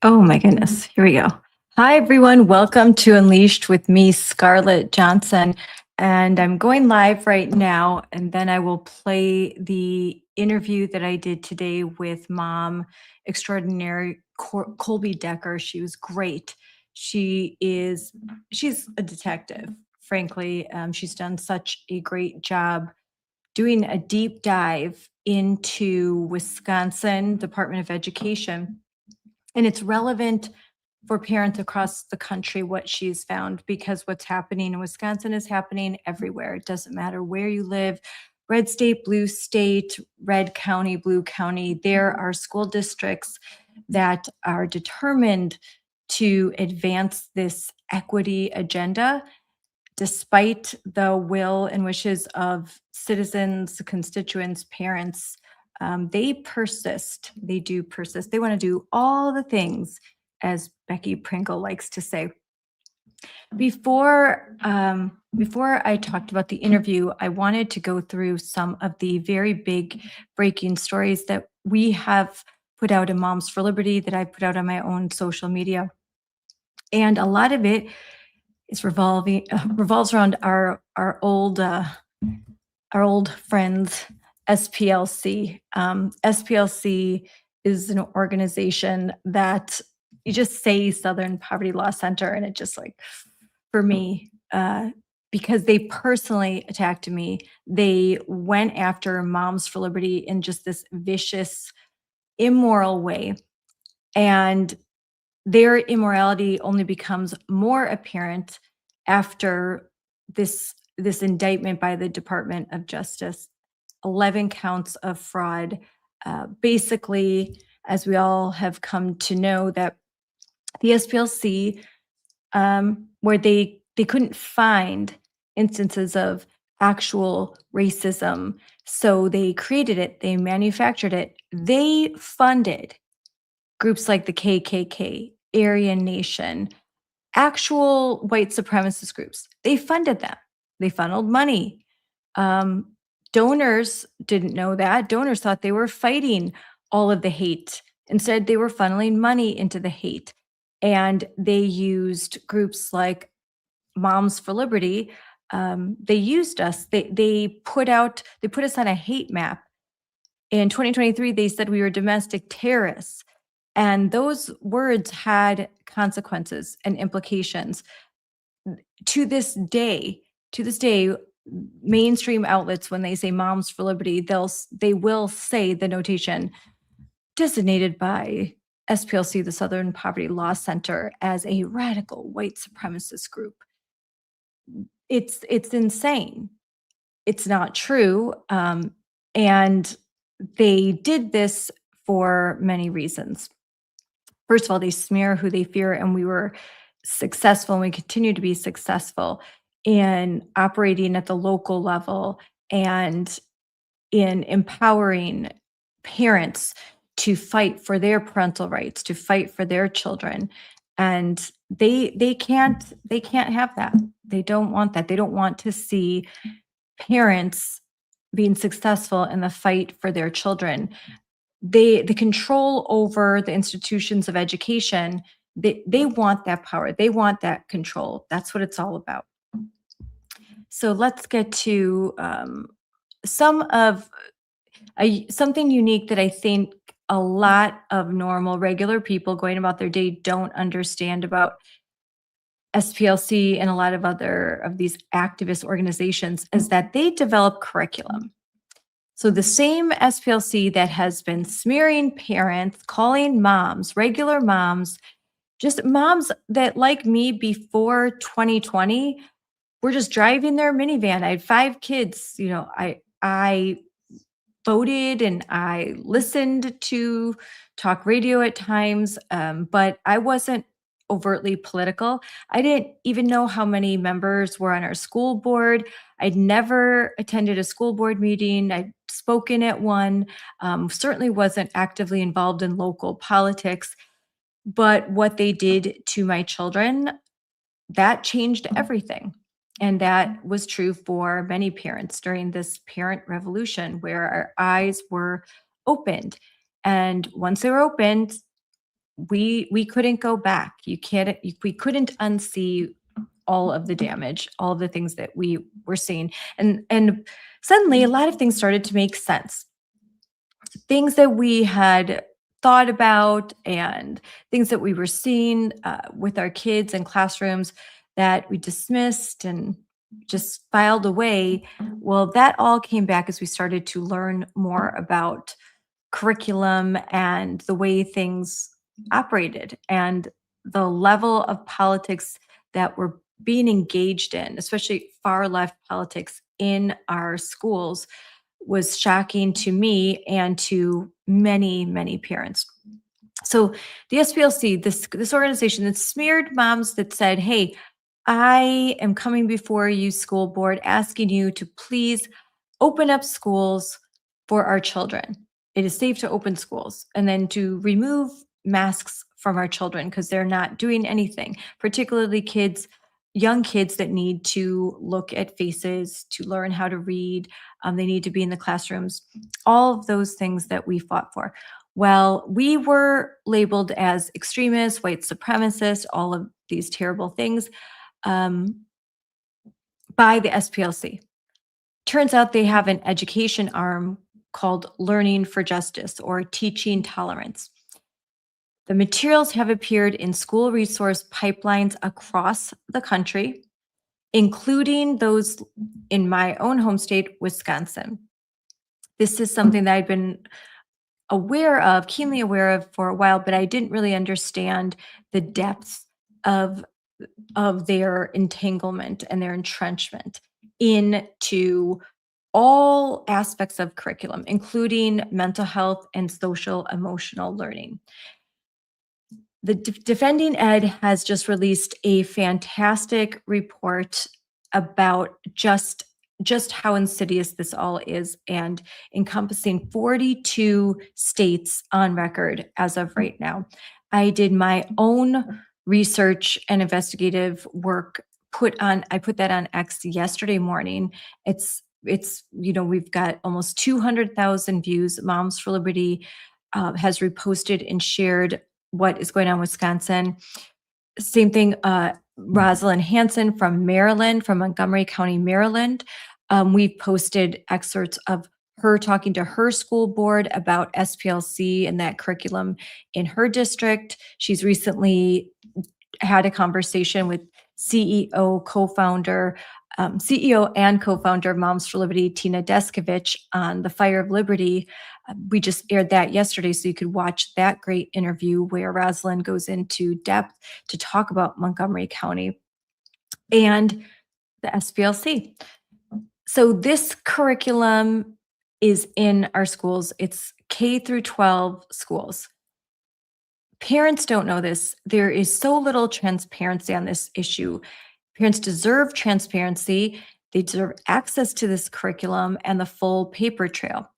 Oh my goodness. Here we go. Hi, everyone. Welcome to Unleashed with me, Scarlett Johnson. And I'm going live right now, and then I will play the interview that I did today with mom extraordinary Colby Decker. She was great. She's a detective, frankly. She's done such a great job doing a deep dive into Wisconsin Department of Education, and it's relevant for parents across the country what she's found, because what's happening in Wisconsin is happening everywhere. It doesn't matter where you live, red state, blue state, red county, blue county. There are school districts that are determined to advance this equity agenda despite the will and wishes of citizens, constituents, parents. They persist. They do persist. They want to do all the things, as Becky Pringle likes to say. Before I talked about the interview, I wanted to go through some of the very big breaking stories that we have put out in Moms for Liberty, that I put out on my own social media. And a lot of it is revolves around our old friends, SPLC. SPLC is an organization that you just say Southern Poverty Law Center, and it just like, for me, because they personally attacked me, they went after Moms for Liberty in just this vicious, immoral way. And their immorality only becomes more apparent after this indictment by the Department of Justice. 11 counts of fraud. Basically, as we all have come to know, that the SPLC, where they couldn't find instances of actual racism, so they created it, they manufactured it, they funded groups like the KKK, Aryan Nation, actual white supremacist groups. They funded them. They funneled money. Donors didn't know that. Donors thought they were fighting all of the hate. Instead, they were funneling money into the hate. And they used groups like Moms for Liberty. They used us. They put us on a hate map. In 2023, they said we were domestic terrorists. And those words had consequences and implications. To this day, mainstream outlets, when they say Moms for Liberty, they will say the notation designated by SPLC, the Southern Poverty Law Center, as a radical white supremacist group. It's insane. It's not true. And they did this for many reasons. First of all, they smear who they fear, and we were successful, and we continue to be successful in operating at the local level and in empowering parents to fight for their parental rights, to fight for their children. And they can't have that. They don't want that. They don't want to see parents being successful in the fight for their children. The control over the institutions of education, they want that power. They want that control. That's what it's all about. So let's get to something unique that I think a lot of normal, regular people going about their day don't understand about SPLC and a lot of other of these activist organizations, is that they develop curriculum. So the same SPLC that has been smearing parents, calling moms, regular moms, just moms that, like me before 2020, were just driving their minivan. I had 5 kids. I voted and I listened to talk radio at times, but I wasn't overtly political. I didn't even know how many members were on our school board. I'd never attended a school board meeting. I'd spoken at one, certainly wasn't actively involved in local politics. But what they did to my children, that changed everything. And that was true for many parents during this parent revolution, where our eyes were opened. And once they were opened, we couldn't go back. We couldn't unsee all of the damage, all of the things that we were seeing. And suddenly a lot of things started to make sense. Things that we had thought about and things that we were seeing with our kids in classrooms that we dismissed and just filed away. Well, that all came back as we started to learn more about curriculum and the way things operated and the level of politics that were being engaged in, especially far left politics in our schools, was shocking to me and to many, many parents. So the SPLC, this organization that smeared moms that said, "Hey, I am coming before you, school board, asking you to please open up schools for our children. It is safe to open schools, and then to remove masks from our children because they're not doing anything, particularly kids, young kids that need to look at faces, to learn how to read. They need to be in the classrooms, all of those things that we fought for. Well, we were labeled as extremists, white supremacists, all of these terrible things um, by the SPLC. Turns out they have an education arm called Learning for Justice or Teaching Tolerance. The materials have appeared in school resource pipelines across the country, including those in my own home state, Wisconsin. This is something that I've been keenly aware of for a while, but I didn't really understand the depths of their entanglement and their entrenchment into all aspects of curriculum, including mental health and social emotional learning. The Defending Ed has just released a fantastic report about just how insidious this all is, and encompassing 42 states on record as of right now. I did my own research and investigative work. I put that on X yesterday morning. We've got almost 200,000 views. Moms for Liberty has reposted and shared what is going on in Wisconsin. Same thing, Rosalind Hanson from Maryland, from Montgomery County, Maryland. We've posted excerpts of her talking to her school board about SPLC and that curriculum in her district. She's recently had a conversation with CEO and co-founder of Moms for Liberty, Tina Deskovich, on the Fire of Liberty. We just aired that yesterday, so you could watch that great interview where Rosalind goes into depth to talk about Montgomery County and the SPLC. So this curriculum is in our schools. It's K through 12 schools. Parents don't know this. There is so little transparency on this issue. Parents deserve transparency. They deserve access to this curriculum and the full paper trail.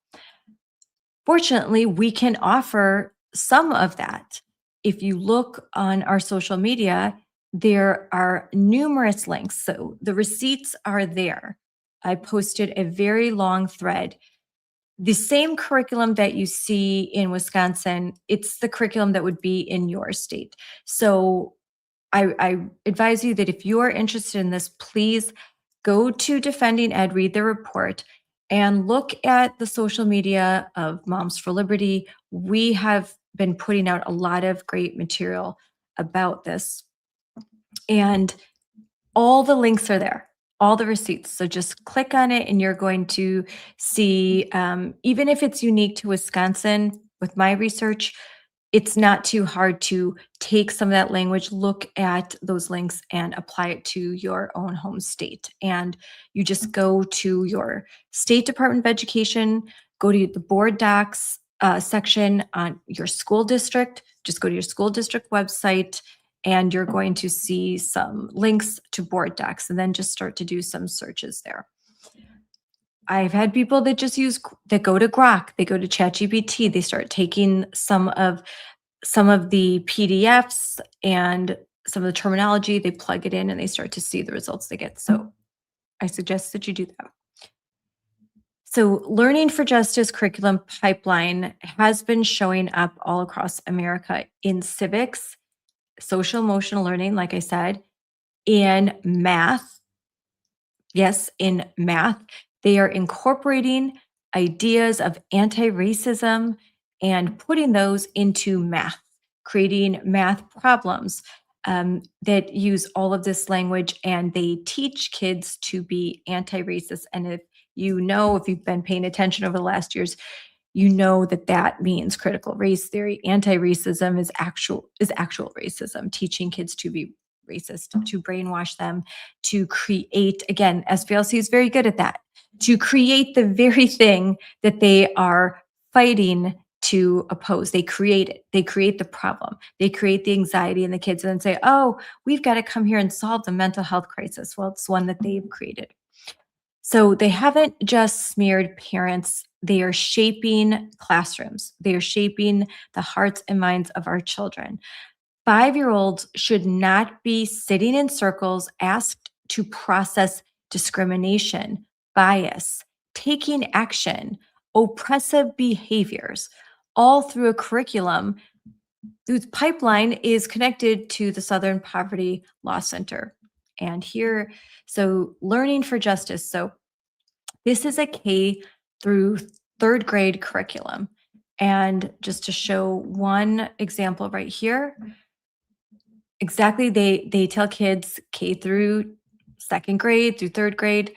Fortunately, we can offer some of that. If you look on our social media, there are numerous links. So the receipts are there. I posted a very long thread. The same curriculum that you see in Wisconsin, it's the curriculum that would be in your state. So I advise you that if you are interested in this, please go to Defending Ed, read the report, and look at the social media of Moms for Liberty. We have been putting out a lot of great material about this. And all the links are there, all the receipts. So just click on it and you're going to see, even if it's unique to Wisconsin, with my research, it's not too hard to take some of that language, look at those links, and apply it to your own home state. And you just go to your state Department of Education, go to the board docs section on your school district, just go to your school district website, and you're going to see some links to board docs, and then just start to do some searches there. I've had people that that go to Grok, they go to ChatGPT, they start taking some of the PDFs and some of the terminology, they plug it in and they start to see the results they get. So I suggest that you do that. So, Learning for Justice curriculum pipeline has been showing up all across America in civics, social emotional learning, like I said, in math. Yes, in math, they are incorporating ideas of anti racism and putting those into math, creating math problems that use all of this language, and they teach kids to be anti racist. And if you've been paying attention over the last years, you know that that means critical race theory. Anti-racism is actual racism, teaching kids to be racist, to brainwash them, to create, again, SPLC is very good at that, to create the very thing that they are fighting to oppose. They create it. They create the problem. They create the anxiety in the kids and then say, oh, we've got to come here and solve the mental health crisis. Well, it's one that they've created. So they haven't just smeared parents, they are shaping classrooms. They are shaping the hearts and minds of our children. 5-year-olds should not be sitting in circles asked to process discrimination, bias, taking action, oppressive behaviors, all through a curriculum whose pipeline is connected to the Southern Poverty Law Center. And here, so Learning for Justice. So this is a K through third grade curriculum. And just to show one example right here, exactly, they tell kids K through second grade through third grade,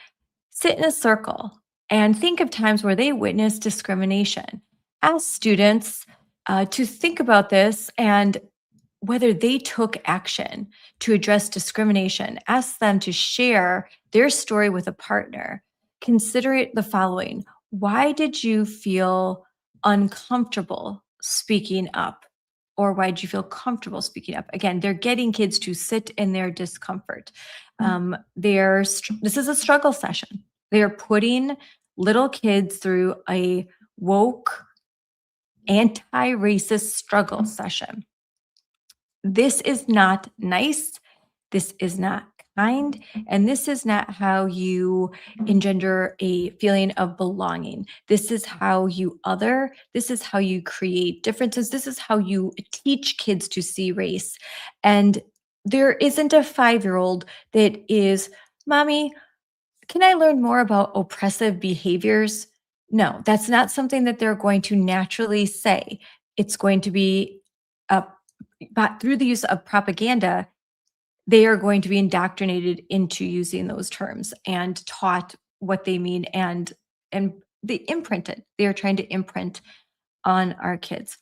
sit in a circle and think of times where they witnessed discrimination. Ask students to think about this and whether they took action to address discrimination. Ask them to share their story with a partner. Consider it the following: why did you feel uncomfortable speaking up? Or why did you feel comfortable speaking up? Again, they're getting kids to sit in their discomfort. This is a struggle session. They are putting little kids through a woke, anti racist struggle session. This is not nice. This is not kind. And this is not how you engender a feeling of belonging. This is how you other. This is how you create differences. This is how you teach kids to see race. And there isn't a 5-year-old that is, Mommy, can I learn more about oppressive behaviors? No, that's not something that they're going to naturally say. It's going to be but through the use of propaganda, they are going to be indoctrinated into using those terms and taught what they mean, and they imprinted. They are trying to imprint on our kids.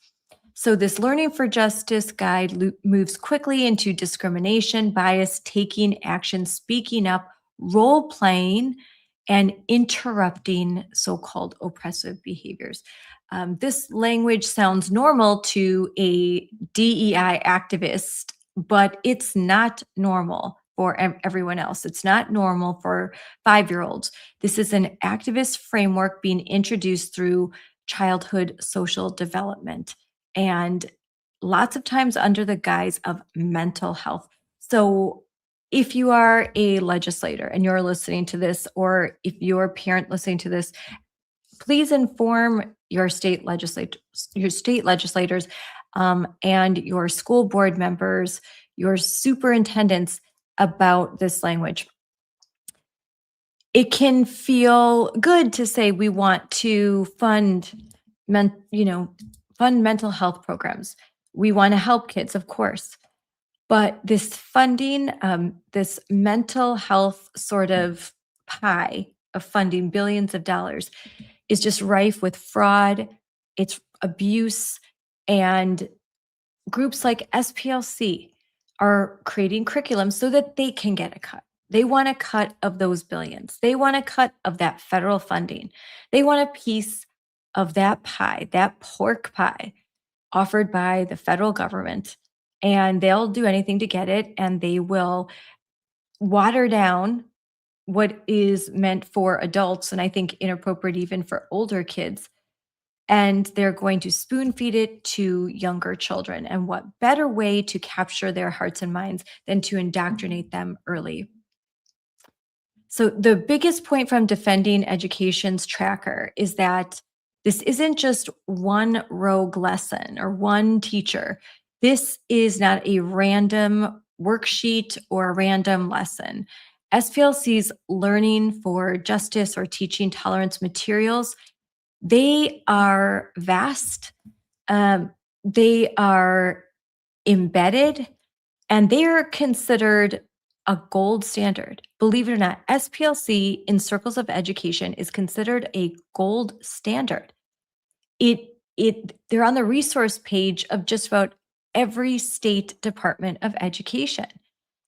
So this Learning for Justice guide moves quickly into discrimination, bias, taking action, speaking up, role playing, and interrupting so-called oppressive behaviors. This language sounds normal to a DEI activist, but it's not normal for everyone else. It's not normal for 5-year-olds. This is an activist framework being introduced through childhood social development, and lots of times under the guise of mental health. So if you are a legislator and you're listening to this, or if you're a parent listening to this, please inform your state legislators, and your school board members, your superintendents about this language. It can feel good to say we want to fund mental health programs. We want to help kids, of course. But this funding, this mental health sort of pie of funding billions of dollars, is just rife with fraud, it's abuse, and groups like SPLC are creating curriculum so that they can get a cut. They want a cut of those billions. They want a cut of that federal funding. They want a piece of that pie, that pork pie offered by the federal government. And they'll do anything to get it. And they will water down what is meant for adults, and I think inappropriate even for older kids. And they're going to spoon feed it to younger children. And what better way to capture their hearts and minds than to indoctrinate them early? So the biggest point from Defending Education's tracker is that this isn't just one rogue lesson or one teacher. This is not a random worksheet or a random lesson. SPLC's Learning for Justice or Teaching Tolerance materials, they are vast, they are embedded, and they are considered a gold standard. Believe it or not, SPLC in circles of education is considered a gold standard. They're on the resource page of just about every state department of education.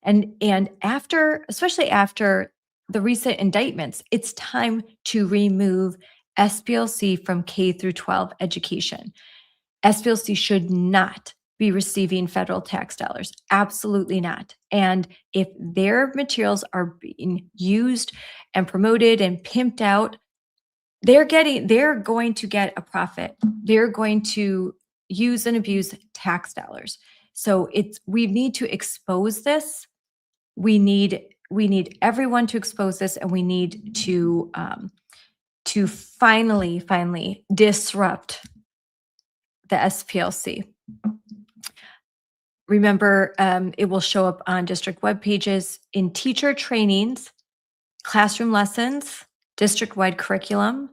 And after, especially after the recent indictments, it's time to remove SPLC from K through 12 education. SPLC should not be receiving federal tax dollars. Absolutely not. And if their materials are being used and promoted and pimped out, they're going to get a profit. They're going to use and abuse tax dollars. So we need to expose this. We need everyone to expose this, and we need to finally disrupt the SPLC. Remember, it will show up on district web pages in teacher trainings, classroom lessons, district-wide curriculum,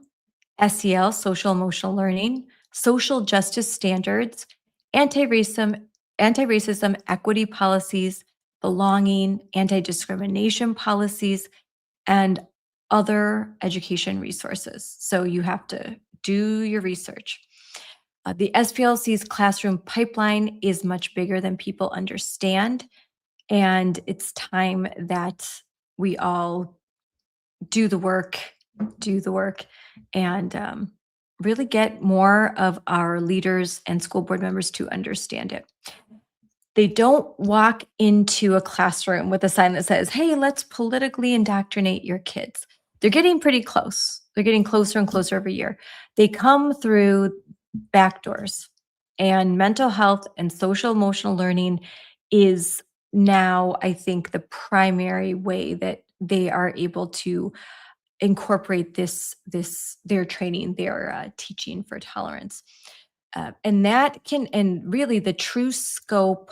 SEL, social emotional learning, social justice standards, anti-racism, equity policies, belonging, anti-discrimination policies, and other education resources. So you have to do your research. The SPLC's classroom pipeline is much bigger than people understand, and it's time that we all do the work, and really get more of our leaders and school board members to understand it. They don't walk into a classroom with a sign that says, "Hey, let's politically indoctrinate your kids." They're getting pretty close. They're getting closer and closer every year. They come through back doors, and mental health and social emotional learning is now, I think, the primary way that they are able to incorporate their training, their teaching for tolerance. And really the true scope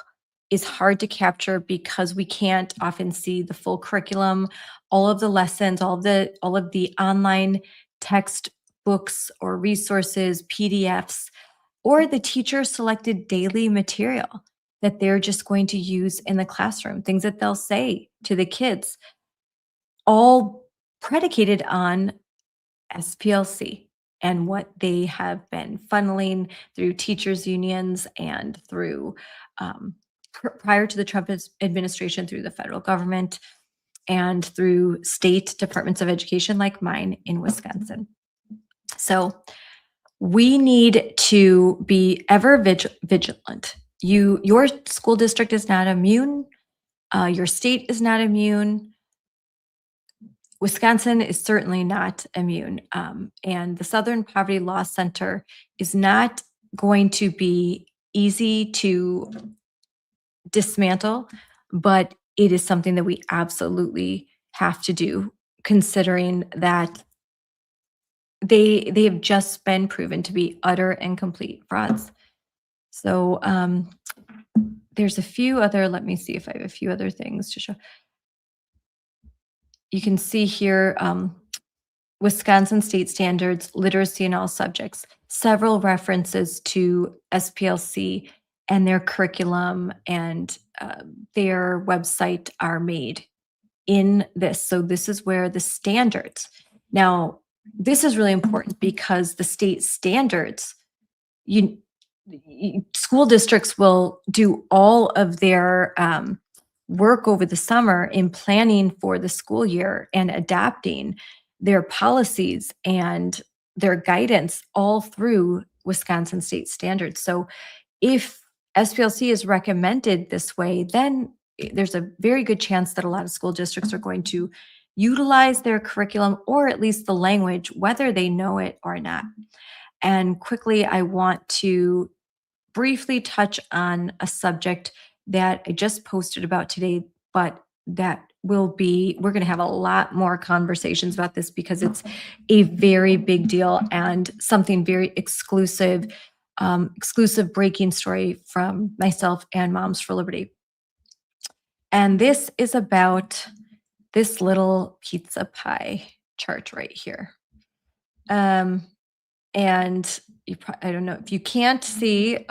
is hard to capture because we can't often see the full curriculum, all of the lessons, all of the online textbooks or resources, PDFs, or the teacher selected daily material that they're just going to use in the classroom, things that they'll say to the kids, all predicated on SPLC and what they have been funneling through teachers unions and through prior to the Trump administration, through the federal government and through state departments of education like mine in Wisconsin. So we need to be ever vigilant. Your school district is not immune. Your state is not immune. Wisconsin is certainly not immune. And the Southern Poverty Law Center is not going to be easy to dismantle, but it is something that we absolutely have to do, considering that they have just been proven to be utter and complete frauds. So there's a few other, let me see if I have a few other things to show. You can see here, Wisconsin state standards, literacy in all subjects, several references to SPLC and their curriculum and their website are made in this. So this is where the standards. Now, this is really important because the state standards, school districts will do all of their work over the summer in planning for the school year and adapting their policies and their guidance all through Wisconsin state standards. So if SPLC is recommended this way, then there's a very good chance that a lot of school districts are going to utilize their curriculum or at least the language, whether they know it or not. And quickly, I want to briefly touch on a subject that I just posted about today, but that we're going to have a lot more conversations about this because it's a very big deal and something very exclusive breaking story from myself and Moms for Liberty. And this is about this little pizza pie chart right here. And I don't know if you can't see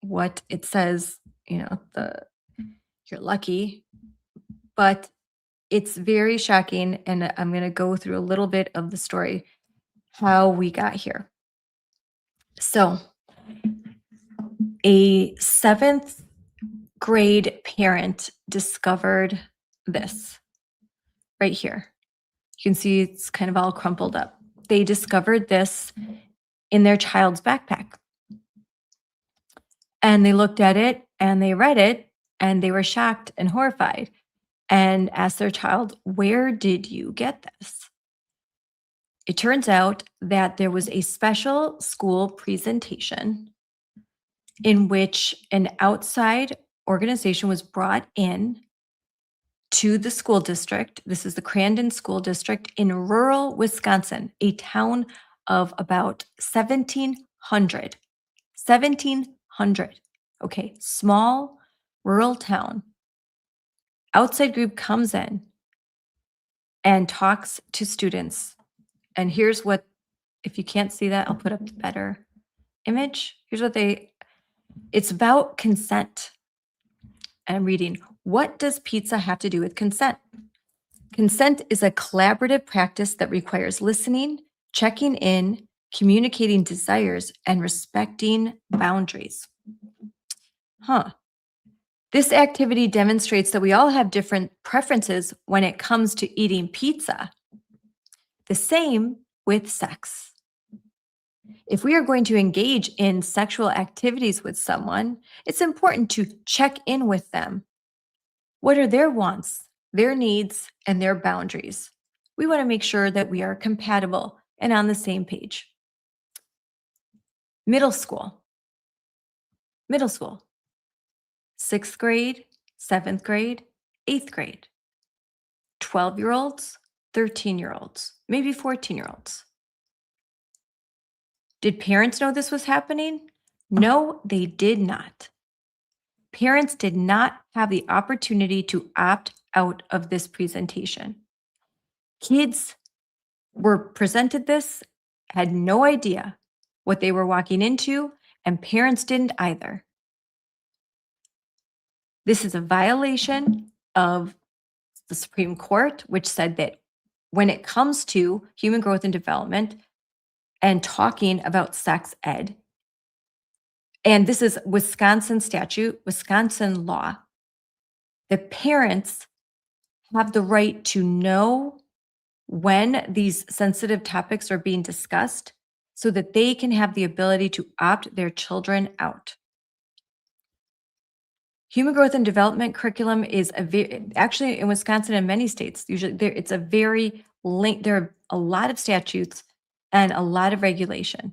what it says, you're lucky, but it's very shocking. And I'm going to go through a little bit of the story, how we got here. So a 7th grade parent discovered this right here. You can see it's kind of all crumpled up. They discovered this in their child's backpack. And they looked at it and they read it and they were shocked and horrified and asked their child, "Where did you get this?" It turns out that there was a special school presentation in which an outside organization was brought in to the school district. This is the Crandon School District in rural Wisconsin, a town of about 1,700. 1,700. Okay, small rural town. Outside group comes in and talks to students. And here's what, if you can't see that, I'll put up the better image. Here's what it's about consent. And I'm reading, what does pizza have to do with consent? Consent is a collaborative practice that requires listening, checking in, communicating desires, and respecting boundaries. This activity demonstrates that we all have different preferences when it comes to eating pizza. The same with sex. If we are going to engage in sexual activities with someone, it's important to check in with them. What are their wants, their needs, and their boundaries? We want to make sure that we are compatible and on the same page. Middle school. 6th grade, 7th grade, 8th grade. 12-year-olds, 13-year-olds, maybe 14-year-olds. Did parents know this was happening? No, they did not. Parents did not have the opportunity to opt out of this presentation. Kids were presented this, had no idea what they were walking into, and parents didn't either. This is a violation of the Supreme Court, which said that when it comes to human growth and development and talking about sex ed, and this is Wisconsin statute, Wisconsin law, the parents have the right to know when these sensitive topics are being discussed so that they can have the ability to opt their children out. Human growth and development curriculum is actually in Wisconsin and many states, usually it's a very there are a lot of statutes and a lot of regulation.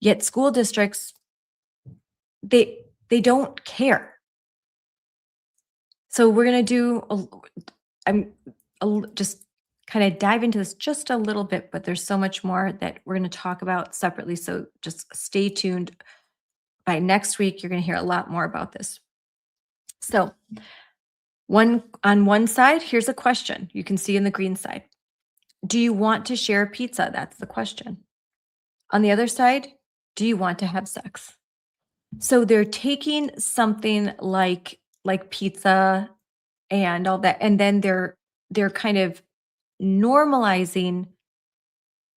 Yet school districts, they don't care. So we're going to just kind of dive into this just a little bit, but there's so much more that we're going to talk about separately. So just stay tuned. By next week, you're going to hear a lot more about this. So on one side, here's a question you can see in the green side. Do you want to share pizza? That's the question. On the other side, do you want to have sex? So they're taking something like pizza and all that, and then they're kind of normalizing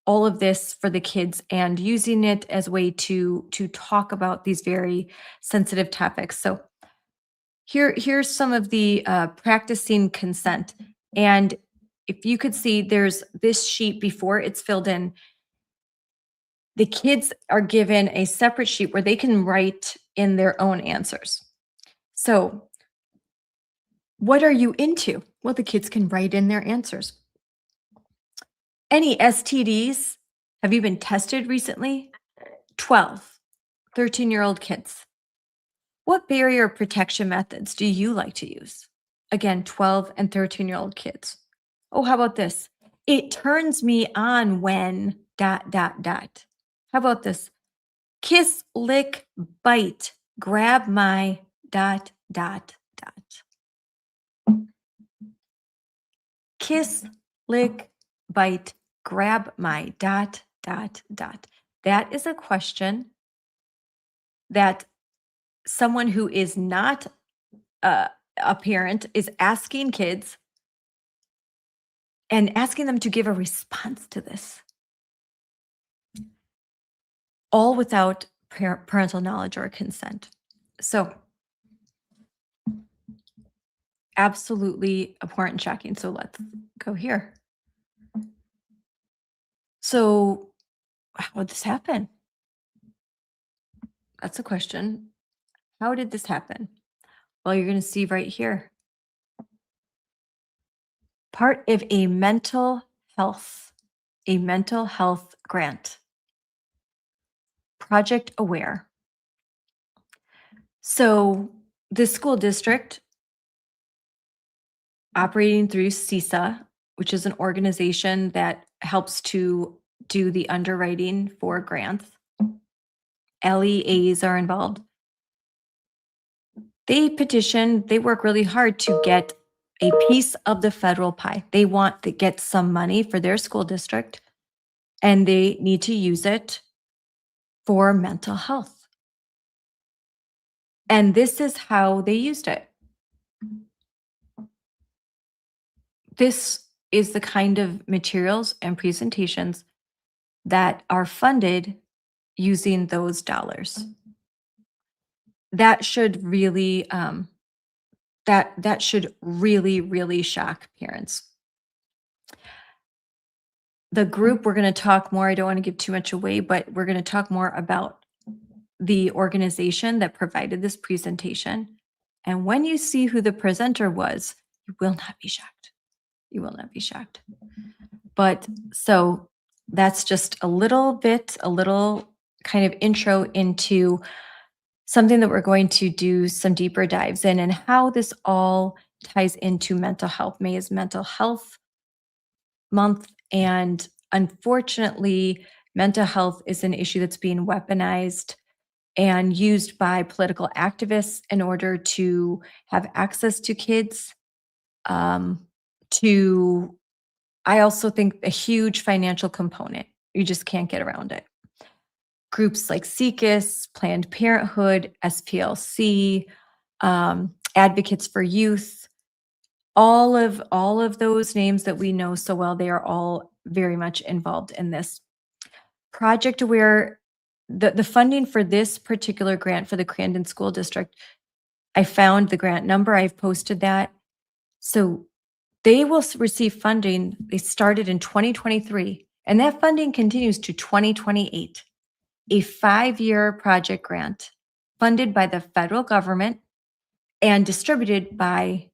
all of this for the kids and using it as a way to talk about these very sensitive topics. So here's some of the practicing consent. And if you could see, there's this sheet before it's filled in. The kids are given a separate sheet where they can write in their own answers. So what are you into? Well, the kids can write in their answers. Any STDs? Have you been tested recently? 12, 13-year-old kids. What barrier protection methods do you like to use? Again, 12 and 13-year-old kids. Oh, how about this? It turns me on when ... How about this? Kiss, lick, bite, grab my ... Kiss, lick, bite, grab my ... That is a question that someone who is not a parent is asking kids and asking them to give a response to this, all without parental knowledge or consent. So, absolutely abhorrent and shocking. So, let's go here. So, how did this happen? That's a question. How did this happen? Well, you're going to see right here. Part of a mental health grant. Project Aware. So, the school district operating through CISA, which is an organization that helps to do the underwriting for grants. LEAs are involved. They work really hard to get a piece of the federal pie. They want to get some money for their school district, and they need to use it for mental health. And this is how they used it. This is the kind of materials and presentations that are funded using those dollars. That should really that should really shock parents. The group, we're going to talk more. I don't want to give too much away, but we're going to talk more about the organization that provided this presentation. And when you see who the presenter was, you will not be shocked. You will not be shocked. But so that's just a little kind of intro into something that we're going to do some deeper dives in and how this all ties into mental health. May is Mental Health Month, and unfortunately, mental health is an issue that's being weaponized and used by political activists in order to have access to kids. I also think a huge financial component. You just can't get around it. Groups like SECUS, Planned Parenthood, SPLC, Advocates for Youth, all of those names that we know so well, they are all very much involved in this. Project Aware, the funding for this particular grant for the Crandon School District, I found the grant number, I've posted that. So they will receive funding. They started in 2023, and that funding continues to 2028. A 5-year project grant funded by the federal government and distributed by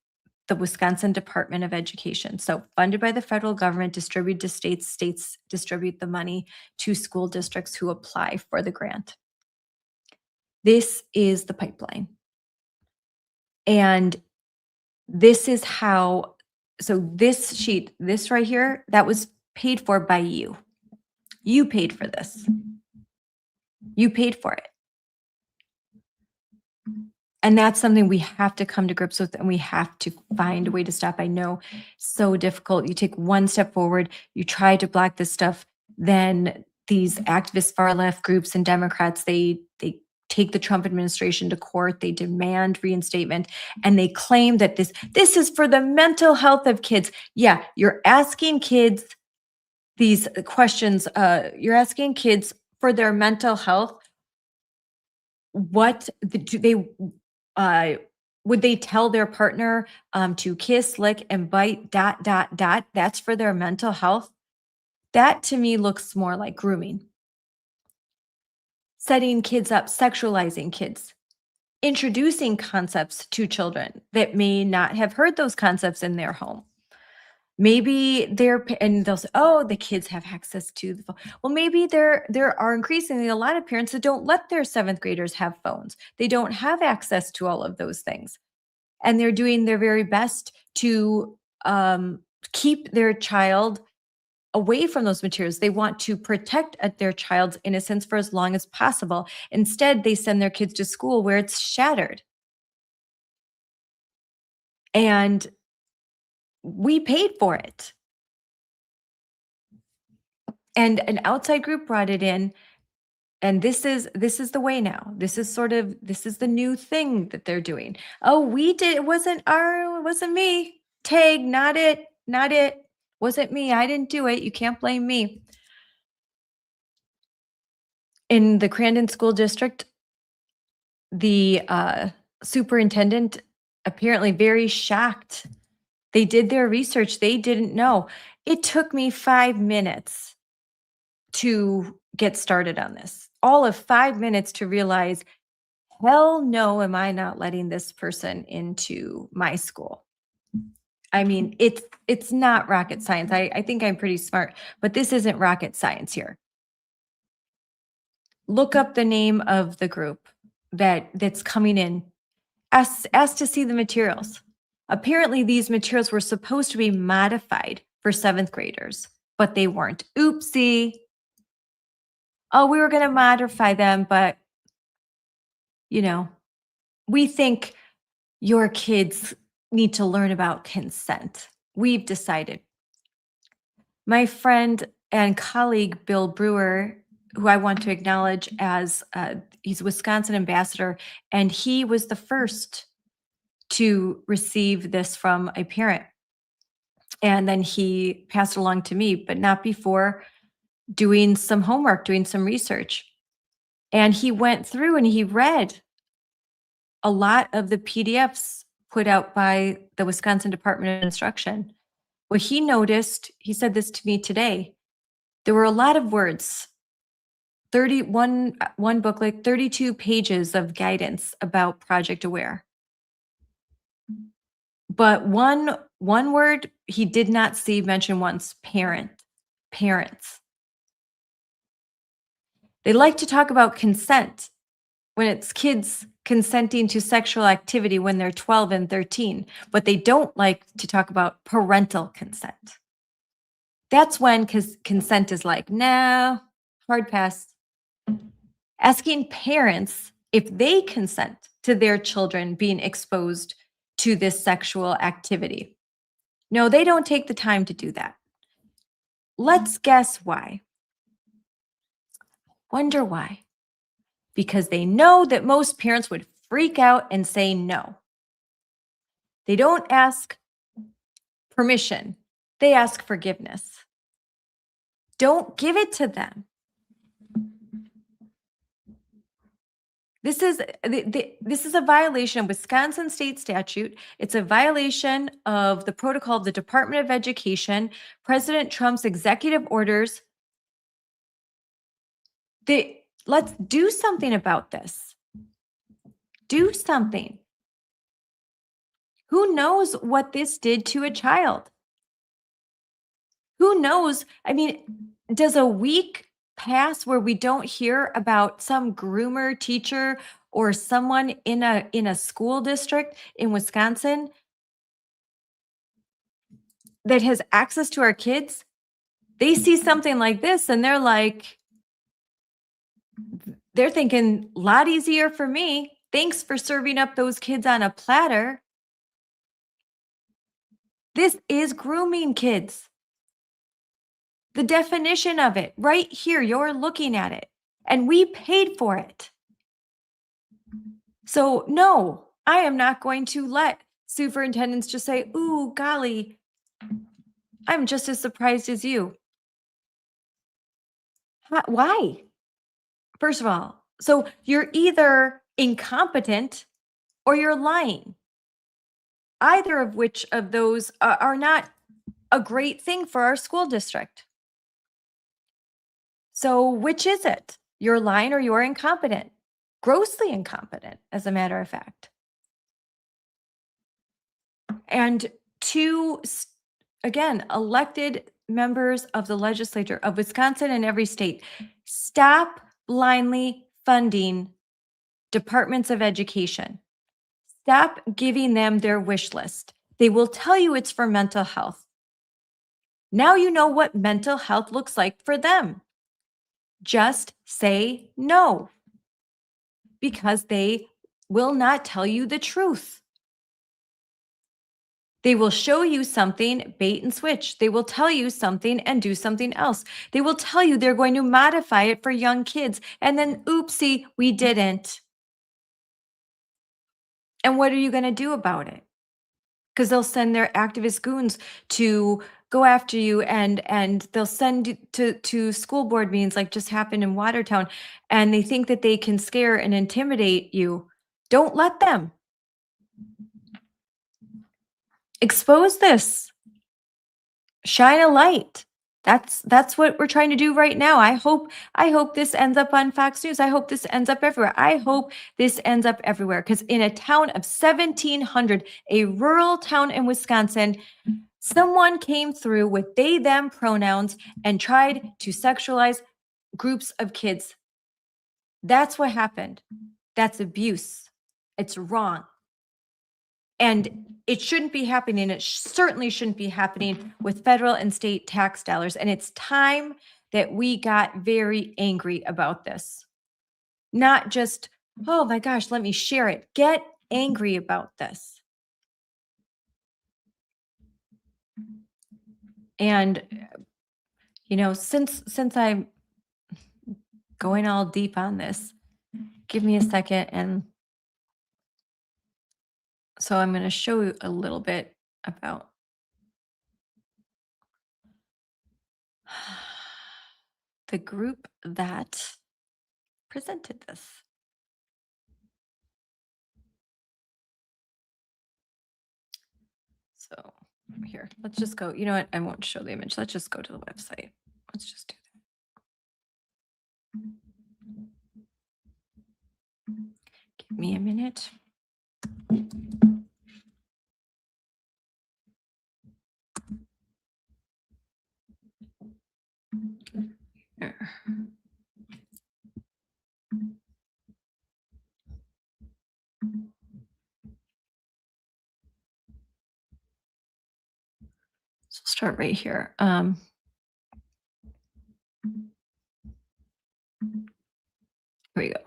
the Wisconsin Department of Education. So funded by the federal government, distributed to states, states distribute the money to school districts who apply for the grant. This is the pipeline. And this is how, so this sheet, this right here, that was paid for by you. You paid for this. You paid for it. And that's something we have to come to grips with, and we have to find a way to stop. I know, so difficult. You take one step forward, you try to block this stuff, then these activist far left groups and Democrats, they take the Trump administration to court, they demand reinstatement, and they claim that this is for the mental health of kids. Yeah, you're asking kids these questions, you're asking kids for their mental health. What do they would they tell their partner to kiss, lick, and bite ... That's for their mental health? That to me looks more like grooming. Setting kids up, sexualizing kids, introducing concepts to children that may not have heard those concepts in their home. Maybe and they'll say, oh, the kids have access to the phone. Well, maybe there are increasingly a lot of parents that don't let their 7th graders have phones. They don't have access to all of those things. and they're doing their very best to keep their child away from those materials. They want to protect their child's innocence for as long as possible. Instead, they send their kids to school where it's shattered. And we paid for it. And an outside group brought it in, and this is the way now. This is the new thing that they're doing. Oh, we did it wasn't me. Tag, not it, not it. Wasn't me. I didn't do it. You can't blame me. In the Crandon School District, the superintendent apparently very shocked. They did their research. They didn't know. It took me 5 minutes to get started on this. All of 5 minutes to realize, hell no, am I not letting this person into my school. I mean, it's not rocket science. I think I'm pretty smart, but this isn't rocket science here. Look up the name of the group that's coming in. Ask to see the materials. Apparently, these materials were supposed to be modified for 7th graders, but they weren't. Oopsie. Oh, we were going to modify them, but we think your kids need to learn about consent. We've decided. My friend and colleague, Bill Brewer, who I want to acknowledge as he's a Wisconsin ambassador, and he was the first to receive this from a parent. And then he passed it along to me, but not before doing some homework, doing some research. And he went through and he read a lot of the PDFs put out by the Wisconsin Department of Instruction. What he noticed, he said this to me today, there were a lot of words, one booklet, 32 pages of guidance about Project Aware. But one word he did not see mentioned once, parents. They like to talk about consent when it's kids consenting to sexual activity when they're 12 and 13, but they don't like to talk about parental consent. That's when consent is like, no, hard pass. Asking parents if they consent to their children being exposed to this sexual activity. No, they don't take the time to do that. Let's guess why. Wonder why. Because they know that most parents would freak out and say no. They don't ask permission. They ask forgiveness. Don't give it to them. This is a violation of Wisconsin state statute. It's a violation of the protocol of the Department of Education, President Trump's executive orders. Let's do something about this. Do something. Who knows what this did to a child? Who knows? I mean, does a week pass where we don't hear about some groomer teacher or someone in a school district in Wisconsin that has access to our kids? They see something like this and they're thinking, a lot easier for me. Thanks for serving up those kids on a platter. This is grooming kids. The definition of it, right here, you're looking at it, and we paid for it. So no, I am not going to let superintendents just say, ooh, golly, I'm just as surprised as you. Why? First of all, so you're either incompetent or you're lying. Either of which of those are not a great thing for our school district. So which is it? You're lying or you're incompetent? Grossly incompetent, as a matter of fact. And again, elected members of the legislature of Wisconsin and every state, stop blindly funding departments of education. Stop giving them their wish list. They will tell you it's for mental health. Now you know what mental health looks like for them. Just say no, because they will not tell you the truth. They will show you something, bait and switch. They will tell you something and do something else. They will tell you they're going to modify it for young kids. And then, oopsie, we didn't. And what are you going to do about it? Because they'll send their activist goons to go after you, and they'll send you to school board meetings like just happened in Watertown, and they think that they can scare and intimidate you. Don't let them. Expose this. Shine a light. That's what we're trying to do right now. I hope this ends up on Fox News. I hope this ends up everywhere. I hope this ends up everywhere, because in a town of 1,700, a rural town in Wisconsin, someone came through with they them pronouns and tried to sexualize groups of kids. That's what happened. That's abuse. It's wrong. And it shouldn't be happening. It certainly shouldn't be happening with federal and state tax dollars. And it's time that we got very angry about this. Not just, oh my gosh, let me share it. Get angry about this. And, since I'm going all deep on this, give me a second. And so I'm going to show you a little bit about the group that presented this. So here, let's just go. You know what? I won't show the image. Let's just go to the website. Let's just do that. Give me a minute. There. So start right here. Here we go.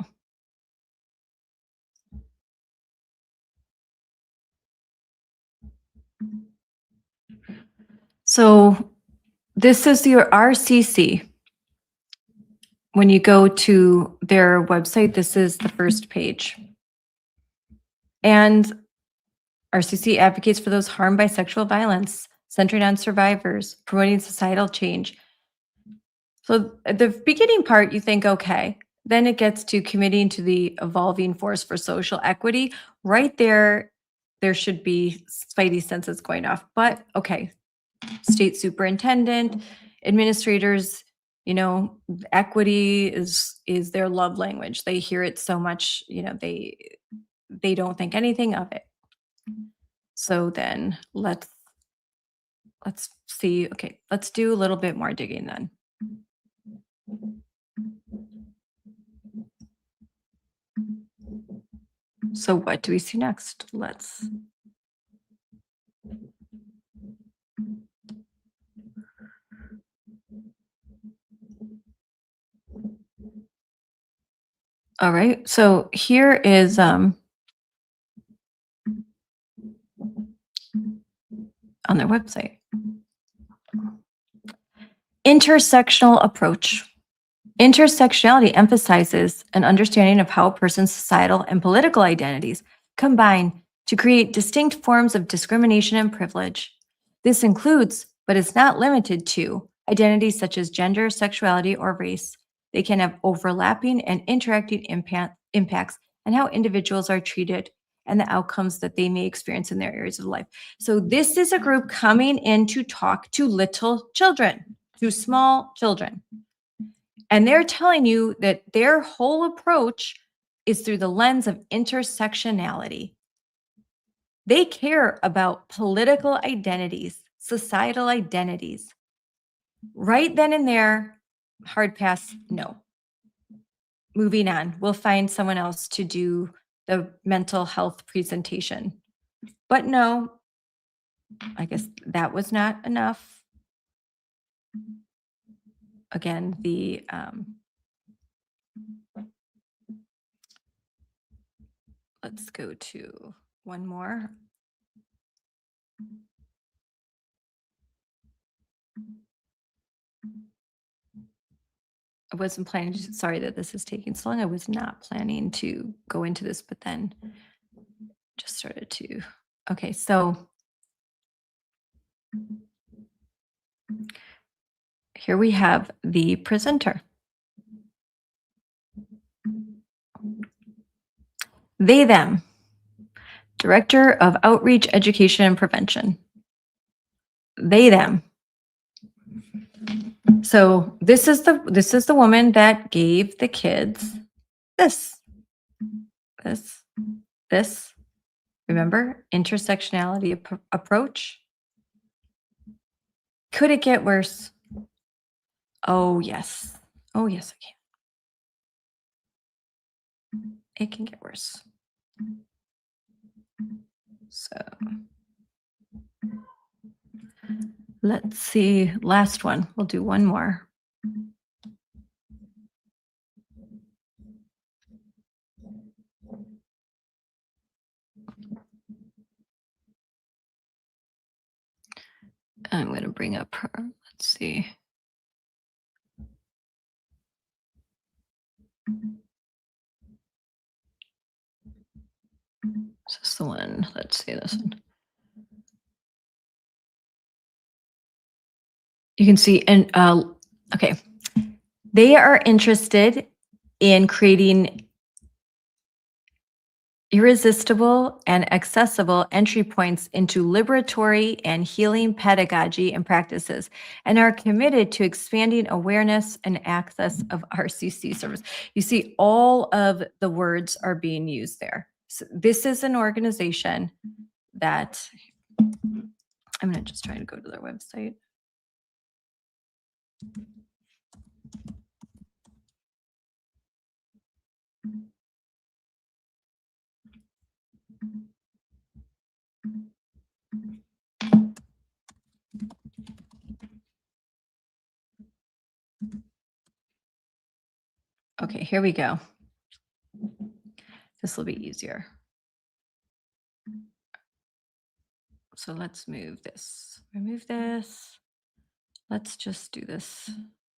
So this is your RCC. When you go to their website, this is the first page. And RCC advocates for those harmed by sexual violence, centering on survivors, promoting societal change. So at the beginning part, you think, okay, then it gets to committing to the evolving force for social equity. Right there, there should be spidey senses going off. But okay, state superintendent, administrators, equity is their love language. They hear it so much, they don't think anything of it. So then let's see. Okay, let's do a little bit more digging then. So what do we see next? All right. So here is on their website. Intersectional approach. Intersectionality emphasizes an understanding of how a person's societal and political identities combine to create distinct forms of discrimination and privilege. This includes, but is not limited to, identities such as gender, sexuality, or race. They can have overlapping and interacting impacts on how individuals are treated and the outcomes that they may experience in their areas of life. So this is a group coming in to talk to little children, to small children. And they're telling you that their whole approach is through the lens of intersectionality. They care about political identities, societal identities. Right then and there, hard pass, no. Moving on, we'll find someone else to do the mental health presentation. But no, I guess that was not enough. Again, let's go to one more. I wasn't planning to, sorry that this is taking so long. I was not planning to go into this, but then just started to. Okay, so here we have the presenter. They, them. Director of Outreach, Education, and Prevention. They, them. So this is the woman that gave the kids this. Remember, intersectionality approach. Could it get worse? Oh yes. Oh yes, it can. It can get worse. So let's see. Last one. We'll do one more. I'm going to bring up her. Let's see. Is this the one? Let's see this one. You can see, and okay, they are interested in creating irresistible and accessible entry points into liberatory and healing pedagogy and practices, and are committed to expanding awareness and access of RCC service. You see, all of the words are being used there. So this is an organization that, I'm going to just try to go to their website. Okay, here we go. This will be easier. So let's move this, remove this. Let's just do this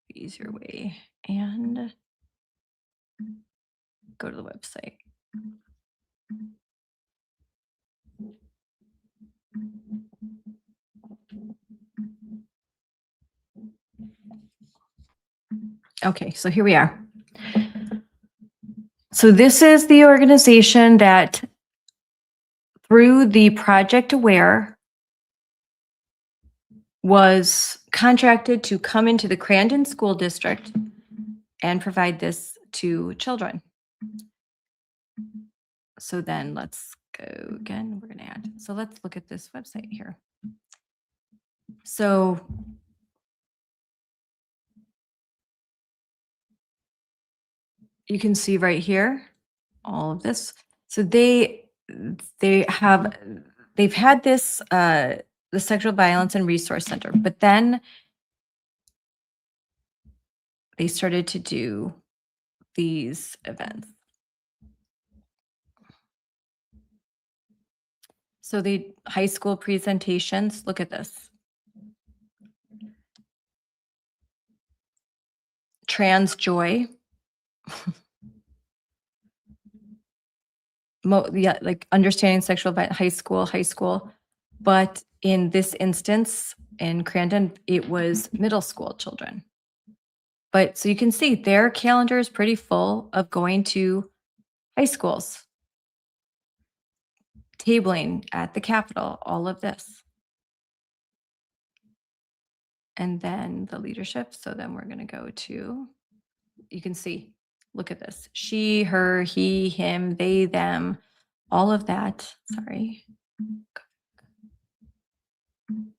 the easier way and go to the website. Okay, so here we are. So this is the organization that, through the Project Aware, was contracted to come into the Crandon School District and provide this to children. So then let's go again. We're going to add. So let's look at this website here. So you can see right here all of this. So they've had this the Sexual Violence and Resource Center, but then they started to do these events. So the high school presentations, look at this. Trans joy. Yeah, like understanding sexual high school. But in this instance, in Crandon, it was middle school children. But so you can see their calendar is pretty full of going to high schools, tabling at the Capitol, all of this. And then the leadership. So then we're going to go to, you can see, look at this. She, her, he, him, they, them, all of that. Sorry.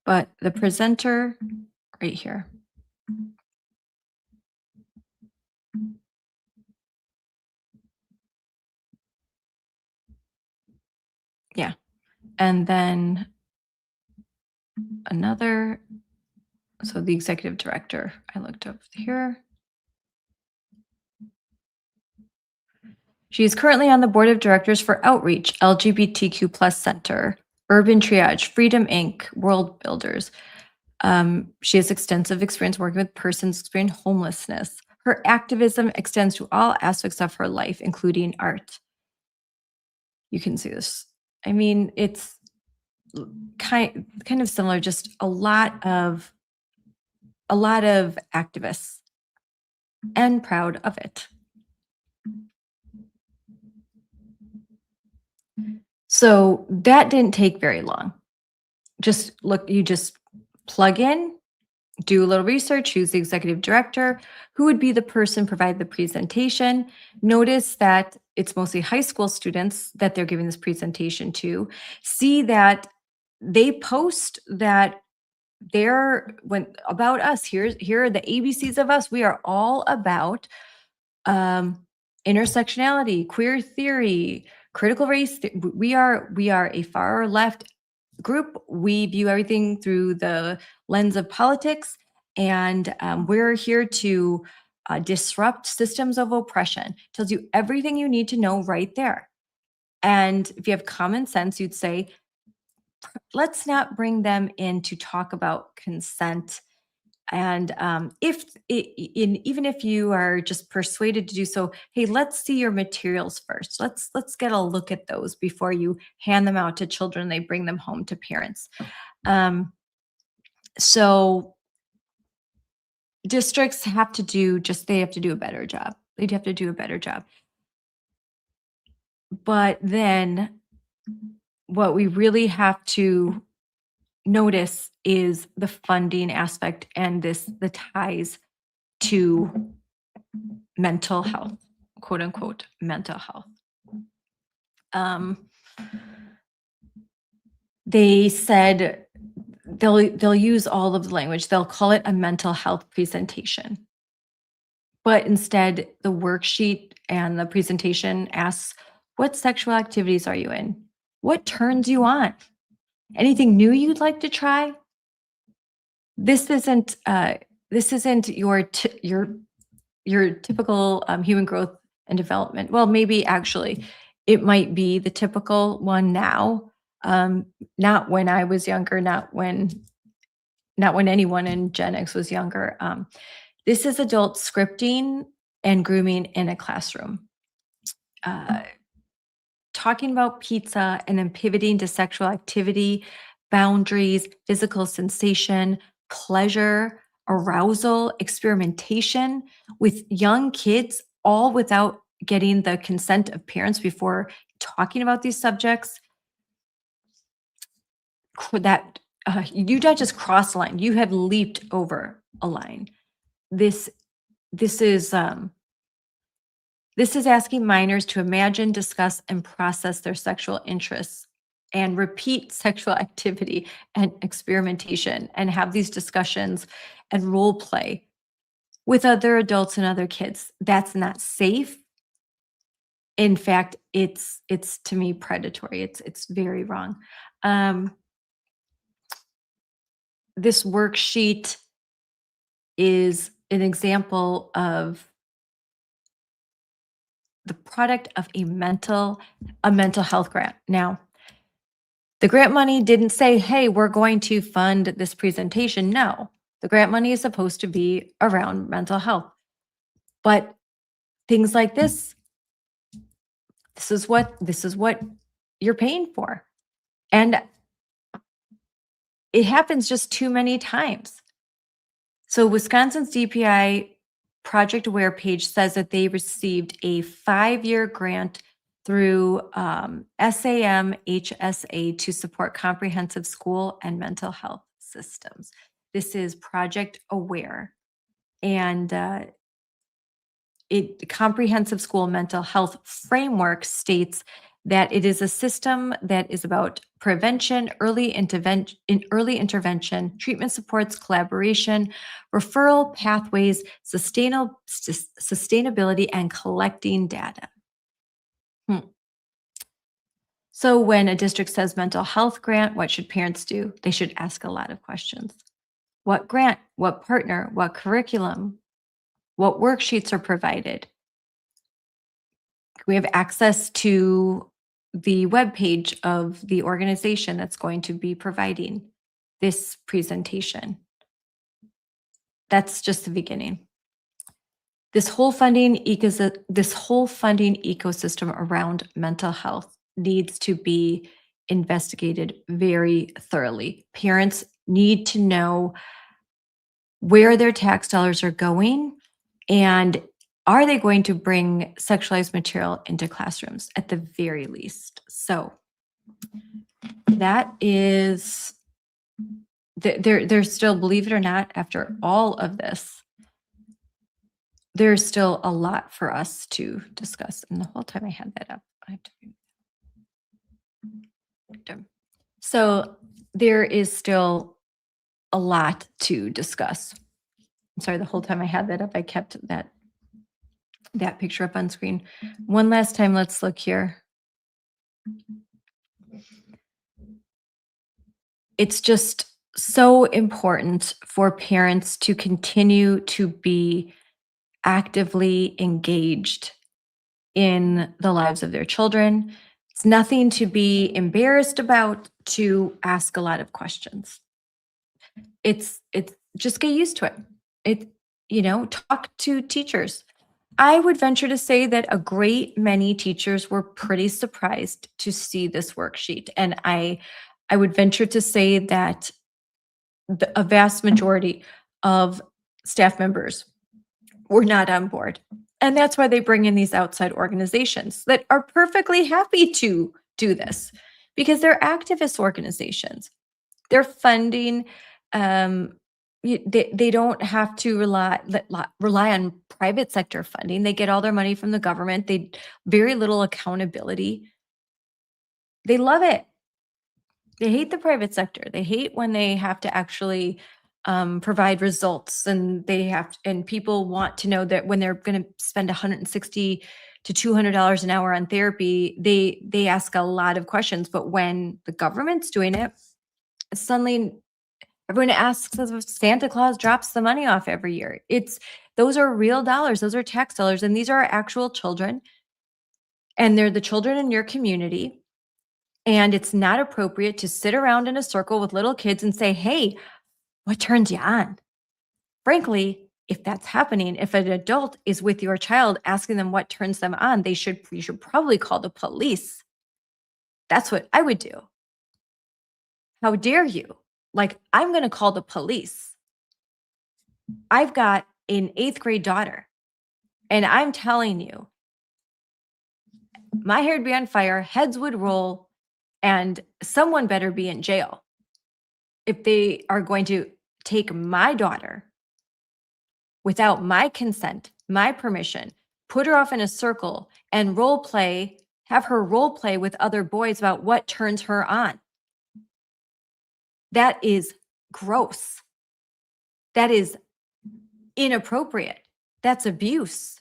But the presenter right here. And then another, so the executive director, I looked up here. She is currently on the board of directors for Outreach, LGBTQ Plus Center, Urban Triage, Freedom Inc., World Builders. She has extensive experience working with persons experiencing homelessness. Her activism extends to all aspects of her life, including art. You can see this. I mean, it's kind of similar, just a lot of activists, and proud of it. So that didn't take very long. You just plug in, do a little research, who's the executive director, who would be the person provide the presentation. Notice that it's mostly high school students that they're giving this presentation to. See that they post that about us. Here are the ABCs of us. We are all about intersectionality, queer theory, critical race. We are a far left group. We view everything through the lens of politics, and we're here to disrupt systems of oppression. Tells you everything you need to know right there. And if you have common sense, you'd say, let's not bring them in to talk about consent. And even if you are just persuaded to do so, hey, let's see your materials first. Let's get a look at those before you hand them out to children. They bring them home to parents. So districts have to do a better job. They'd have to do a better job. But then what we really have to notice is the funding aspect and the ties to mental health, quote unquote, mental health. They said they'll use all of the language. They'll call it a mental health presentation. But instead, the worksheet and the presentation asks, what sexual activities are you in? What turns you on? Anything new you'd like to try? This isn't your typical human growth and development. Well, maybe actually, it might be the typical one now. Not when I was younger, not when anyone in Gen X was younger. This is adult scripting and grooming in a classroom. Talking about pizza and then pivoting to sexual activity, boundaries, physical sensation, pleasure, arousal, experimentation with young kids, all without getting the consent of parents before talking about these subjects. That you don't just cross a line. You have leaped over a line. This is asking minors to imagine, discuss, and process their sexual interests and repeat sexual activity and experimentation and have these discussions and role play with other adults and other kids. That's not safe. In fact, it's to me predatory. It's very wrong. This worksheet is an example of the product of a mental health grant. Now, the grant money didn't say, hey, we're going to fund this presentation. No, the grant money is supposed to be around mental health. But things like this is what you're paying for. And it happens just too many times. So Wisconsin's DPI Project Aware page says that they received a 5-year grant through SAM HSA to support comprehensive school and mental health systems. This is Project Aware. And comprehensive school mental health framework states that it is a system that is about prevention, early intervention, treatment supports, collaboration, referral pathways, sustainability, and collecting data. So when a district says mental health grant, what should parents do? They should ask a lot of questions. What grant? What partner? What curriculum? What worksheets are provided? We have access to the webpage of the organization that's going to be providing this presentation. That's just the beginning. This whole funding ecosystem around mental health needs to be investigated very thoroughly. Parents need to know where their tax dollars are going, and are they going to bring sexualized material into classrooms at the very least? So that is there's still, believe it or not, after all of this, there's still a lot for us to discuss. And the whole time I had that up, I have to. So there is still a lot to discuss. I'm sorry, the whole time I had that up, I kept that picture up on screen. One last time, let's look here. It's just so important for parents to continue to be actively engaged in the lives of their children. It's nothing to be embarrassed about, to ask a lot of questions. It's just get used to it. Talk to teachers. I would venture to say that a great many teachers were pretty surprised to see this worksheet. And I would venture to say that a vast majority of staff members were not on board. And that's why they bring in these outside organizations that are perfectly happy to do this, because they're activist organizations. They're funding, they don't have to rely on private sector funding. They get all their money from the government. They very little accountability. They love it. They hate the private sector. They hate when they have to actually provide results, and and people want to know that when they're going to spend $160 to $200 an hour on therapy, they ask a lot of questions. But when the government's doing it, suddenly everyone asks as if Santa Claus drops the money off every year. Those are real dollars. Those are tax dollars. And these are our actual children. And they're the children in your community. And it's not appropriate to sit around in a circle with little kids and say, hey, what turns you on? Frankly, if that's happening, if an adult is with your child asking them what turns them on, you should probably call the police. That's what I would do. How dare you? Like, I'm going to call the police. I've got an 8th grade daughter, and I'm telling you, my hair would be on fire, heads would roll, and someone better be in jail if they are going to take my daughter without my consent, my permission, put her off in a circle and have her role play with other boys about what turns her on. That is gross. That is inappropriate. That's abuse.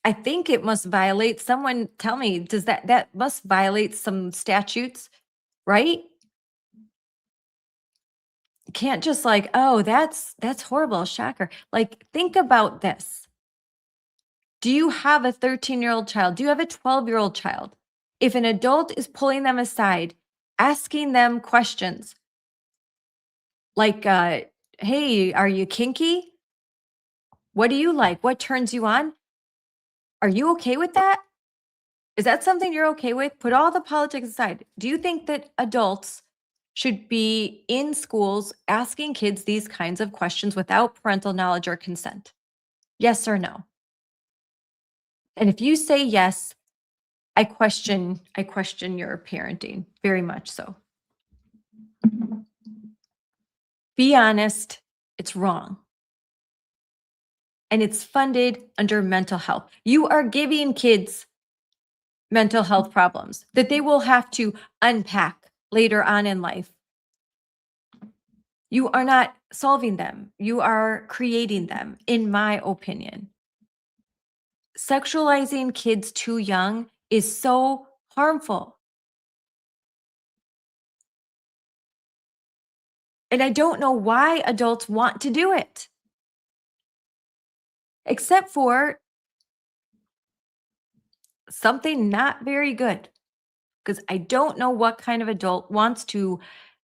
I think it must violate, someone tell me, does that must violate some statutes, right? You can't just like, oh, that's horrible, shocker. Like, think about this. Do you have a 13-year-old child? Do you have a 12-year-old child? If an adult is pulling them aside, asking them questions like, hey, are you kinky? What do you like? What turns you on? Are you okay with that? Is that something you're okay with? Put all the politics aside. Do you think that adults should be in schools asking kids these kinds of questions without parental knowledge or consent? Yes or no? And if you say yes, I question your parenting, very much so. Be honest, it's wrong. And it's funded under mental health. You are giving kids mental health problems that they will have to unpack later on in life. You are not solving them. You are creating them, in my opinion. Sexualizing kids too young is so harmful. And I don't know why adults want to do it, except for something not very good. Because I don't know what kind of adult wants to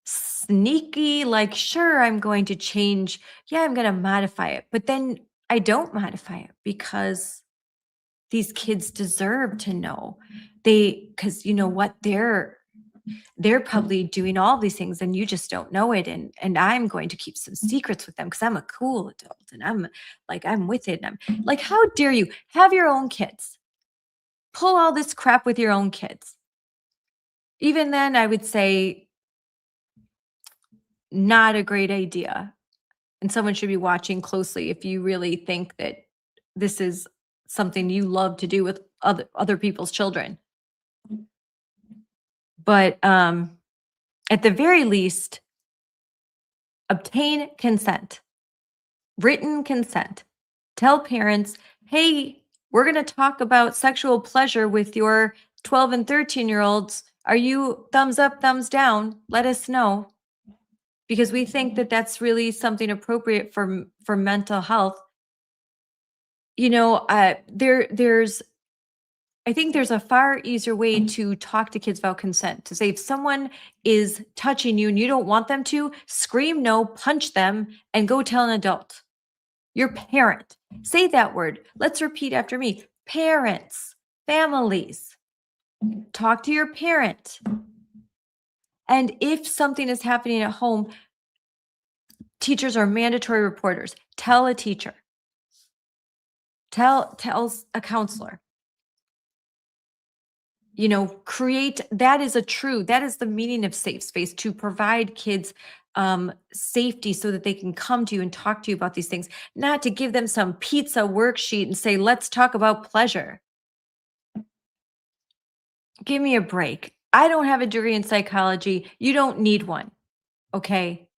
sneaky, like, sure, I'm going to change. Yeah, I'm going to modify it. But then I don't modify it because these kids deserve to know. Because you know what? They're probably doing all these things and you just don't know it. And I'm going to keep some secrets with them because I'm a cool adult and I'm with it. And I'm like, how dare you have your own kids? Pull all this crap with your own kids. Even then, I would say not a great idea. And someone should be watching closely if you really think that this is something you love to do with other people's children. But at the very least, obtain consent, written consent. Tell parents, hey, we're going to talk about sexual pleasure with your 12 and 13-year-olds. Are you thumbs up, thumbs down? Let us know. Because we think that that's really something appropriate for mental health. You know, there's I think there's a far easier way to talk to kids about consent. To say if someone is touching you and you don't want them to, scream no, punch them, and go tell an adult. Your parent. Say that word. Let's repeat after me. Parents, families. Talk to your parent. And if something is happening at home, teachers are mandatory reporters. Tell a teacher. Tells a counselor. You know, create, that is the meaning of safe space, to provide kids safety so that they can come to you and talk to you about these things, not to give them some pizza worksheet and say, let's talk about pleasure. Give me a break. I don't have a degree in psychology. You don't need one. Okay.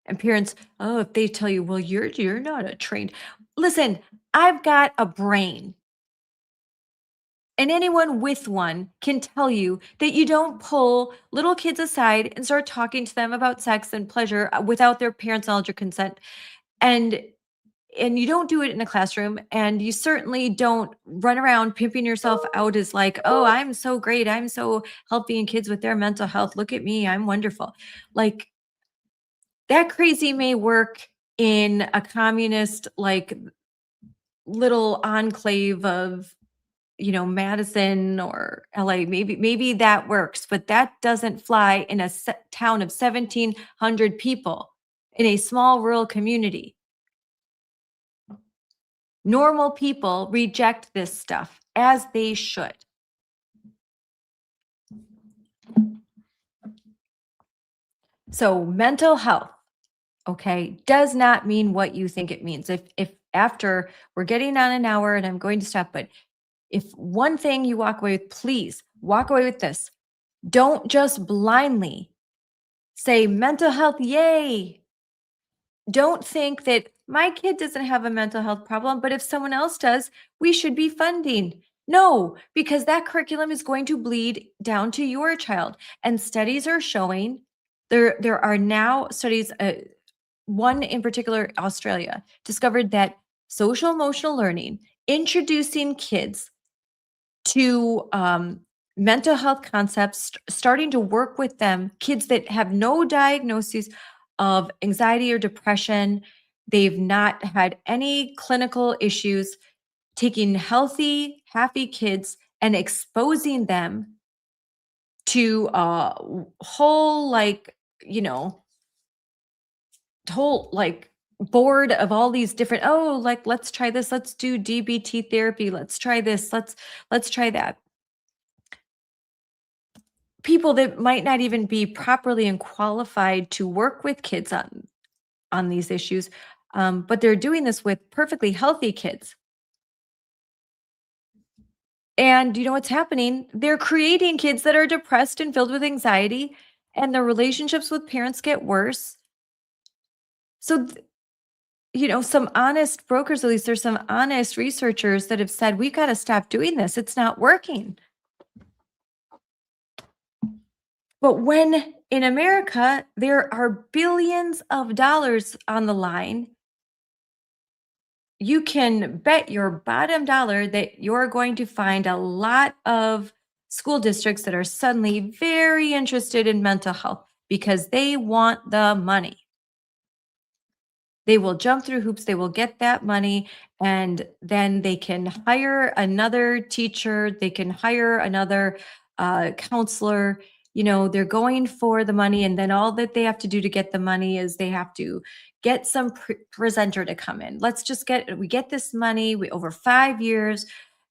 And parents, oh, if they tell you, well, you're not a trained. Listen, I've got a brain. And anyone with one can tell you that you don't pull little kids aside and start talking to them about sex and pleasure without their parents' knowledge or consent. And you don't do it in a classroom, and you certainly don't run around pimping yourself out as like, oh, I'm so great. I'm so helping kids with their mental health. Look at me. I'm wonderful. Like, that crazy may work in a communist, like, little enclave of, you know, Madison or LA, maybe that works, but that doesn't fly in a town of 1,700 people in a small rural community. Normal people reject this stuff, as they should. So mental health, okay, does not mean what you think it means. If after we're getting on an hour and I'm going to stop, but if one thing you walk away with, please walk away with this. Don't just blindly say mental health, yay. Don't think that my kid doesn't have a mental health problem, but if someone else does, we should be funding. No, because that curriculum is going to bleed down to your child. And studies are showing, there are now studies, one in particular, Australia, discovered that social emotional learning, introducing kids to mental health concepts, starting to work with them, kids that have no diagnoses of anxiety or depression, they've not had any clinical issues, taking healthy, happy kids and exposing them to a whole, like, you know, whole, like, board of all these different, oh, like, let's try this, let's do DBT therapy, let's try this, let's try that. People that might not even be properly and qualified to work with kids on these issues, but they're doing this with perfectly healthy kids. And you know what's happening? They're creating kids that are depressed and filled with anxiety, and their relationships with parents get worse. So, you know, some honest brokers, at least there's some honest researchers that have said, we've got to stop doing this. It's not working. But when in America, there are billions of dollars on the line. You can bet your bottom dollar that you're going to find a lot of school districts that are suddenly very interested in mental health because they want the money. They will jump through hoops, they will get that money, and then they can hire another teacher, they can hire another counselor. They're going for the money, and then all that they have to do to get the money is they have to get some presenter to come in. We get this money over 5 years,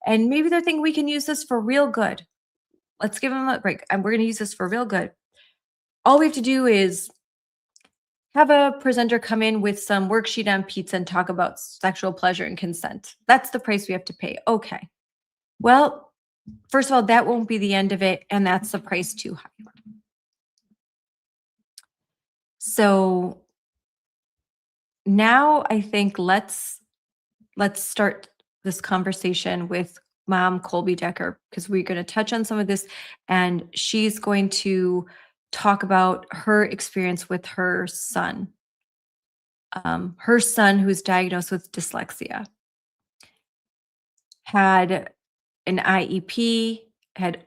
and maybe they're thinking we can use this for real good. Let's give them a break, and we're going to use this for real good. All we have to do is have a presenter come in with some worksheet on pizza and talk about sexual pleasure and consent. That's the price we have to pay. Okay. Well, first of all, that won't be the end of it, and that's the price too high. So now I think let's start this conversation with Mom Colbey Decker, because we're going to touch on some of this, and she's going to talk about her experience with her son. Her son, who's diagnosed with dyslexia, had an IEP, had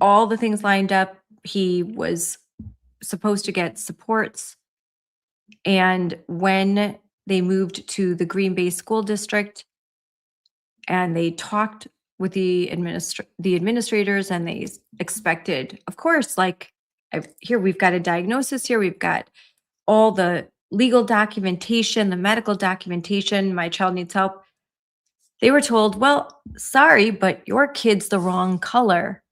all the things lined up. He was supposed to get supports. And when they moved to the Green Bay School District and they talked with the administrators, and they expected, of course, here we've got a diagnosis here, we've got all the legal documentation, the medical documentation, my child needs help. They were told, well, sorry, but your kid's the wrong color.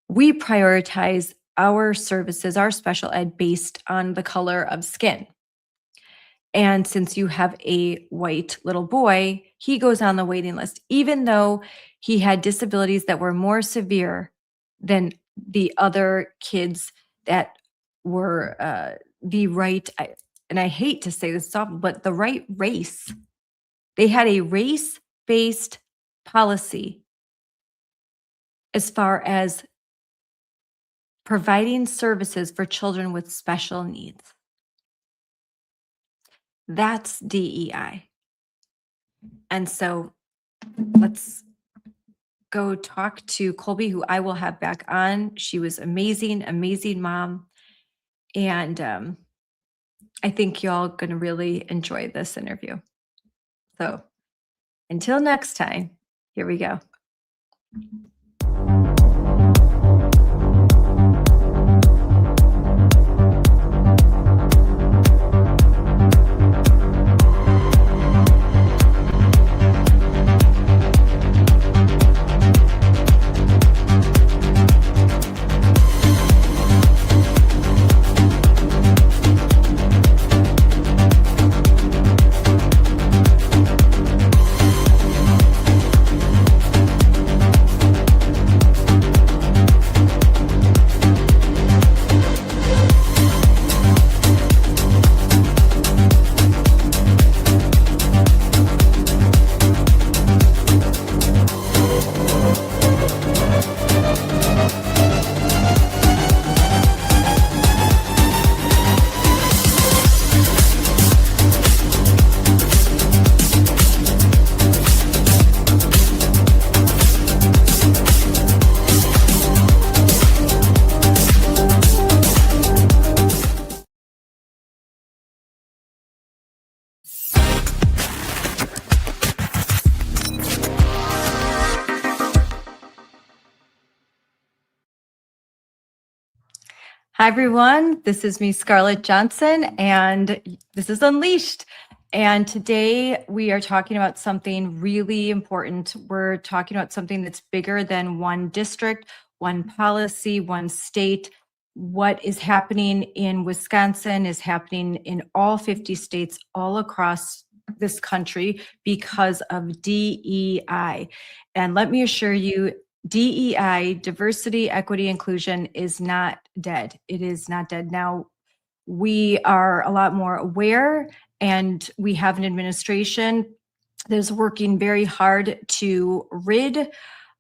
We prioritize our services, our special ed, based on the color of skin. And since you have a white little boy, he goes on the waiting list, even though he had disabilities that were more severe than the other kids that were the right, and I hate to say this, but the right race. They had a race-based policy as far as providing services for children with special needs. That's DEI. And so let's go talk to Colbey, who I will have back on. She was amazing, amazing mom. And I think y'all going to really enjoy this interview. So until next time, here we go. Hi, everyone. This is me, Scarlett Johnson, and this is Unleashed. And today we are talking about something really important. We're talking about something that's bigger than one district, one policy, one state. What is happening in Wisconsin is happening in all 50 states all across this country because of DEI. And let me assure you, DEI, diversity, equity, inclusion, is not dead. It is not dead. Now, we are a lot more aware, and we have an administration that is working very hard to rid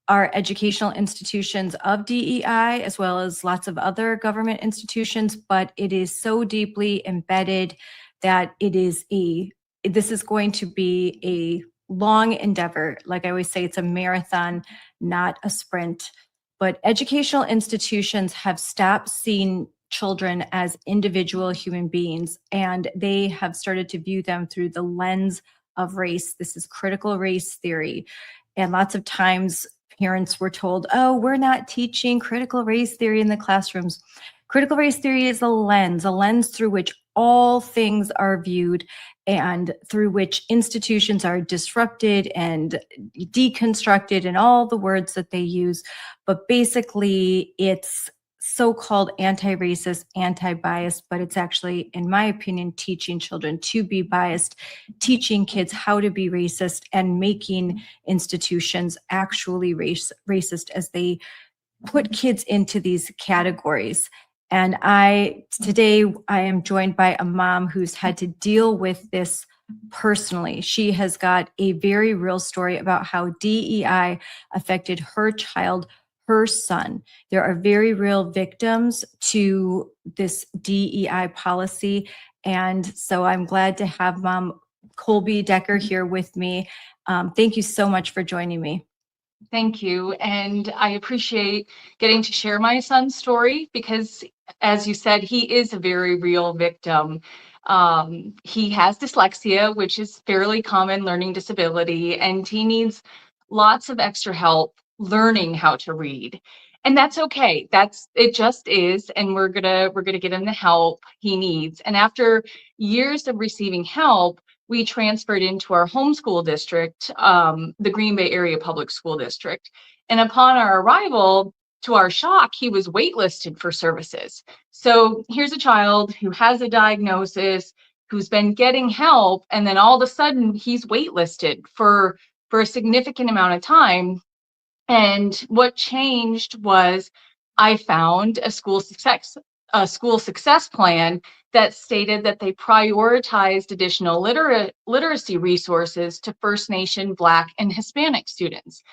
are educational institutions of DEI, as well as lots of other government institutions, but it is so deeply embedded that this is going to be a long endeavor. Like I always say, it's a marathon, not a sprint. But educational institutions have stopped seeing children as individual human beings, and they have started to view them through the lens of race. This is critical race theory. And lots of times parents were told, oh, we're not teaching critical race theory in the classrooms. Critical race theory is a lens through which all things are viewed and through which institutions are disrupted and deconstructed and all the words that they use. But basically, it's so-called anti-racist, anti-biased, but it's actually, in my opinion, teaching children to be biased, teaching kids how to be racist, and making institutions actually racist as they put kids into these categories. And today I am joined by a mom who's had to deal with this personally. She has got a very real story about how DEI affected her child, her son. There are very real victims to this DEI policy. And so I'm glad to have Mom Colbey Decker here with me. Thank you so much for joining me. Thank you. And I appreciate getting to share my son's story because, as you said, he is a very real victim. He has dyslexia, which is fairly common learning disability, and he needs lots of extra help learning how to read. And that's okay. It just is. And we're gonna get him the help he needs. And after years of receiving help, we transferred into our home school district, the Green Bay Area Public School District. And upon our arrival, to our shock, he was waitlisted for services. So here's a child who has a diagnosis, who's been getting help, and then all of a sudden he's waitlisted for a significant amount of time. And what changed was I found a school success plan that stated that they prioritized additional literacy resources to First Nation, Black, and Hispanic students.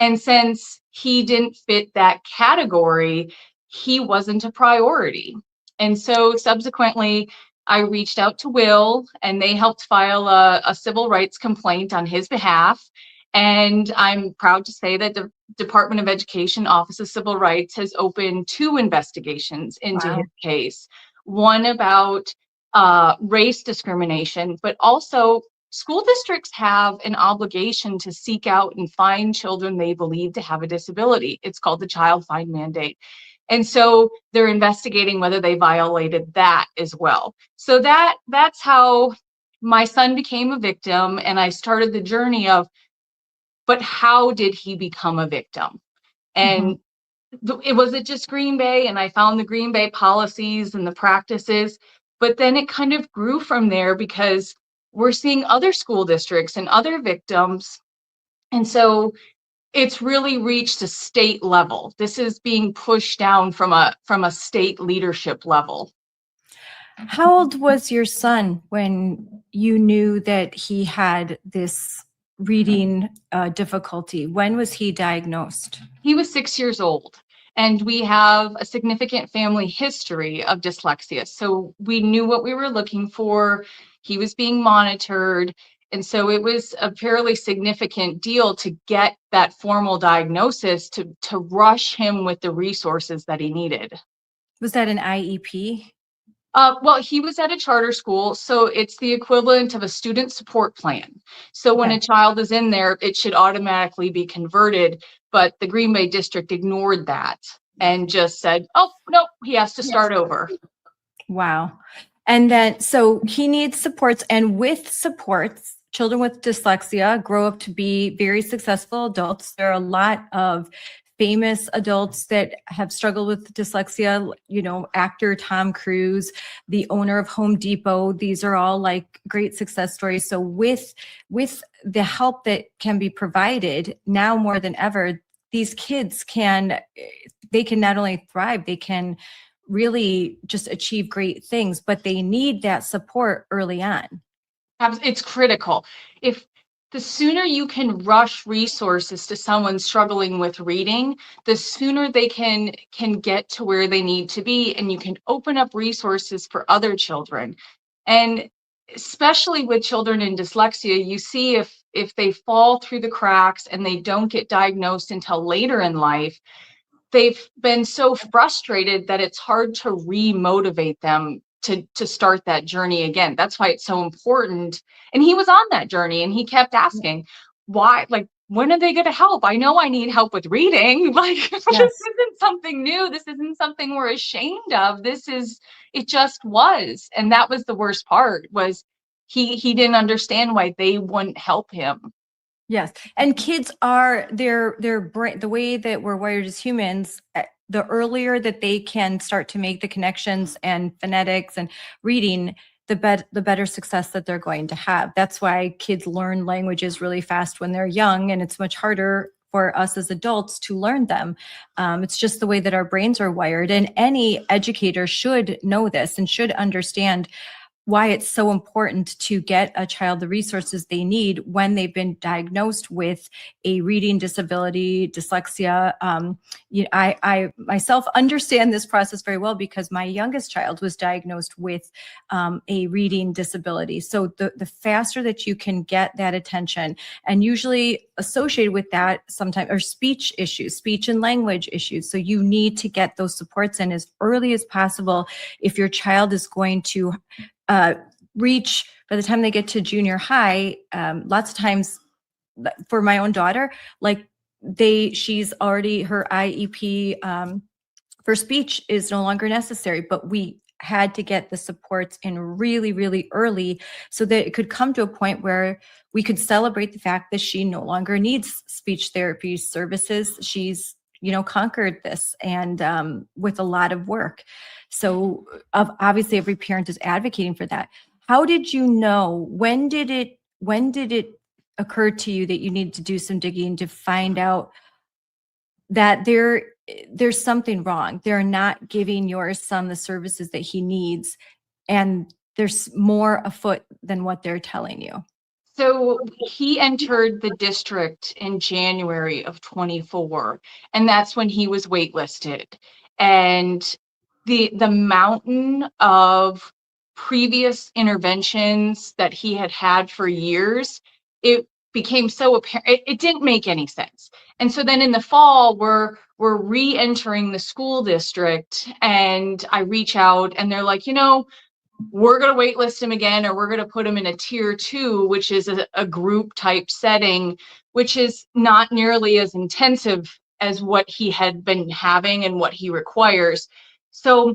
And since he didn't fit that category, he wasn't a priority. And so subsequently, I reached out to Will, and they helped file a civil rights complaint on his behalf. And I'm proud to say that the Department of Education Office of Civil Rights has opened 2 investigations into his case. One about race discrimination, but also school districts have an obligation to seek out and find children they believe to have a disability. It's called the Child Find Mandate. And so they're investigating whether they violated that as well. So that's how my son became a victim, and I started the journey of, but how did he become a victim? And it wasn't just Green Bay, and I found the Green Bay policies and the practices, but then it kind of grew from there because we're seeing other school districts and other victims. And so it's really reached a state level. This is being pushed down from a state leadership level. How old was your son when you knew that he had this reading difficulty? When was he diagnosed? He was 6 years old, and we have a significant family history of dyslexia. So we knew what we were looking for. He was being monitored. And so it was a fairly significant deal to get that formal diagnosis to rush him with the resources that he needed. Was that an IEP? Well, he was at a charter school, so it's the equivalent of a student support plan. So when a child is in there, it should automatically be converted, but the Green Bay district ignored that and just said, oh, no, he has to start over. Wow. And then, so he needs supports, and with supports, children with dyslexia grow up to be very successful adults. There are a lot of famous adults that have struggled with dyslexia, you know, actor Tom Cruise, the owner of Home Depot. These are all like great success stories. So with the help that can be provided now more than ever, these kids can not only thrive, they can really just achieve great things, but they need that support early on. It's critical. If the sooner you can rush resources to someone struggling with reading, the sooner they can get to where they need to be, and you can open up resources for other children. And especially with children in dyslexia, you see if they fall through the cracks and they don't get diagnosed until later in life, they've been so frustrated that it's hard to re-motivate them to start that journey again. That's why it's so important. And he was on that journey and he kept asking, why, like, when are they going to help? I know I need help with reading. Like, this isn't something new. This isn't something we're ashamed of. It just was. And that was the worst part, was he didn't understand why they wouldn't help him. Yes. And kids are their brain, the way that we're wired as humans, the earlier that they can start to make the connections and phonetics and reading, the better success that they're going to have. That's why kids learn languages really fast when they're young, and it's much harder for us as adults to learn them. It's just the way that our brains are wired, and any educator should know this and should understand why it's so important to get a child the resources they need when they've been diagnosed with a reading disability, dyslexia. I myself understand this process very well because my youngest child was diagnosed with a reading disability. So the faster that you can get that attention, and usually associated with that sometimes are speech issues, speech and language issues. So you need to get those supports in as early as possible if your child is going to reach, by the time they get to junior high, lots of times for my own daughter, like she's already, her IEP for speech is no longer necessary, but we had to get the supports in really, really early so that it could come to a point where we could celebrate the fact that she no longer needs speech therapy services. She's, conquered this, and with a lot of work. So obviously every parent is advocating for that. How did you know, when did it occur to you that you needed to do some digging to find out that there's something wrong? They're not giving your son the services that he needs, and there's more afoot than what they're telling you. So he entered the district in January of 24, and that's when he was waitlisted. And the mountain of previous interventions that he had for years, it became so apparent, it didn't make any sense. And so then in the fall, we're re-entering the school district, and I reach out and they're like, we're going to waitlist him again, or we're going to put him in a tier 2, which is a group type setting, which is not nearly as intensive as what he had been having and what he requires. So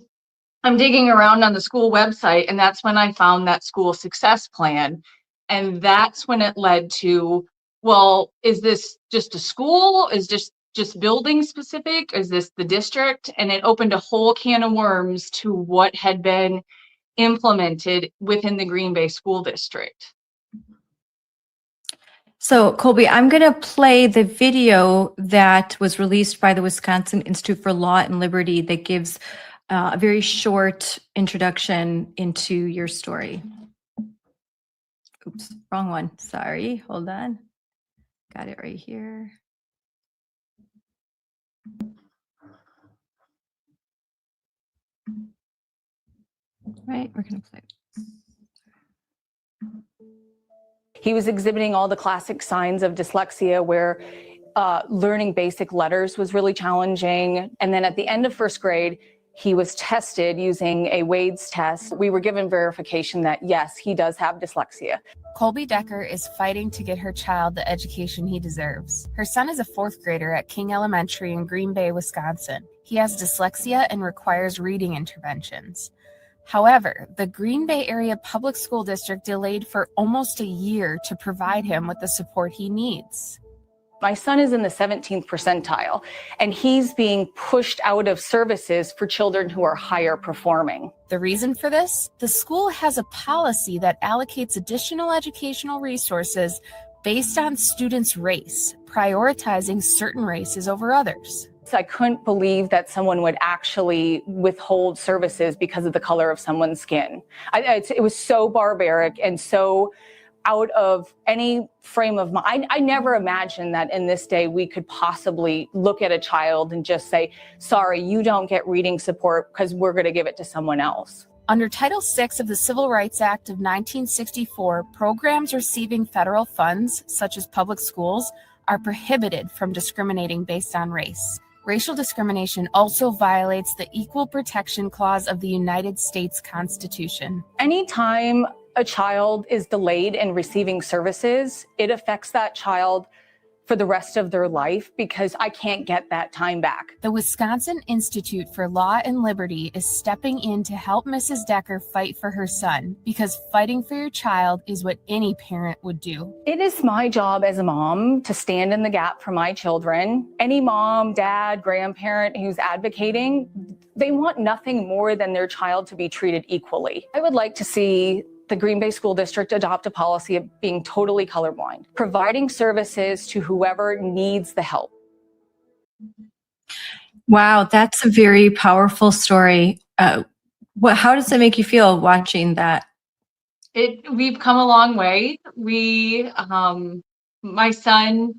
I'm digging around on the school website, and that's when I found that school success plan. And that's when it led to, well, is this just a school? Is just building specific? Is this the district? And it opened a whole can of worms to what had been implemented within the Green Bay School District. So Colbey, I'm going to play the video that was released by the Wisconsin Institute for Law and Liberty that gives a very short introduction into your story. Oops, wrong one. Sorry, hold on. Got it right here. Right, we're going to play. He was exhibiting all the classic signs of dyslexia, where learning basic letters was really challenging. And then at the end of first grade, he was tested using a Wade's test. We were given verification that, yes, he does have dyslexia. Colbey Decker is fighting to get her child the education he deserves. Her son is a 4th grader at King Elementary in Green Bay, Wisconsin. He has dyslexia and requires reading interventions. However, the Green Bay Area Public School District delayed for almost a year to provide him with the support he needs. My son is in the 17th percentile, and he's being pushed out of services for children who are higher performing. The reason for this? The school has a policy that allocates additional educational resources based on students' race, prioritizing certain races over others. So I couldn't believe that someone would actually withhold services because of the color of someone's skin. It was so barbaric and so out of any frame of mind. I never imagined that in this day we could possibly look at a child and just say, sorry, you don't get reading support because we're going to give it to someone else. Under Title VI of the Civil Rights Act of 1964, programs receiving federal funds, such as public schools, are prohibited from discriminating based on race. Racial discrimination also violates the Equal Protection Clause of the United States Constitution. Anytime a child is delayed in receiving services, it affects that child for the rest of their life because I can't get that time back. The Wisconsin Institute for Law and Liberty is stepping in to help Mrs. Decker fight for her son, because fighting for your child is what any parent would do. It is my job as a mom to stand in the gap for my children. Any mom, dad, grandparent who's advocating, they want nothing more than their child to be treated equally. I would like to see the Green Bay School District adopt a policy of being totally colorblind, providing services to whoever needs the help. Wow, that's a very powerful story. How does it make you feel watching that? We've come a long way. My son,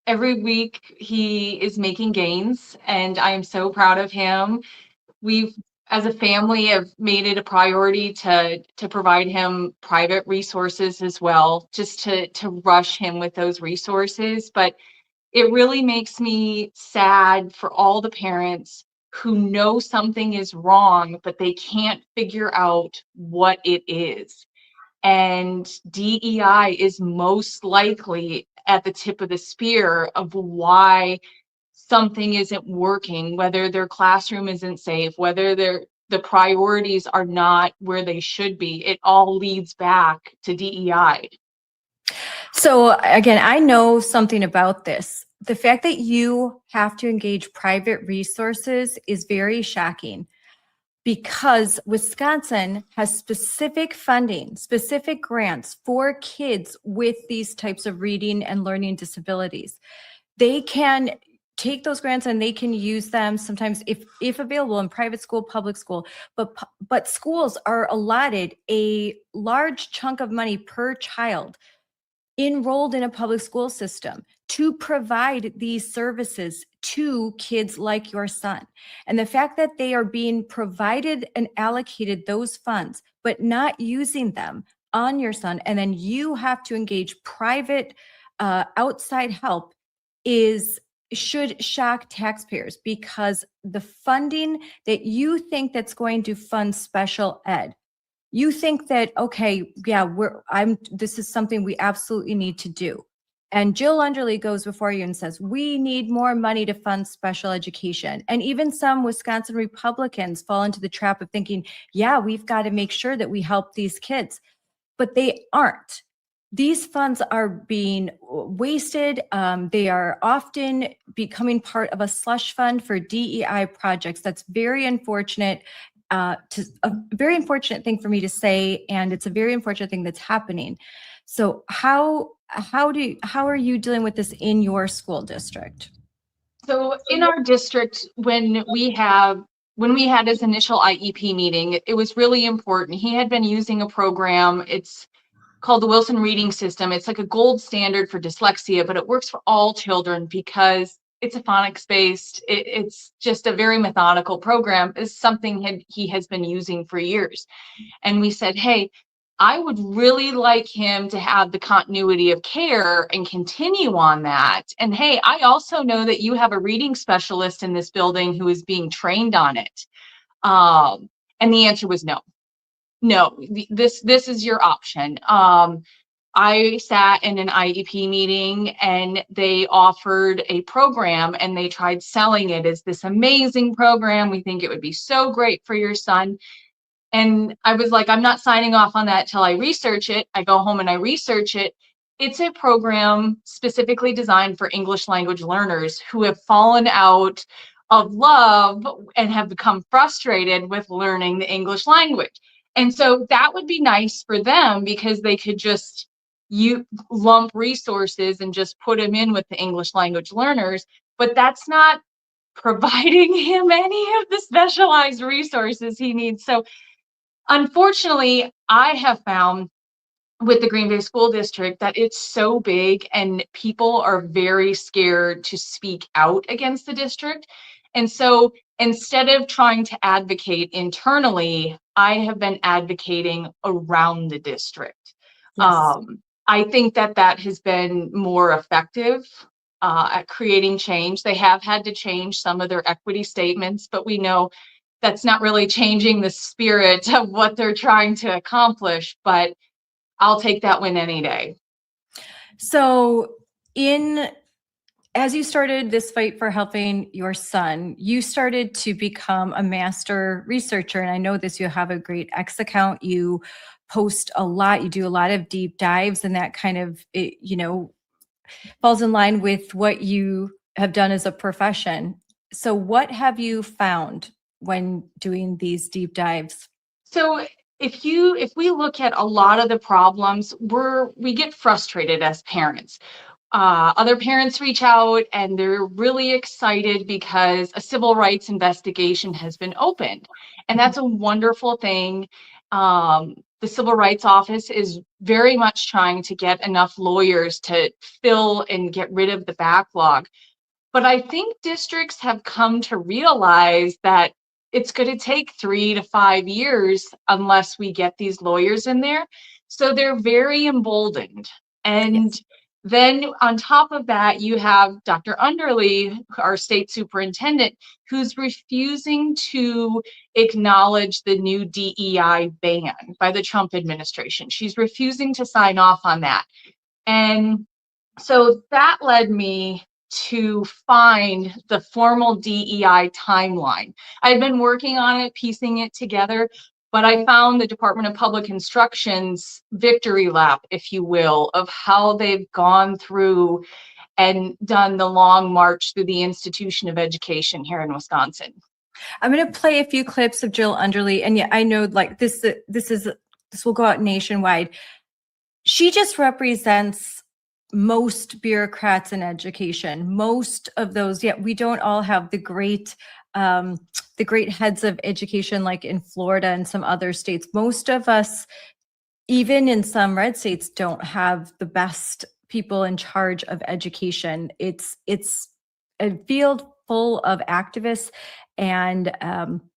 every week he is making gains, and I am so proud of him. We've, as a family, have made it a priority to provide him private resources as well, just to rush him with those resources. But it really makes me sad for all the parents who know something is wrong, but they can't figure out what it is. And DEI is most likely at the tip of the spear of why something isn't working, whether their classroom isn't safe, whether the priorities are not where they should be. It all leads back to DEI. So again, I know something about this. The fact that you have to engage private resources is very shocking, because Wisconsin has specific funding, specific grants for kids with these types of reading and learning disabilities. They can take those grants and they can use them sometimes if available in private school, public school, but schools are allotted a large chunk of money per child enrolled in a public school system to provide these services to kids like your son. And the fact that they are being provided and allocated those funds, but not using them on your son, and then you have to engage private outside help should shock taxpayers, because the funding that you think that's going to fund special ed, you think that, okay, yeah, this is something we absolutely need to do. And Jill Underly goes before you and says, we need more money to fund special education. And even some Wisconsin Republicans fall into the trap of thinking, yeah, we've got to make sure that we help these kids, but they aren't. These funds are being wasted. They are often becoming part of a slush fund for DEI projects. That's very unfortunate. A very unfortunate thing for me to say, and it's a very unfortunate thing that's happening. So how are you dealing with this in your school district? So in our district, when we had his initial IEP meeting, it was really important. He had been using a program. It's called the Wilson Reading System. It's like a gold standard for dyslexia, but it works for all children because it's a phonics based. It's just a very methodical program. It's something he has been using for years. And we said, hey, I would really like him to have the continuity of care and continue on that. And hey, I also know that you have a reading specialist in this building who is being trained on it. And the answer was no. No, this is your option. I sat in an IEP meeting and they offered a program and they tried selling it as this amazing program. We think it would be so great for your son. And I was like, I'm not signing off on that till I research it. I go home and I research it. It's a program specifically designed for English language learners who have fallen out of love and have become frustrated with learning the English language. And so that would be nice for them because they could just lump resources and just put them in with the English language learners, but that's not providing him any of the specialized resources he needs. So unfortunately, I have found with the Green Bay School District that it's so big and people are very scared to speak out against the district. And so instead of trying to advocate internally, I have been advocating around the district. Yes. I think that that has been more effective at creating change. They have had to change some of their equity statements, but we know that's not really changing the spirit of what they're trying to accomplish. But I'll take that win any day. So as you started this fight for helping your son, you started to become a master researcher. And I know this, you have a great X account. You post a lot, you do a lot of deep dives, and that kind of, falls in line with what you have done as a profession. So what have you found when doing these deep dives? So if we look at a lot of the problems, we get frustrated as parents. Other parents reach out and they're really excited because a civil rights investigation has been opened. And that's a wonderful thing. The Civil Rights Office is very much trying to get enough lawyers to fill and get rid of the backlog. But I think districts have come to realize that it's going to take 3 to 5 years unless we get these lawyers in there. So they're very emboldened. And Yes. then on top of that, you have Dr. Underly, our state superintendent, who's refusing to acknowledge the new DEI ban by the Trump administration. She's refusing to sign off on that. And so that led me to find the formal DEI timeline. I've been working on it, piecing it together, but I found the Department of Public Instruction's victory lap, if you will, of how they've gone through and done the long march through the institution of education here in Wisconsin. I'm going to play a few clips of Jill Underly, and yeah, I know like this will go out nationwide. She just represents most bureaucrats in education. Most of those, yet we don't all have the great heads of education like in Florida and some other states. Most of us, even in some red states, don't have the best people in charge of education. It's a field full of activists, and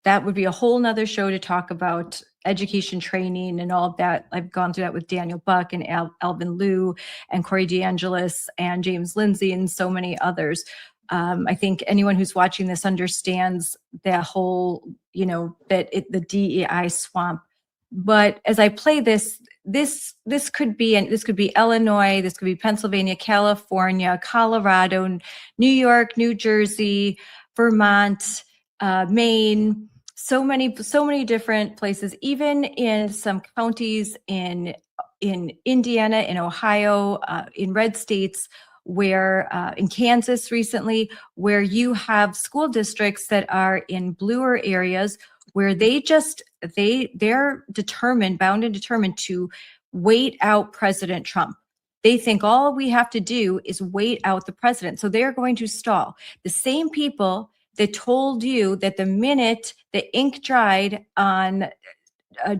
that would be a whole nother show to talk about education training and all of that. I've gone through that with Daniel Buck and Alvin Liu and Corey DeAngelis and James Lindsay and so many others. I think anyone who's watching this understands that whole, the DEI swamp. But as I play this could be Illinois, this could be Pennsylvania, California, Colorado, New York, New Jersey, Vermont, Maine, so many different places, even in some counties in Indiana, in Ohio, in red states, where in Kansas recently, where you have school districts that are in bluer areas where they're bound and determined to wait out President Trump. They think all we have to do is wait out the president. So they're going to stall. The same people that told you that the minute the ink dried on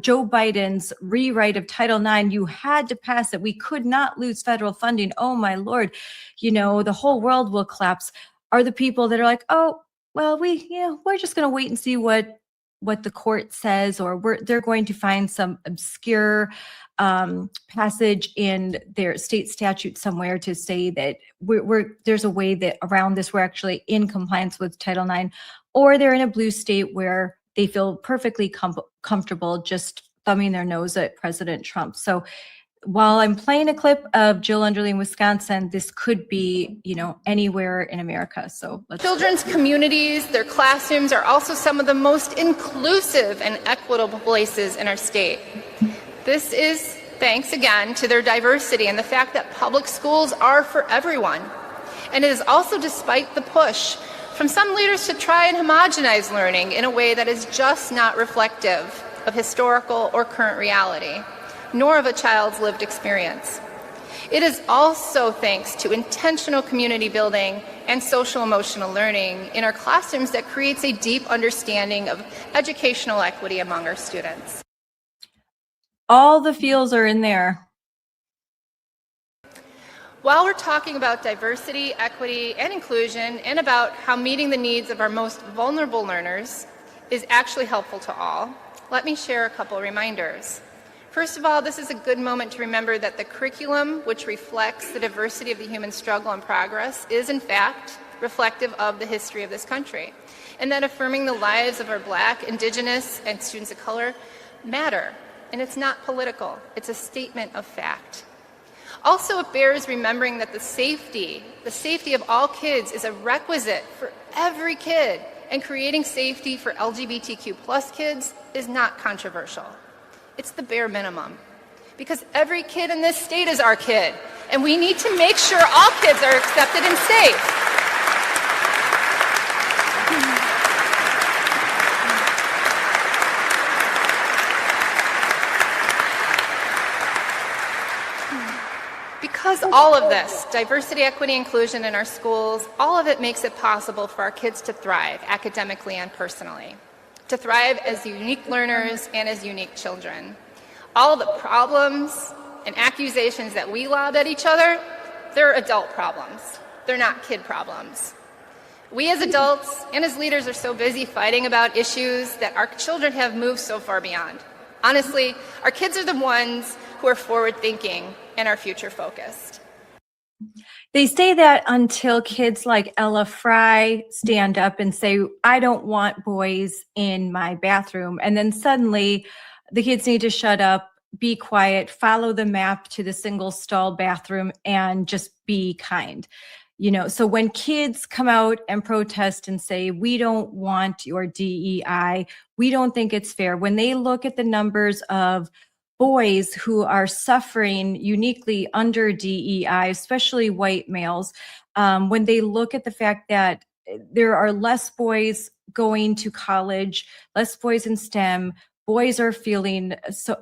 Joe Biden's rewrite of Title IX, you had to pass it. We could not lose federal funding. Oh my Lord, the whole world will collapse. Are the people that are like, oh, well, we're just going to wait and see what the court says, or they're going to find some obscure passage in their state statute somewhere to say that there's a way that around this we're actually in compliance with Title IX, or they're in a blue state where they feel perfectly comfortable just thumbing their nose at President Trump. So while I'm playing a clip of Jill Underly in Wisconsin, this could be, anywhere in America. So children's communities, their classrooms are also some of the most inclusive and equitable places in our state. This is thanks again to their diversity and the fact that public schools are for everyone. And it is also despite the push from some leaders to try and homogenize learning in a way that is just not reflective of historical or current reality, nor of a child's lived experience. It is also thanks to intentional community building and social emotional learning in our classrooms that creates a deep understanding of educational equity among our students. All the feels are in there. While we're talking about diversity, equity, and inclusion, and about how meeting the needs of our most vulnerable learners is actually helpful to all, let me share a couple reminders. First of all, this is a good moment to remember that the curriculum, which reflects the diversity of the human struggle and progress, is in fact reflective of the history of this country, and that affirming the lives of our Black, Indigenous, and students of color matter. And it's not political, it's a statement of fact. Also, it bears remembering that the safety of all kids is a requisite for every kid, and creating safety for LGBTQ+ kids is not controversial. It's the bare minimum, because every kid in this state is our kid, and we need to make sure all kids are accepted and safe. Because all of this, diversity, equity, inclusion in our schools, all of it makes it possible for our kids to thrive academically and personally, to thrive as unique learners and as unique children. All the problems and accusations that we lob at each other, they're adult problems. They're not kid problems. We as adults and as leaders are so busy fighting about issues that our children have moved so far beyond. Honestly, our kids are the ones who are forward-thinking and are future-focused. They say that until kids like Ella Fry stand up and say, I don't want boys in my bathroom. And then suddenly the kids need to shut up, be quiet, follow the map to the single stall bathroom, and just be kind. You know, so when kids come out and protest and say, we don't want your DEI, we don't think it's fair, when they look at the numbers of boys who are suffering uniquely under DEI, especially white males, when they look at the fact that there are less boys going to college, less boys in STEM, boys are feeling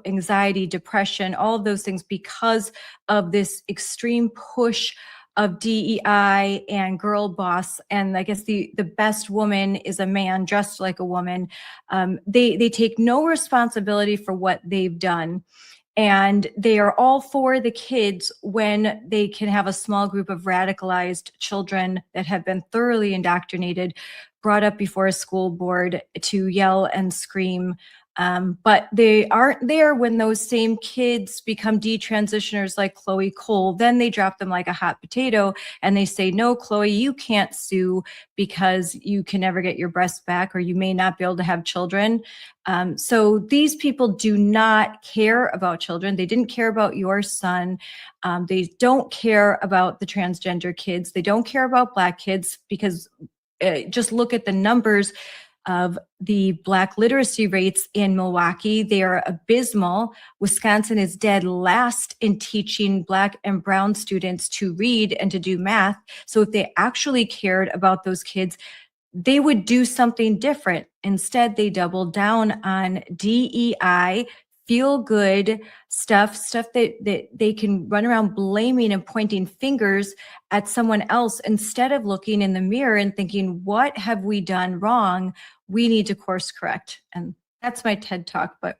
anxiety, depression, all of those things because of this extreme push of DEI and girl boss, and I guess the best woman is a man dressed like a woman. They take no responsibility for what they've done, and they are all for the kids when they can have a small group of radicalized children that have been thoroughly indoctrinated, brought up before a school board to yell and scream. But they aren't there when those same kids become detransitioners like Chloe Cole. Then they drop them like a hot potato and they say, no, Chloe, you can't sue because you can never get your breasts back, or you may not be able to have children. So these people do not care about children. They didn't care about your son. They don't care about the transgender kids. They don't care about Black kids, because just look at the numbers of the Black literacy rates in Milwaukee. They are abysmal. Wisconsin is dead last in teaching Black and brown students to read and to do math. So if they actually cared about those kids, they would do something different. Instead, they doubled down on DEI, feel good stuff that they can run around blaming and pointing fingers at someone else, instead of looking in the mirror and thinking, what have we done wrong? We need to course correct. And that's my TED talk, but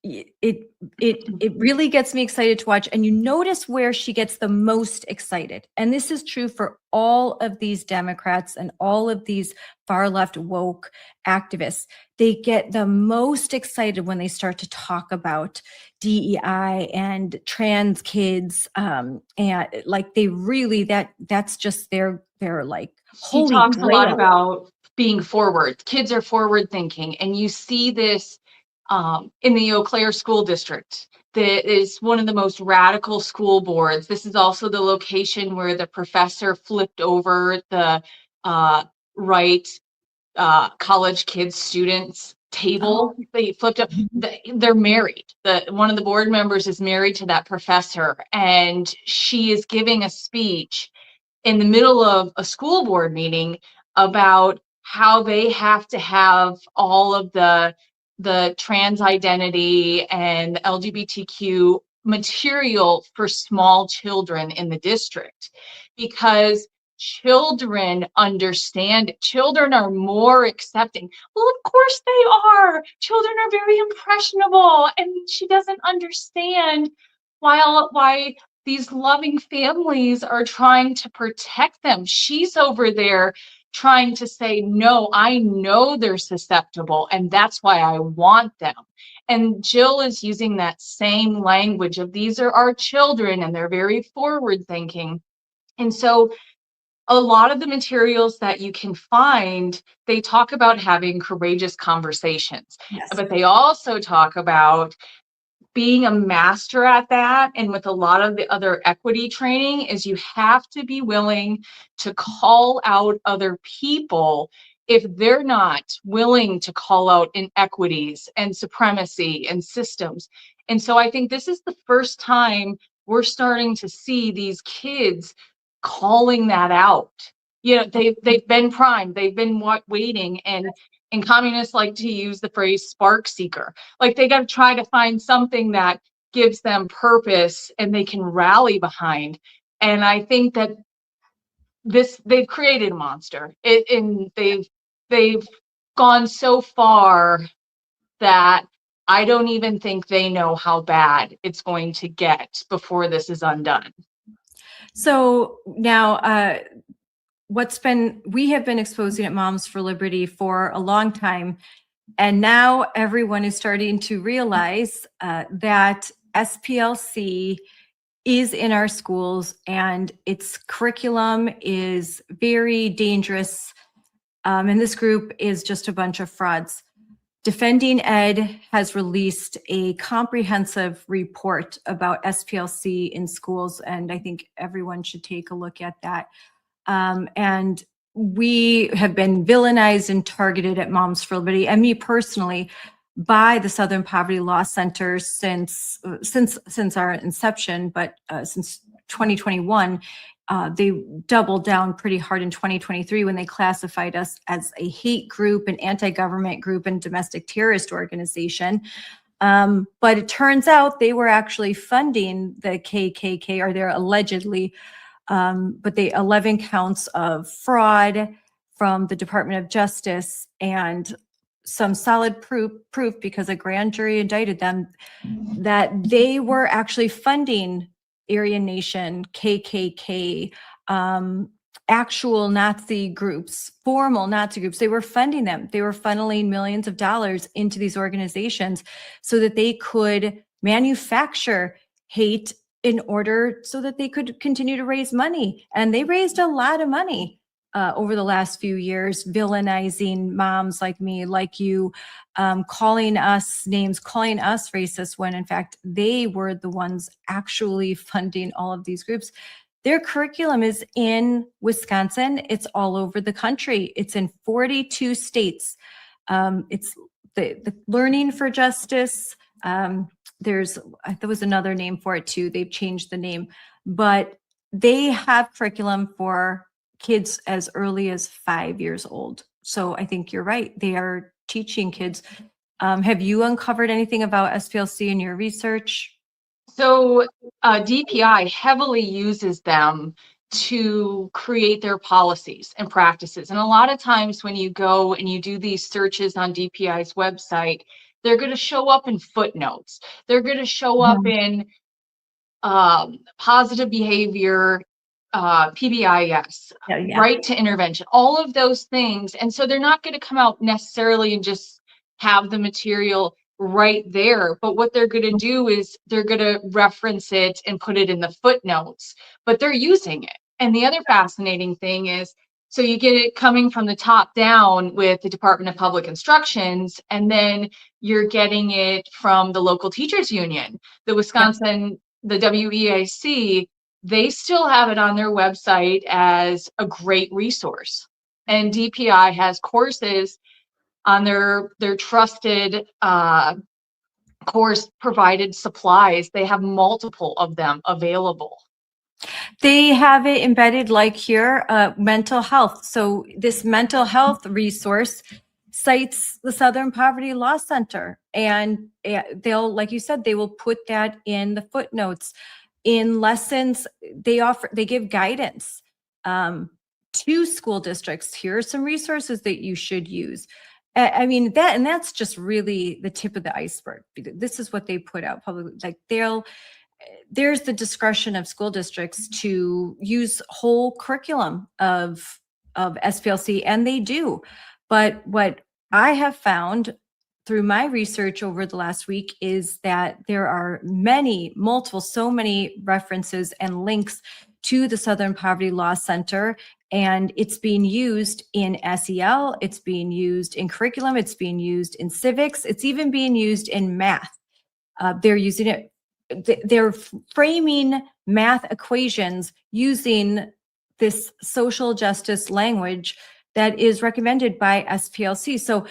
it really gets me excited to watch. And you notice where she gets the most excited. And this is true for all of these Democrats and all of these far left woke activists. They get the most excited when they start to talk about DEI and trans kids. And like they really, that's just their like, He talks a lot about being forward. Kids are forward thinking. And you see this in the Eau Claire School District. That is one of the most radical school boards. This is also the location where the professor flipped over the college kids students table. They flipped up. They're married. One of the board members is married to that professor, and she is giving a speech in the middle of a school board meeting about how they have to have all of the trans identity and LGBTQ material for small children in the district, because children understand it. Children are more accepting. Well, of course they are. Children are very impressionable, and she doesn't understand why these loving families are trying to protect them. She's over there trying to say, no, I know they're susceptible, and that's why I want them. And Jill is using that same language of these are our children, and they're very forward thinking. And so a lot of the materials that you can find, they talk about having courageous conversations, Yes. but they also talk about being a master at that. And with a lot of the other equity training is you have to be willing to call out other people if they're not willing to call out inequities and supremacy and systems. And so I think this is the first time we're starting to see these kids calling that out. You know, they've been primed, they've been waiting, and communists like to use the phrase spark seeker. Like they got to try to find something that gives them purpose and they can rally behind. And I think that they've created a monster, and they've gone so far that I don't even think they know how bad it's going to get before this is undone. So now, we have been exposing at Moms for Liberty for a long time, and now everyone is starting to realize that SPLC is in our schools and its curriculum is very dangerous. And this group is just a bunch of frauds. Defending Ed has released a comprehensive report about SPLC in schools, and I think everyone should take a look at that. And we have been villainized and targeted at Moms for Liberty, and me personally, by the Southern Poverty Law Center since our inception, but since 2021. They doubled down pretty hard in 2023 when they classified us as a hate group, an anti-government group, and domestic terrorist organization. But it turns out they were actually funding the KKK, or they're allegedly, but they 11 counts of fraud from the Department of Justice and some solid proof because a grand jury indicted them that they were actually funding Aryan Nation, KKK, actual Nazi groups, formal Nazi groups. They were funding them. They were funneling millions of dollars into these organizations so that they could manufacture hate in order so that they could continue to raise money. And they raised a lot of money over the last few years, villainizing moms like me, like you, calling us names, calling us racist, when in fact they were the ones actually funding all of these groups. Their curriculum is in Wisconsin. It's all over the country. It's in 42 states. It's the Learning for Justice. There was another name for it too. They've changed the name, but they have curriculum for kids as early as 5 years old. So I think you're right. They are teaching kids. Have you uncovered anything about SPLC in your research? So DPI heavily uses them to create their policies and practices. And a lot of times when you go and you do these searches on DPI's website, they're going to show up in footnotes. They're going to show up in positive behavior, PBIS, right to intervention, all of those things. And so they're not going to come out necessarily and just have the material right there. But what they're going to do is they're going to reference it and put it in the footnotes, but they're using it. And the other fascinating thing is, so you get it coming from the top down with the Department of Public Instructions, and then you're getting it from the local teachers union, the Wisconsin, the WEAC. They still have it on their website as a great resource. And DPI has courses on their trusted course provided supplies. They have multiple of them available. They have it embedded like here, mental health. So this mental health resource cites the Southern Poverty Law Center, and they'll, like you said, they will put that in the footnotes. In lessons, they give guidance to school districts. Here are some resources that you should use. I mean, that's just really the tip of the iceberg. This is what they put out publicly. Like there's the discretion of school districts to use whole curriculum of SPLC, and they do. But what I have found through my research over the last week is that there are so many references and links to the Southern Poverty Law Center, and it's being used in SEL, it's being used in curriculum, it's being used in civics, it's even being used in math. They're using it, they're framing math equations using this social justice language that is recommended by SPLC. So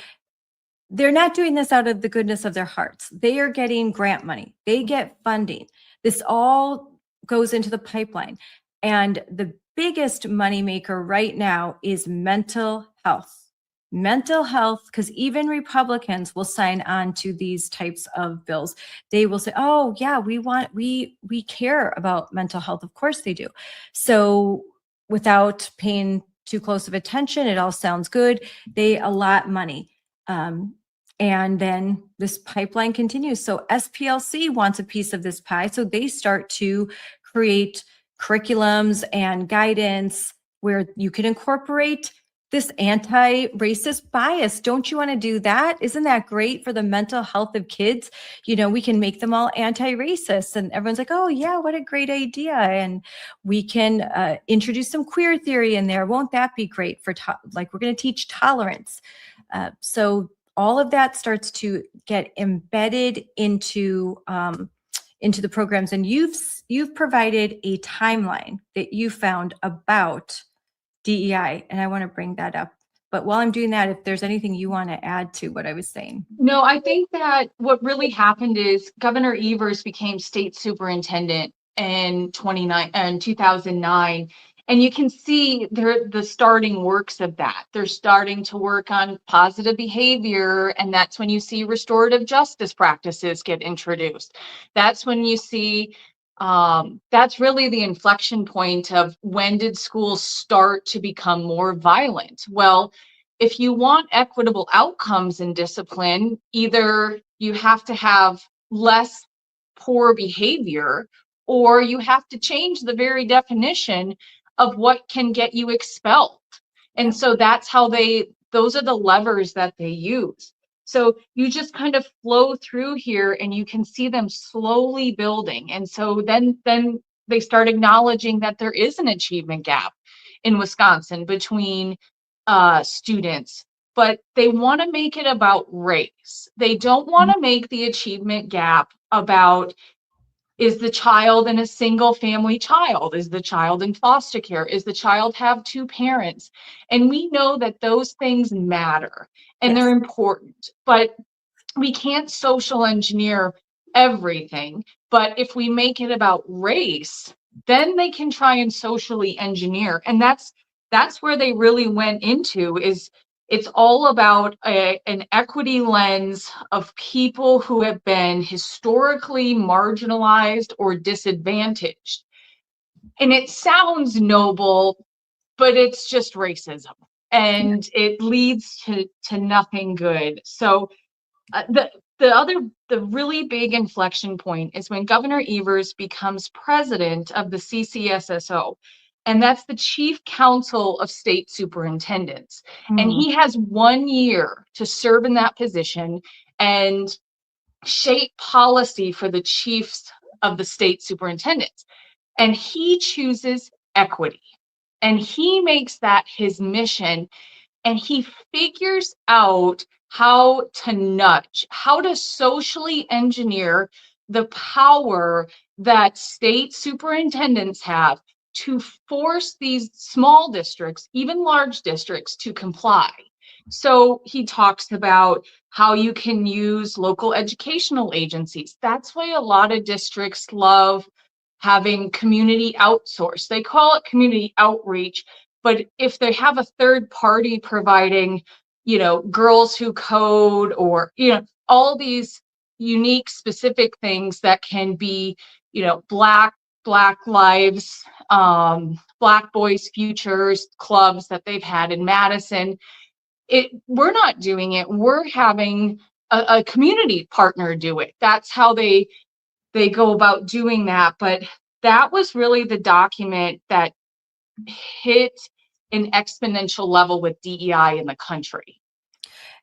they're not doing this out of the goodness of their hearts. They are getting grant money. They get funding. This all goes into the pipeline. And the biggest moneymaker right now is mental health. Mental health, because even Republicans will sign on to these types of bills. They will say, oh yeah, we care about mental health. Of course they do. So without paying too close of attention, it all sounds good. They allot money. And then this pipeline continues. So SPLC wants a piece of this pie. So they start to create curriculums and guidance where you can incorporate this anti-racist bias. Don't you want to do that? Isn't that great for the mental health of kids? You know, we can make them all anti-racist, and everyone's like, oh yeah, what a great idea. And we can introduce some queer theory in there. Won't that be great for, like, we're going to teach tolerance. So all of that starts to get embedded into the programs. And you've provided a timeline that you found about DEI, and I want to bring that up. But while I'm doing that, if there's anything you want to add to what I was saying. No, I think that what really happened is Governor Evers became state superintendent in 2009. And you can see the starting works of that. They're starting to work on positive behavior, and that's when you see restorative justice practices get introduced. That's when you see, that's really the inflection point of when did schools start to become more violent? Well, if you want equitable outcomes in discipline, either you have to have less poor behavior, or you have to change the very definition of what can get you expelled. And so that's how those are the levers that they use. So you just kind of flow through here and you can see them slowly building. And so then they start acknowledging that there is an achievement gap in Wisconsin between students, but they want to make it about race. They don't want to make the achievement gap about, is the child in a single family child? Is the child in foster care? Is the child have two parents? And we know that those things matter and they're important, but we can't social engineer everything. But if we make it about race, then they can try and socially engineer. And that's where they really went into, is it's all about an equity lens of people who have been historically marginalized or disadvantaged. And it sounds noble, but it's just racism, and it leads to nothing good. So the really big inflection point is when Governor Evers becomes president of the CCSSO. And that's the Chief Council of State Superintendents. And he has 1 year to serve in that position and shape policy for the chiefs of the state superintendents. And he chooses equity. And he makes that his mission. And he figures out how to nudge, how to socially engineer the power that state superintendents have to force these small districts, even large districts, to comply. So he talks about how you can use local educational agencies. That's why a lot of districts love having community outsource. They call it community outreach, but if they have a third party providing, Girls Who Code, or, all these unique specific things that can be, Black Lives, Black Boys Futures clubs that they've had in Madison. We're not doing it. We're having a community partner do it. That's how they they go about doing that. But that was really the document that hit an exponential level with DEI in the country.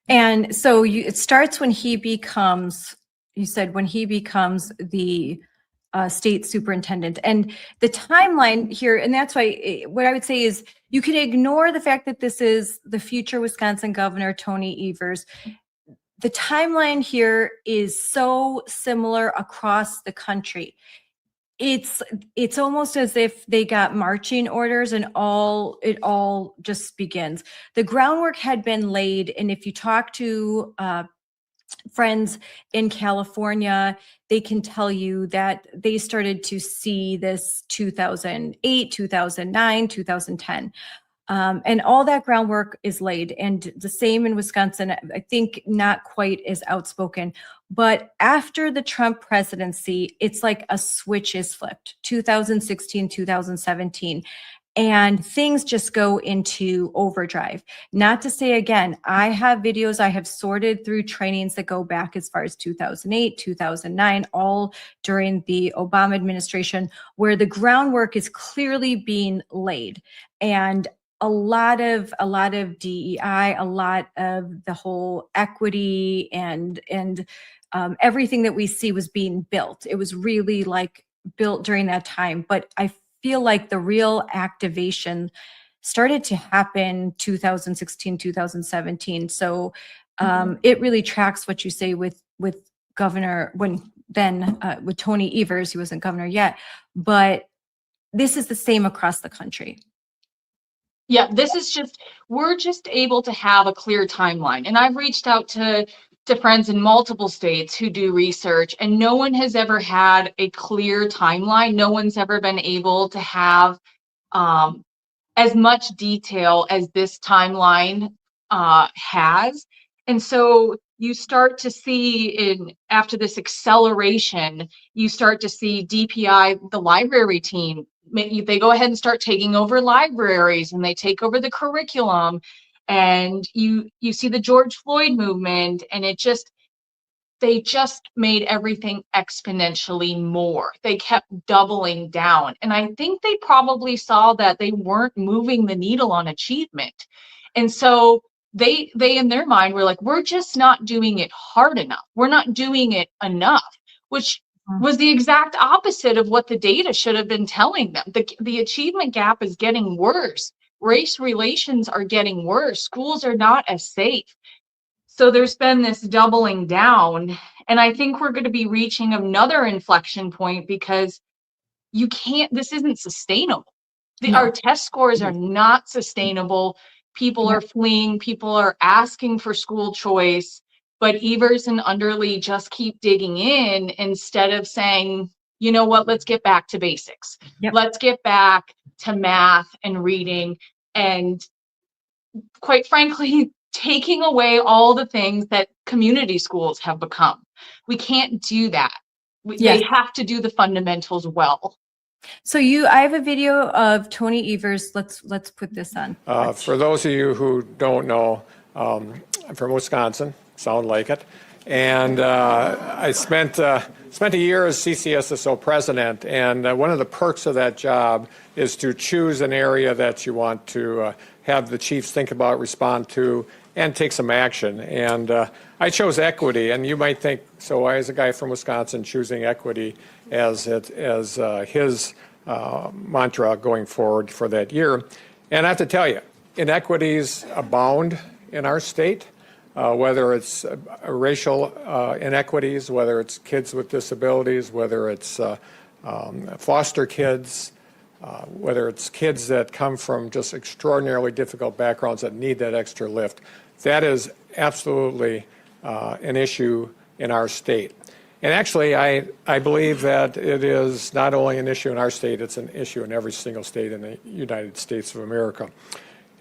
And so it starts when he becomes, you said when he becomes the state superintendent. And the timeline here, and that's why what I would say is you can ignore the fact that this is the future Wisconsin Governor, Tony Evers. The timeline here is so similar across the country. It's almost as if they got marching orders and it all just begins. The groundwork had been laid, and if you talk to friends in California, they can tell you that they started to see this 2008, 2009, 2010. And all that groundwork is laid. And the same in Wisconsin, I think not quite as outspoken. But after the Trump presidency, it's like a switch is flipped, 2016, 2017. And things just go into overdrive. Not to say, again, I have videos, I have sorted through trainings that go back as far as 2008, 2009, all during the Obama administration, where the groundwork is clearly being laid. And a lot of DEI, a lot of the whole equity and everything that we see was being built. It was really like built during that time. But I feel like the real activation started to happen 2016, 2017. So it really tracks what you say with Governor, with Tony Evers, he wasn't governor yet, but this is the same across the country. Yeah, we're just able to have a clear timeline. And I've reached out to friends in multiple states who do research, and no one has ever had a clear timeline. No one's ever been able to have as much detail as this timeline has. And so you start to see after this acceleration, you start to see DPI, the library team, they go ahead and start taking over libraries, and they take over the curriculum. And you see the George Floyd movement, and they just made everything exponentially more. They kept doubling down. And I think they probably saw that they weren't moving the needle on achievement. And so they in their mind were like, we're just not doing it hard enough. We're not doing it enough, which was the exact opposite of what the data should have been telling them. The achievement gap is getting worse. Race relations are getting worse. Schools are not as safe. So there's been this doubling down. And I think we're going to be reaching another inflection point, because this isn't sustainable. Our test scores are not sustainable. People are fleeing. People are asking for school choice. But Evers and Underly just keep digging in instead of saying, you know what, let's get back to basics. Yep. Let's get back to math and reading, and quite frankly, taking away all the things that community schools have become. We can't do that. They have to do the fundamentals well. So I have a video of Tony Evers. Let's put this on. For those of you who don't know, I'm from Wisconsin, sound like it. And I spent a year as CCSSO president, and one of the perks of that job is to choose an area that you want to have the chiefs think about, respond to, and take some action. And I chose equity, and you might think, so why is a guy from Wisconsin choosing equity as his mantra going forward for that year? And I have to tell you, inequities abound in our state. Whether it's racial inequities, whether it's kids with disabilities, whether it's foster kids, whether it's kids that come from just extraordinarily difficult backgrounds that need that extra lift. That is absolutely an issue in our state. And actually, I believe that it is not only an issue in our state, it's an issue in every single state in the United States of America.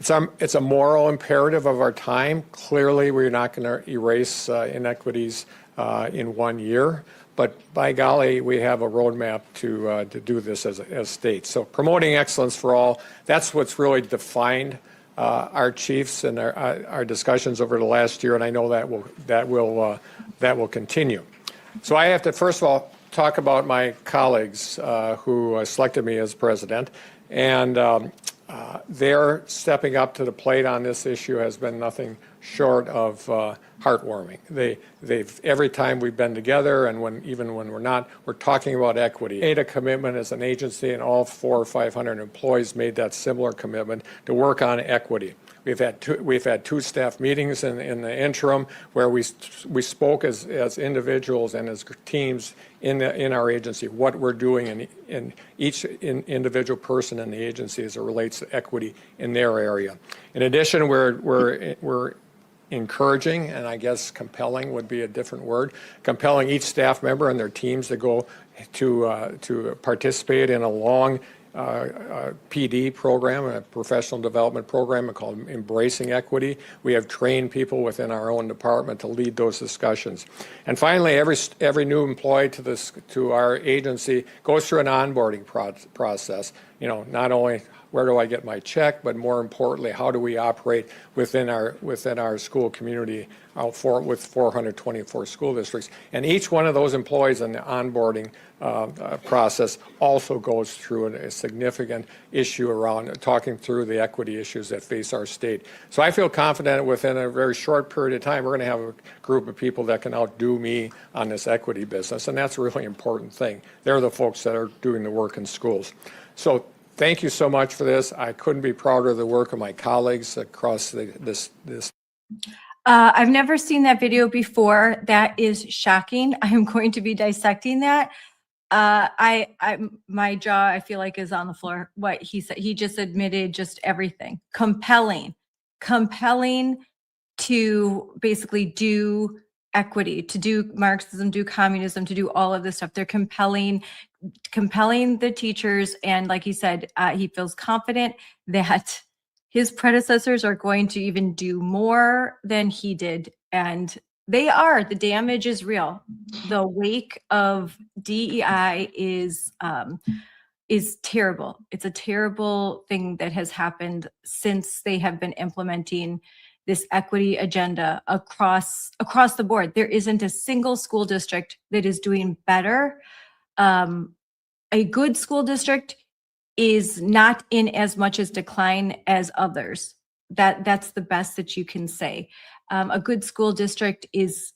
It's a moral imperative of our time. Clearly, we're not going to erase inequities in 1 year, but by golly, we have a roadmap to do this as states. So promoting excellence for all, that's what's really defined our chiefs and our discussions over the last year, and I know that will continue. So I have to, first of all, talk about my colleagues who selected me as president, and their stepping up to the plate on this issue has been nothing short of heartwarming. They've every time we've been together, and even when we're not, we're talking about equity. Made a commitment as an agency, and all 400 or 500 employees made that similar commitment to work on equity. We've had two staff meetings in the interim where we spoke as individuals and as teams in our agency what we're doing in each individual person in the agency as it relates to equity in their area. In addition, we're encouraging, and I guess compelling would be a different word, compelling each staff member and their teams to go to participate in a long PD program, a professional development program called Embracing Equity. We have trained people within our own department to lead those discussions. And finally, every new employee to our agency goes through an onboarding process. You know, not only where do I get my check, but more importantly, how do we operate within our school community with 424 school districts. And each one of those employees in the onboarding process also goes through a significant issue around talking through the equity issues that face our state. So I feel confident within a very short period of time, we're going to have a group of people that can outdo me on this equity business. And that's a really important thing. They're the folks that are doing the work in schools. So thank you so much for this. I couldn't be prouder of the work of my colleagues across this. I've never seen that video before. That is shocking. I am going to be dissecting that. My jaw, I feel like, is on the floor. What he said, he just admitted just everything. Compelling to basically do equity, to do Marxism, do communism, to do all of this stuff. They're compelling the teachers. And like he said, he feels confident that his predecessors are going to even do more than he did. And they are. The damage is real. The wake of DEI is terrible. It's a terrible thing that has happened since they have been implementing this equity agenda across the board. There isn't a single school district that is doing better. A good school district is not in as much as decline as others. That's the best that you can say. A good school district is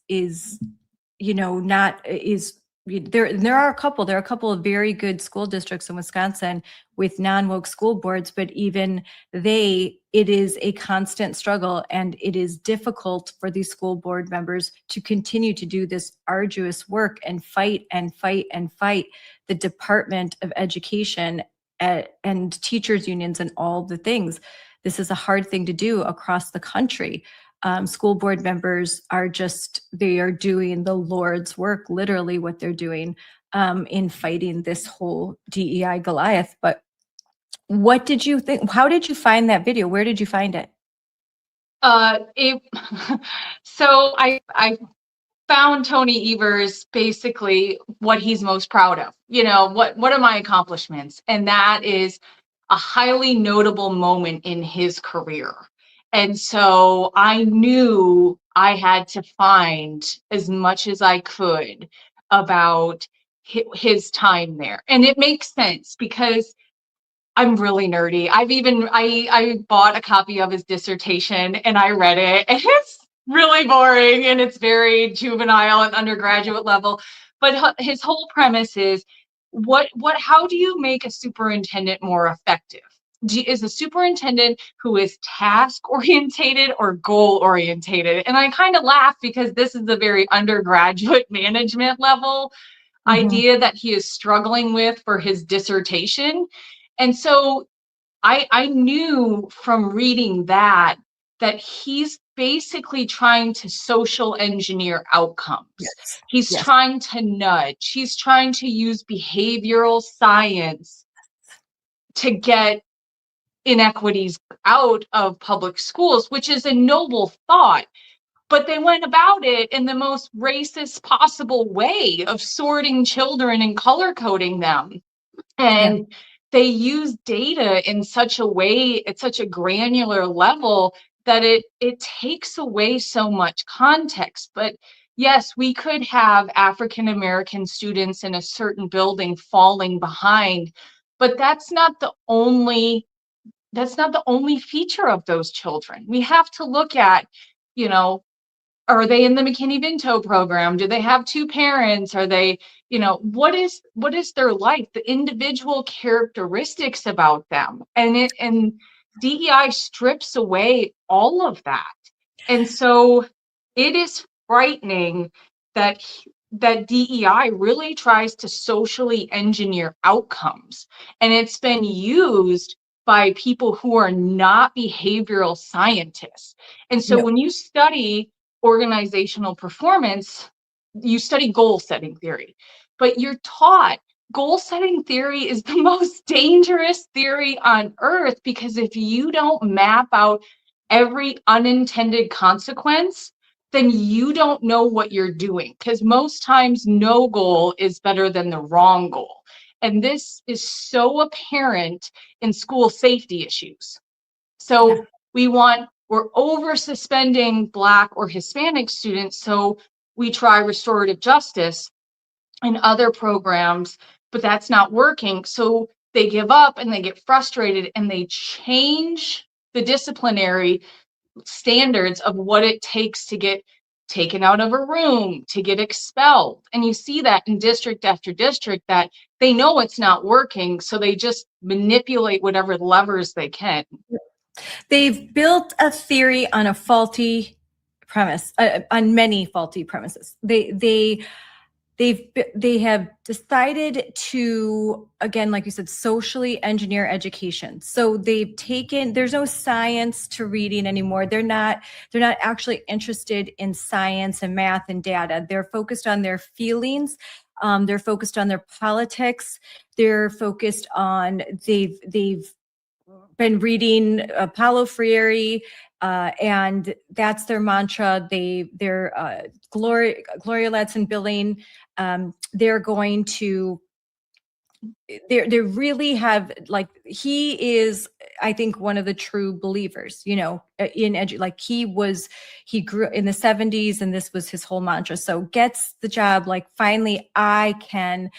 there are a couple of very good school districts in Wisconsin with non-woke school boards, but even it is a constant struggle, and it is difficult for these school board members to continue to do this arduous work and fight the Department of Education and teachers unions and all the things. This is a hard thing to do across the country. School board members they are doing the Lord's work, literally what they're doing in fighting this whole DEI Goliath. But what did you think? How did you find that video? Where did you find it? So I found Tony Evers basically what he's most proud of. You know, what are my accomplishments? And that is a highly notable moment in his career. And so I knew I had to find as much as I could about his time there. And it makes sense because I'm really nerdy. I bought a copy of his dissertation and I read it, and it's really boring and it's very juvenile and undergraduate level. But his whole premise is how do you make a superintendent more effective? Is a superintendent who is task orientated or goal orientated? And I kind of laugh because this is a very undergraduate management level idea that he is struggling with for his dissertation. And so I knew from reading that he's basically trying to social engineer outcomes. Yes. He's trying to nudge. He's trying to use behavioral science to get inequities out of public schools, which is a noble thought. But they went about it in the most racist possible way of sorting children and color coding them. And they use data in such a way, at such a granular level, that it takes away so much context. But yes, we could have African American students in a certain building falling behind, but that's not the only feature of those children. We have to look at, you know, are they in the McKinney-Vento program? Do they have two parents? Are they, what is their life? The individual characteristics about them. And DEI strips away all of that. And so it is frightening that that DEI really tries to socially engineer outcomes. And it's been used by people who are not behavioral scientists. And so No. when you study organizational performance, you study goal setting theory, but you're taught goal setting theory is the most dangerous theory on earth, because if you don't map out every unintended consequence, then you don't know what you're doing, because most times no goal is better than the wrong goal. And this is so apparent in school safety issues. So we're over suspending Black or Hispanic students. So we try restorative justice and other programs, but that's not working. So they give up and they get frustrated and they change the disciplinary standards of what it takes to get taken out of a room, to get expelled. And you see that in district after district, that they know it's not working. So they just manipulate whatever levers they can. They've built a theory on a faulty premise, on many faulty premises. They have decided to, again, like you said, socially engineer education. So they've taken, there's no science to reading anymore. They're not actually interested in science and math and data. They're focused on their feelings. They're focused on their politics. They're focused on, they've been reading Paulo Freire, and that's their mantra. They're Gloria Ladson Billing. They're going to, they really have, like, he is, I think, one of the true believers, in like he grew in the 70s and this was his whole mantra. So gets the job, like, finally, I can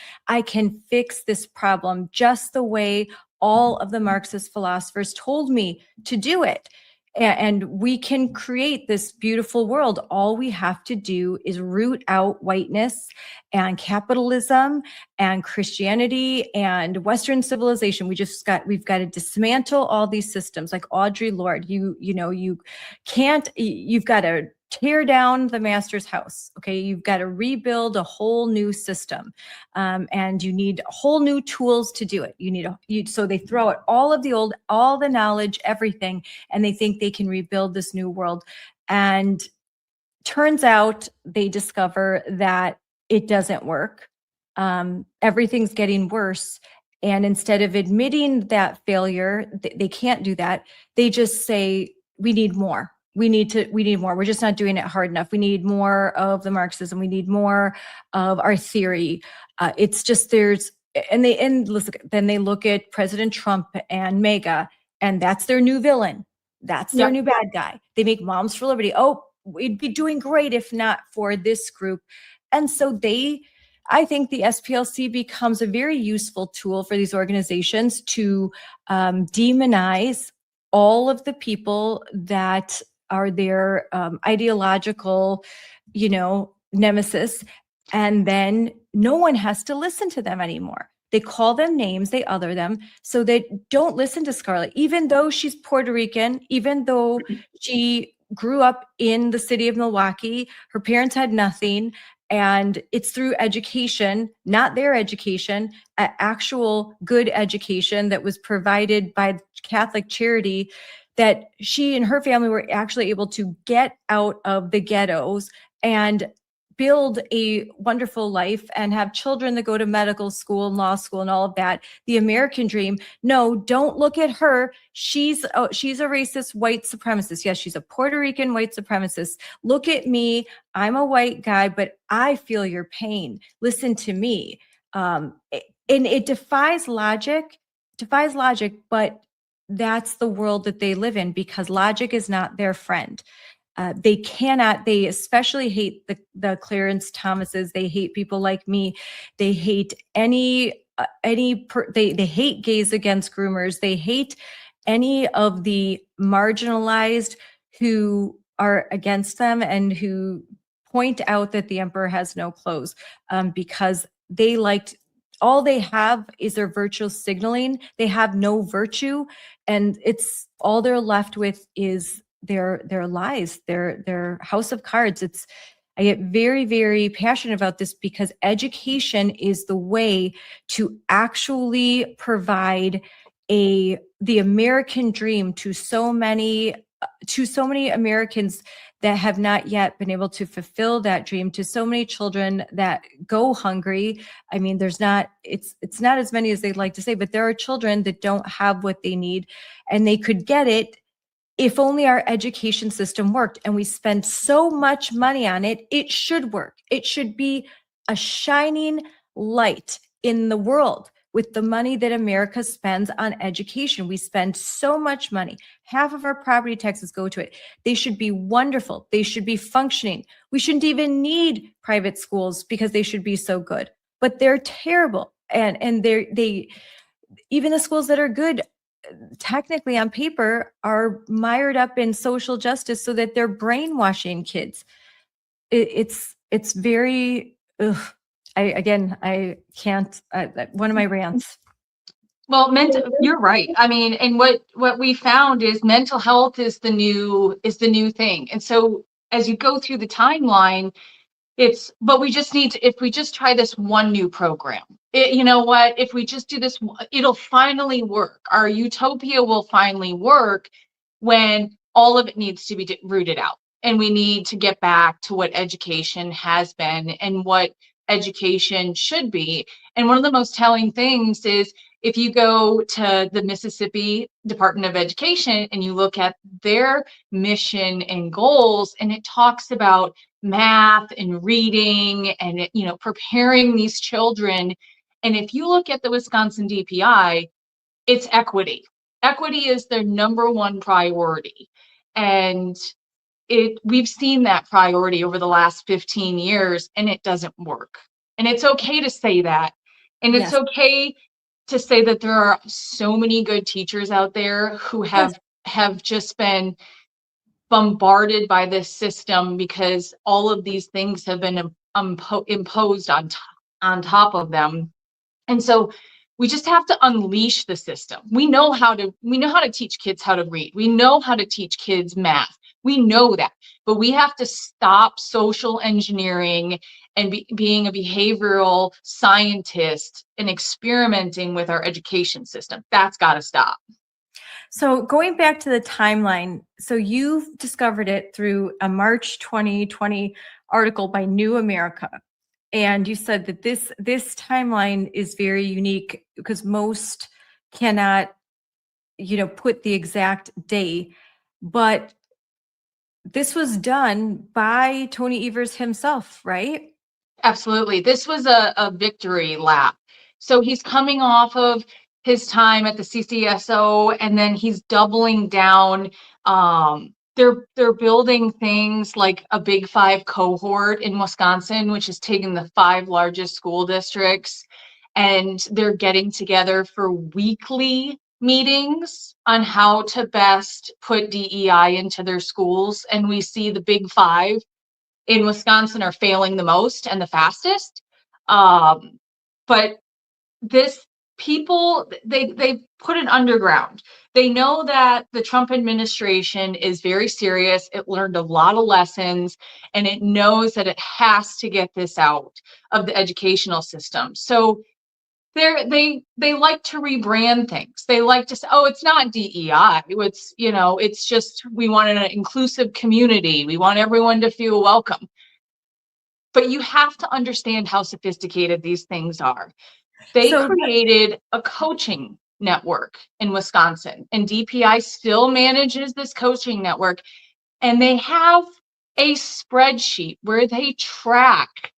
fix this problem just the way all of the Marxist philosophers told me to do it. And we can create this beautiful world. All we have to do is root out whiteness and capitalism and Christianity and Western civilization. We've got to dismantle all these systems. Like Audre Lorde, you've got to tear down the master's house. Okay. You've got to rebuild a whole new system. And you need whole new tools to do it. So they throw out all of the old, all the knowledge, everything, and they think they can rebuild this new world. And turns out they discover that it doesn't work. Everything's getting worse. And instead of admitting that failure, they can't do that. They just say, we need more. We need more. We're just not doing it hard enough. We need more of the Marxism. We need more of our theory. It's just then they look at President Trump and MAGA, and that's their new villain. That's their new bad guy. They make Moms for Liberty. Oh, we'd be doing great if not for this group. And so I think the SPLC becomes a very useful tool for these organizations to demonize all of the people that are their ideological, nemesis. And then no one has to listen to them anymore. They call them names, they other them. So they don't listen to Scarlett, even though she's Puerto Rican, even though she grew up in the city of Milwaukee, her parents had nothing. And it's through education, not their education, actual good education that was provided by Catholic Charity, that she and her family were actually able to get out of the ghettos and build a wonderful life and have children that go to medical school and law school and all of that. The American dream. No, don't look at her. She's a racist white supremacist. Yes, she's a Puerto Rican white supremacist. Look at me. I'm a white guy, but I feel your pain. Listen to me. And it defies logic, but that's the world that they live in, because logic is not their friend. They especially hate the Clarence Thomases. They hate people like me. They hate they hate gays against groomers. They hate any of the marginalized who are against them and who point out that the emperor has no clothes, because all they have is their virtual signaling. They have no virtue, and it's all they're left with is their lies, their house of cards. I get very, very passionate about this because education is the way to actually provide the American dream to so many Americans that have not yet been able to fulfill that dream, to so many children that go hungry. I mean, it's not as many as they'd like to say, but there are children that don't have what they need, and they could get it if only our education system worked. And we spend so much money on it. It should work. It should be a shining light in the world with the money that America spends on education. We spend so much money. Half of our property taxes go to it. They should be wonderful. They should be functioning. We shouldn't even need private schools because they should be so good, but they're terrible. And even the schools that are good, technically on paper, are mired up in social justice so that they're brainwashing kids. It's very, I can't, one of my rants. Well, you're right. I mean, and what we found is mental health is the new thing. And so as you go through the timeline, but we just need to, if we just try this one new program, you know what, if we just do this, it'll finally work. Our utopia will finally work when all of it needs to be rooted out. And we need to get back to what education has been and what education should be. And one of the most telling things is if you go to the Mississippi Department of Education and you look at their mission and goals, and it talks about math and reading and, you know, preparing these children. And if you look at the Wisconsin DPI, it's equity. Equity is their number one priority. And we've seen that priority over the last 15 years, and it doesn't work. And it's okay to say that. And it's okay to say that there are so many good teachers out there who have just been bombarded by this system because all of these things have been imposed on top of them. And so we just have to unleash the system. We know how to teach kids how to read. We know how to teach kids math. We know that, but we have to stop social engineering and being a behavioral scientist and experimenting with our education system. That's got to stop. So going back to the timeline, so you've discovered it through a March 2020 article by New America. And you said that this timeline is very unique because most cannot, put the exact day, but this was done by Tony Evers himself, right? Absolutely. This was a victory lap. So he's coming off of his time at the CCSO, and then he's doubling down. They're building things like a Big Five cohort in Wisconsin, which is taking the 5 largest school districts, and they're getting together for weekly meetings on how to best put DEI into their schools. And we see the Big Five in Wisconsin are failing the most and the fastest. But this people, they put it underground. They know that the Trump administration is very serious. It learned a lot of lessons, and it knows that it has to get this out of the educational system. So they like to rebrand things. They like to say, oh, it's not DEI. It's just, we want an inclusive community. We want everyone to feel welcome. But you have to understand how sophisticated these things are. They created a coaching network in Wisconsin, and DPI still manages this coaching network. And they have a spreadsheet where they track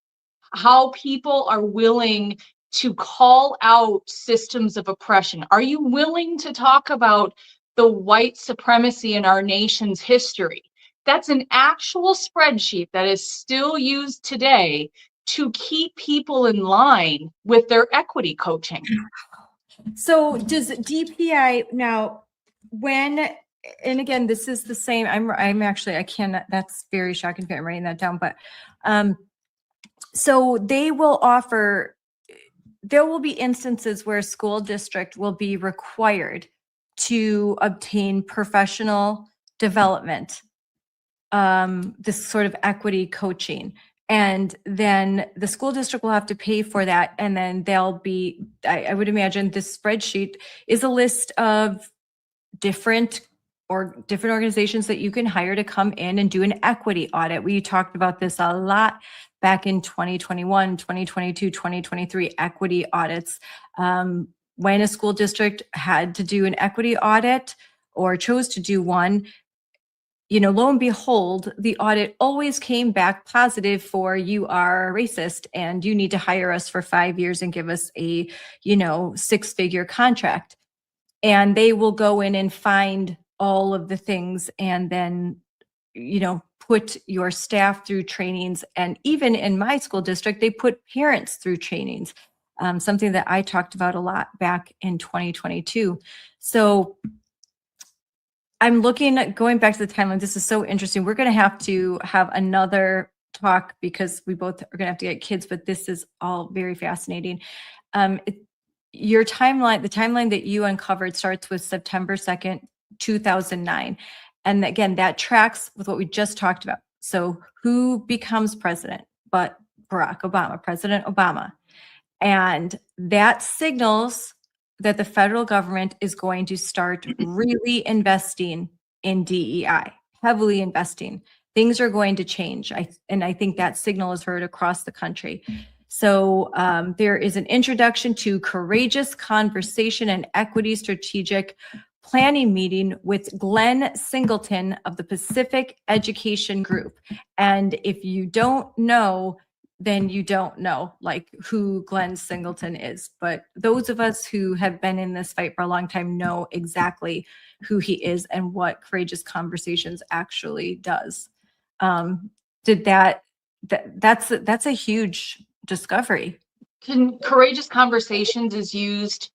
how people are willing to call out systems of oppression. Are you willing to talk about the white supremacy in our nation's history? That's an actual spreadsheet that is still used today to keep people in line with their equity coaching. So does DPI now, when, and again, this is the same, I'm actually, I cannot, that's very shocking. I'm writing that down, but so they will offer, there will be instances where a school district will be required to obtain professional development, this sort of equity coaching. And then the school district will have to pay for that. And then they'll be, I would imagine this spreadsheet is a list of different organizations that you can hire to come in and do an equity audit. We talked about this a lot back in 2021, 2022, 2023 equity audits. When a school district had to do an equity audit or chose to do one, you know, lo and behold, the audit always came back positive for you are racist and you need to hire us for 5 years and give us a, you know, 6-figure contract. And they will go in and find all of the things and then, you know, put your staff through trainings. And even in my school district, they put parents through trainings, something that I talked about a lot back in 2022. So I'm looking at going back to the timeline. This is so interesting. We're going to have another talk because we both are going to have to get kids, but this is all very fascinating. Your timeline, the timeline that you uncovered starts with September 2nd, 2009. And again, that tracks with what we just talked about. So who becomes president but Barack Obama, President Obama. And that signals that the federal government is going to start really investing in DEI, heavily investing. Things are going to change. And I think that signal is heard across the country. So there is an introduction to courageous conversation and equity strategic planning meeting with Glenn Singleton of the Pacific Education Group. And if you don't know, then you don't know like who Glenn Singleton is. But those of us who have been in this fight for a long time know exactly who he is and what Courageous Conversations actually does. That's a huge discovery. Courageous Conversations is used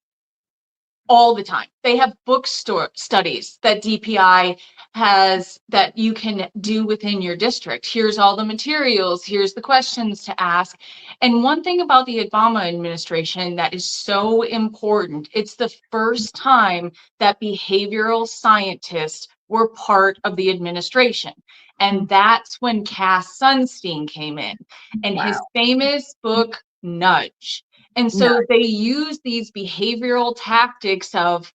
all the time. They have bookstore studies that DPI has that you can do within your district. Here's all the materials, here's the questions to ask. And one thing about the Obama administration that is so important, it's the first time that behavioral scientists were part of the administration. And that's when Cass Sunstein came in and his famous book, Nudge. And so they use these behavioral tactics of,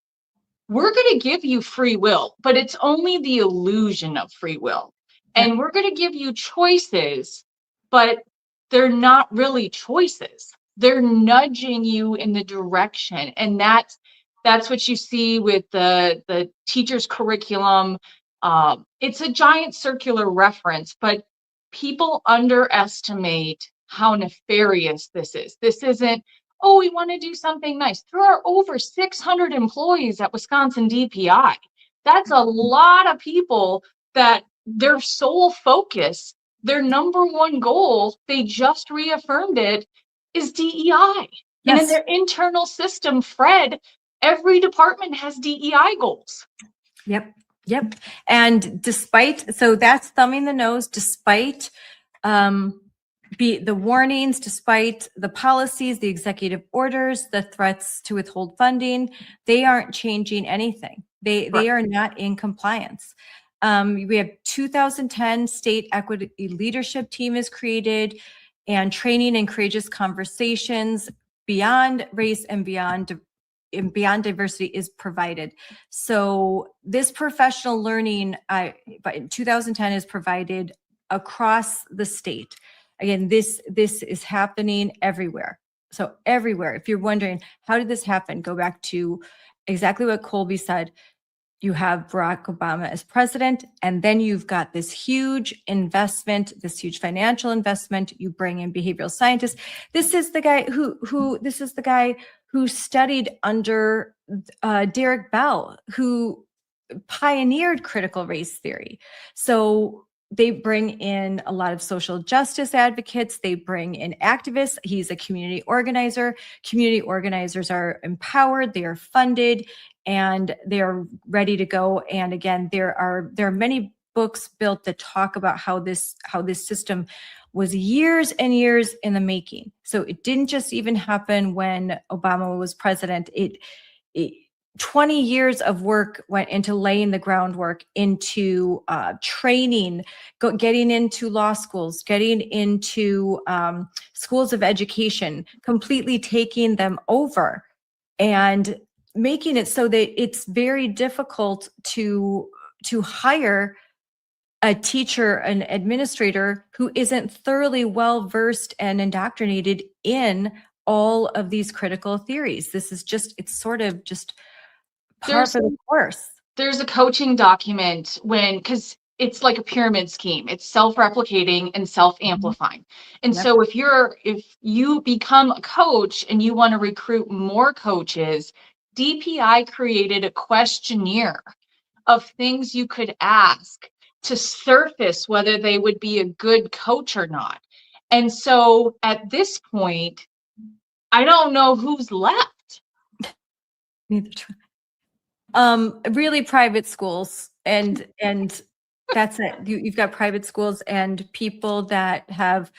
we're going to give you free will, but it's only the illusion of free will. And we're going to give you choices, but they're not really choices. They're nudging you in the direction. And that's what you see with the teacher's curriculum. It's a giant circular reference, but people underestimate how nefarious this is. This isn't, oh, we want to do something nice. There are over 600 employees at Wisconsin DPI. That's a lot of people that their sole focus, their number one goal, they just reaffirmed it, is DEI. Yes. And in their internal system, Fred, every department has DEI goals. Yep. And so that's thumbing the nose, despite the warnings, despite the policies, the executive orders, the threats to withhold funding, they aren't changing anything. They are not in compliance. We have 2010 state equity leadership team is created, and training and courageous conversations beyond race and beyond diversity is provided. So this professional learning in 2010 is provided across the state. Again, this is happening everywhere. So everywhere. If you're wondering, how did this happen? Go back to exactly what Colbey said. You have Barack Obama as president, and then you've got this huge investment, this huge financial investment. You bring in behavioral scientists. This is the guy who studied under Derek Bell, who pioneered critical race theory. So they bring in a lot of social justice advocates. They bring in activists. He's a community organizer. Community organizers are empowered, they are funded, and they're ready to go. And again, there are many books built that talk about how this system was years and years in the making. So it didn't just even happen when Obama was president. It 20 years of work went into laying the groundwork, into training, getting into law schools, getting into schools of education, completely taking them over and making it so that it's very difficult to hire a teacher, an administrator who isn't thoroughly well versed and indoctrinated in all of these critical theories. This is just, it's sort of just par for the course. There's a coaching document because it's like a pyramid scheme. It's self-replicating and self-amplifying. And Yep. so if you become a coach and you want to recruit more coaches, DPI created a questionnaire of things you could ask to surface whether they would be a good coach or not. And so at this point, I don't know who's left. Neither do I. Really private schools, and that's it. You've got private schools and people that have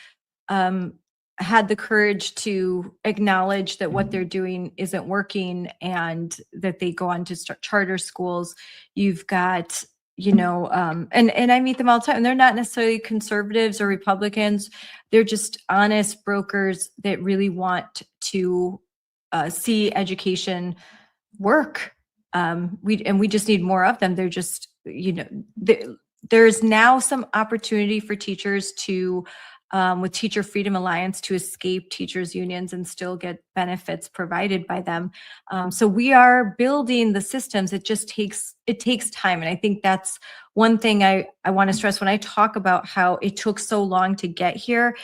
had the courage to acknowledge that what they're doing isn't working, and that they go on to start charter schools. You've got, and I meet them all the time, and they're not necessarily conservatives or Republicans. They're just honest brokers that really want to see education work. We just need more of them. They're just, there's now some opportunity for teachers to, with Teacher Freedom Alliance, to escape teachers' unions and still get benefits provided by them. So we are building the systems. It takes time. And I think that's one thing I want to stress when I talk about how it took so long to get here.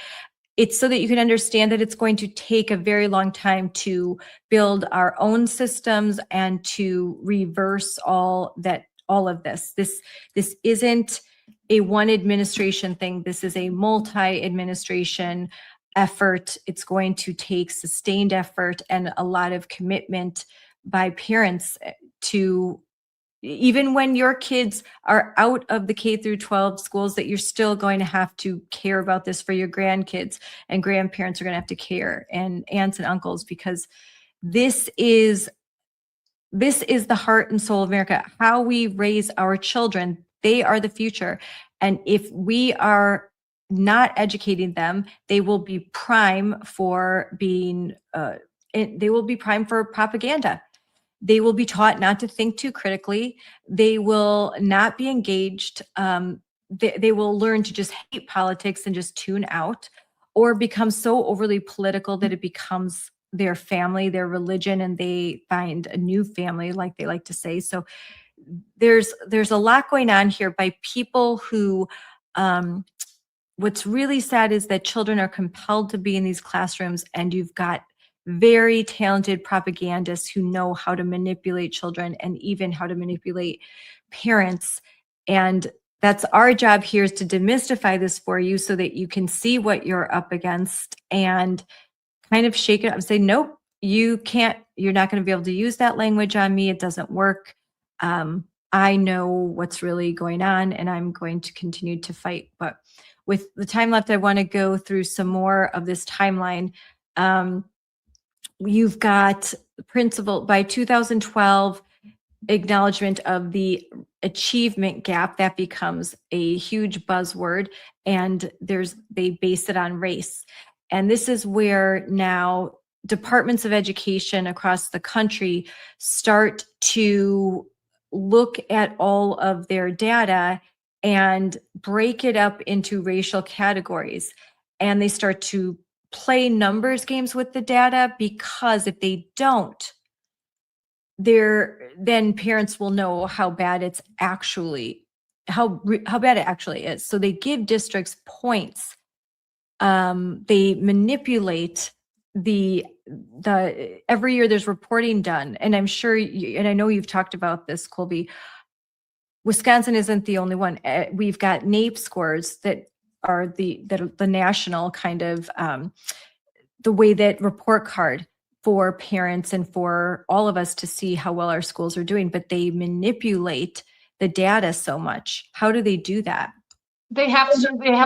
It's so that you can understand that it's going to take a very long time to build our own systems and to reverse all of this. This isn't a one administration thing. This is a multi-administration effort. It's going to take sustained effort and a lot of commitment by parents to, even when your kids are out of the K-12 schools, that you're still going to have to care about this for your grandkids, and grandparents are going to have to care, and aunts and uncles, because this is the heart and soul of America. How we raise our children, they are the future. And if we are not educating them, they will be prime for propaganda. They will be taught not to think too critically. They will not be engaged. They will learn to just hate politics and just tune out, or become so overly political that it becomes their family, their religion, and they find a new family, like they like to say. So there's a lot going on here by people who, what's really sad is that children are compelled to be in these classrooms, and you've got very talented propagandists who know how to manipulate children and even how to manipulate parents. And that's our job here, is to demystify this for you so that you can see what you're up against and kind of shake it up and say, nope, you can't, you're not going to be able to use that language on me. It doesn't work. I know what's really going on, and I'm going to continue to fight. But with the time left, I want to go through some more of this timeline. You've got the principle by 2012, acknowledgement of the achievement gap. That becomes a huge buzzword, and they base it on race. And this is where now departments of education across the country start to look at all of their data and break it up into racial categories. And they start to play numbers games with the data, because if they don't, then parents will know how bad it's actually, how bad it actually is. So they give districts points. They manipulate the every year there's reporting done. And I'm sure and I know you've talked about this, Colbey. Wisconsin isn't the only one. We've got NAEP scores that are the national kind of the way that report card for parents and for all of us to see how well our schools are doing, but they manipulate the data so much. How do they do that? They have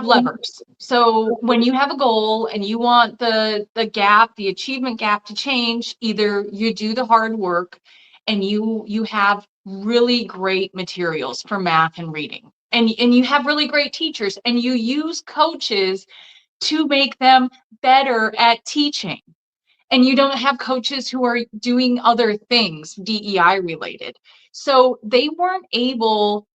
levers. So when you have a goal and you want the achievement gap to change, either you do the hard work and you have really great materials for math and reading, and you have really great teachers, and you use coaches to make them better at teaching. And you don't have coaches who are doing other things, DEI related. So they weren't able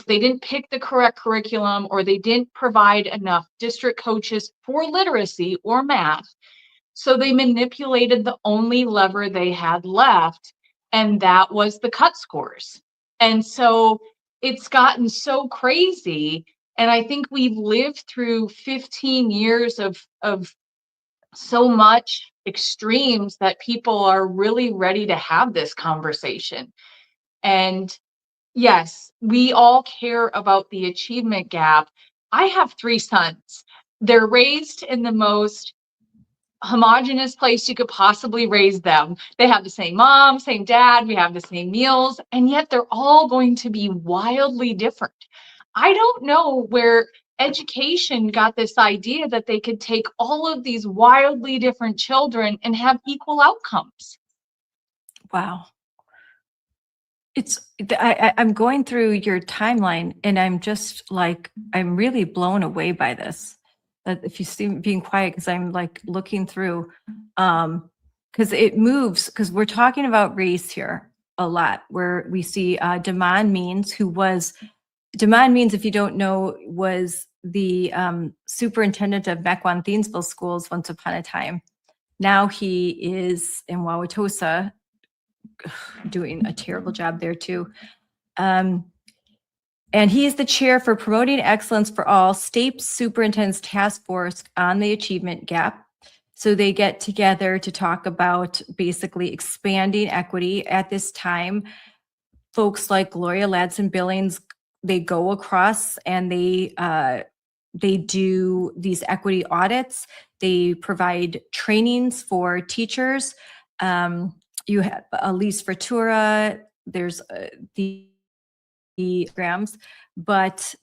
they didn't pick the correct curriculum, or they didn't provide enough district coaches for literacy or math. So they manipulated the only lever they had left, and that was the cut scores. And so it's gotten so crazy. And I think we've lived through 15 years of so much extremes that people are really ready to have this conversation. And yes, we all care about the achievement gap. I have 3 sons. They're raised in the most homogenous place you could possibly raise them. They have the same mom, same dad, we have the same meals, and yet they're all going to be wildly different. I don't know where education got this idea that they could take all of these wildly different children and have equal outcomes. Wow. I'm going through your timeline, and I'm just like, I'm really blown away by this. If you see me being quiet, because I'm like looking through, because it moves, because we're talking about race here a lot, where we see Damon Means, if you don't know, was the superintendent of Mequon Thiensville schools once upon a time. Now he is in Wauwatosa, doing a terrible job there too. And he is the chair for Promoting Excellence for All, State Superintendent's Task Force on the Achievement Gap. So they get together to talk about basically expanding equity at this time. Folks like Gloria Ladson-Billings, they go across and they do these equity audits. They provide trainings for teachers. You have Elise Fratura, there's the programs, but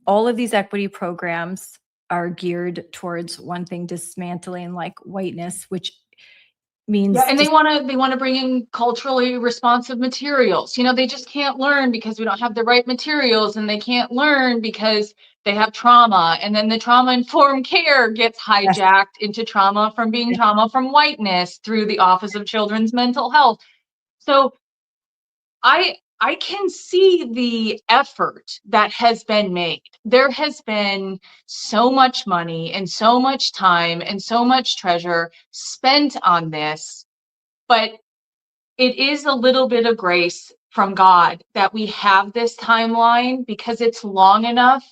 all of these equity programs are geared towards one thing: dismantling like whiteness, which means and they want to bring in culturally responsive materials. They just can't learn because we don't have the right materials, and they can't learn because they have trauma, and then the trauma-informed care gets hijacked into trauma from being trauma from whiteness through the Office of Children's Mental Health. So I can see the effort that has been made. There has been so much money and so much time and so much treasure spent on this, but it is a little bit of grace from God that we have this timeline, because it's long enough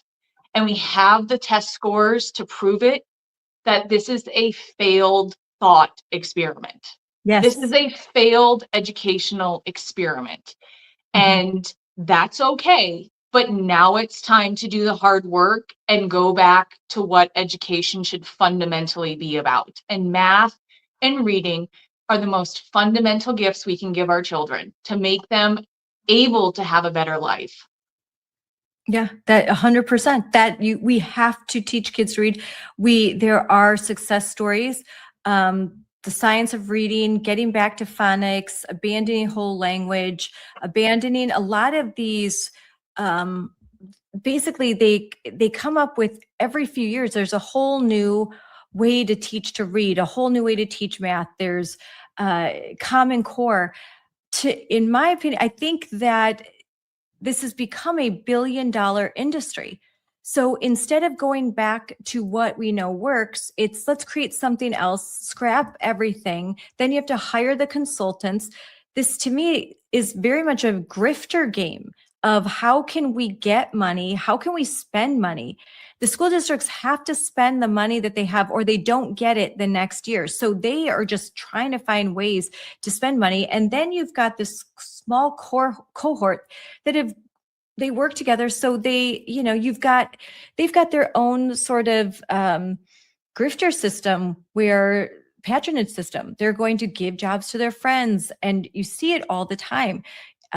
and we have the test scores to prove it, that this is a failed thought experiment. Yes. This is a failed educational experiment. And that's okay. But now it's time to do the hard work and go back to what education should fundamentally be about. And math and reading are the most fundamental gifts we can give our children to make them able to have a better life. Yeah, that 100%. That we have to teach kids to read. There are success stories. The science of reading, getting back to phonics, abandoning whole language, abandoning a lot of these. Basically, they come up with every few years. There's a whole new way to teach to read, a whole new way to teach math. There's Common Core. In my opinion, I think that this has become a billion-dollar industry. So instead of going back to what we know works, it's let's create something else, scrap everything. Then you have to hire the consultants. This to me is very much a grifter game. of how can we get money? How can we spend money? The school districts have to spend the money that they have or they don't get it the next year. So they are just trying to find ways to spend money. And then you've got this small cohort that they work together. So they, they've got their own sort of grifter system patronage system. They're going to give jobs to their friends. And you see it all the time.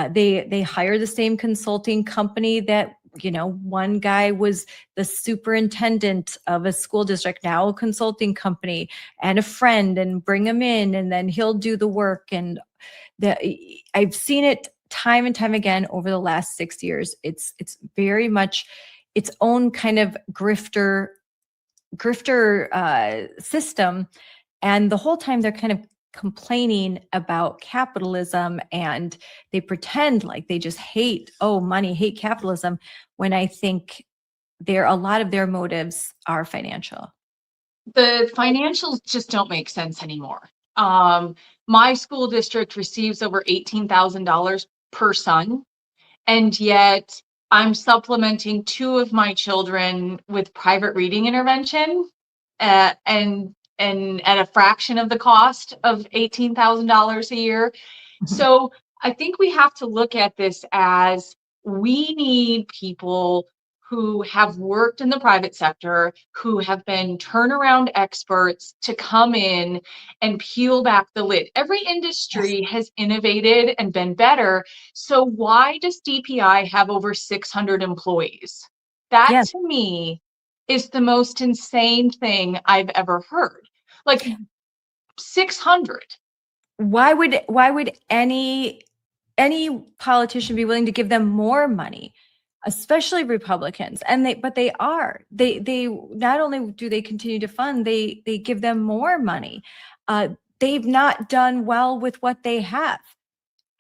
They hire the same consulting company that, one guy was the superintendent of a school district, now a consulting company, and a friend, and bring him in, and then he'll do the work. And I've seen it time and time again over the last 6 years. It's very much its own kind of grifter system. And the whole time they're kind of complaining about capitalism, and they pretend like they just hate capitalism, when I think a lot of their motives are financial. The financials just don't make sense anymore. My school district receives over $18,000 per son, and yet I'm supplementing 2 of my children with private reading intervention, and at a fraction of the cost of $18,000 a year. So I think we have to look at this as we need people who have worked in the private sector, who have been turnaround experts to come in and peel back the lid. Every industry has innovated and been better. So why does DPI have over 600 employees? That to me is the most insane thing I've ever heard. Like 600. Why would any politician be willing to give them more money, especially Republicans? But they are. They not only do they continue to fund, they give them more money. They've not done well with what they have.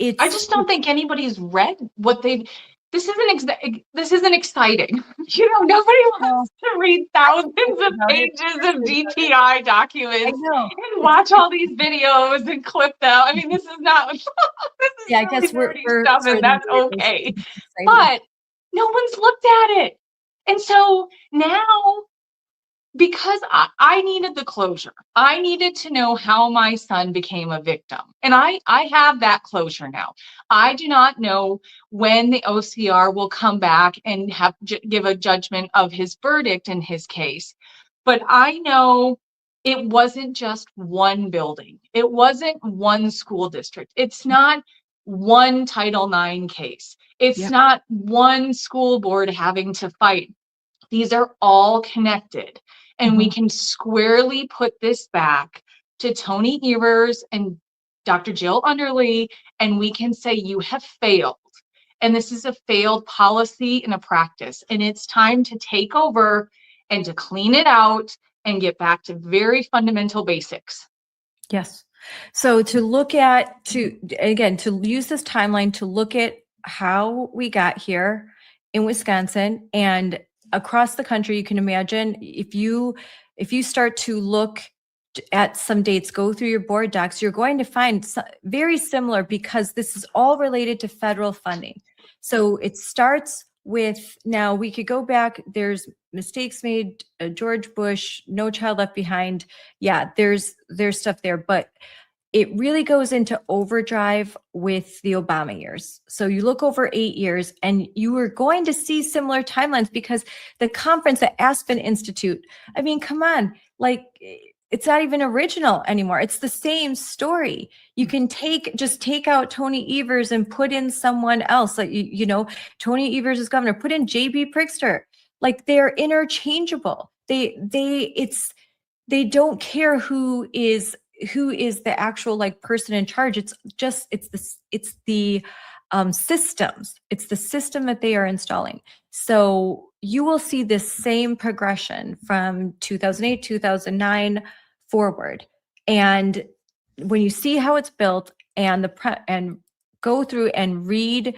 I just don't think anybody's read what they've. This isn't exciting. Nobody wants to read thousands of pages of DPI documents and watch all these videos and clip them. I mean, this is not. This is I guess we're stuff, and that's okay. But no one's looked at it, and so now, because I needed the closure, I needed to know how my son became a victim. And I have that closure now. I do not know when the OCR will come back and give a judgment of his verdict in his case. But I know it wasn't just one building. It wasn't one school district. It's not one Title IX case. It's not one school board having to fight. These are all connected. And we can squarely put this back to Tony Evers and Dr. Jill Underly, and we can say you have failed. And this is a failed policy and a practice. And it's time to take over and to clean it out and get back to very fundamental basics. Yes. So to use this timeline to look at how we got here in Wisconsin and across the country, you can imagine if you start to look at some dates, go through your board docs, you're going to find very similar, because this is all related to federal funding. So it starts with, now we could go back, there's mistakes made, George Bush, No Child Left Behind. Yeah, there's stuff there, but it really goes into overdrive with the Obama years. So you look over 8 years and you are going to see similar timelines, because the conference at Aspen Institute, I mean, come on, like it's not even original anymore. It's the same story. You can just take out Tony Evers and put in someone else. Like, Tony Evers is governor, put in JB Pritzker. Like, they're interchangeable. They don't care who is the actual person in charge. It's the systems. It's the system that they are installing. So you will see this same progression from 2008, 2009 forward. And when you see how it's built and go through and read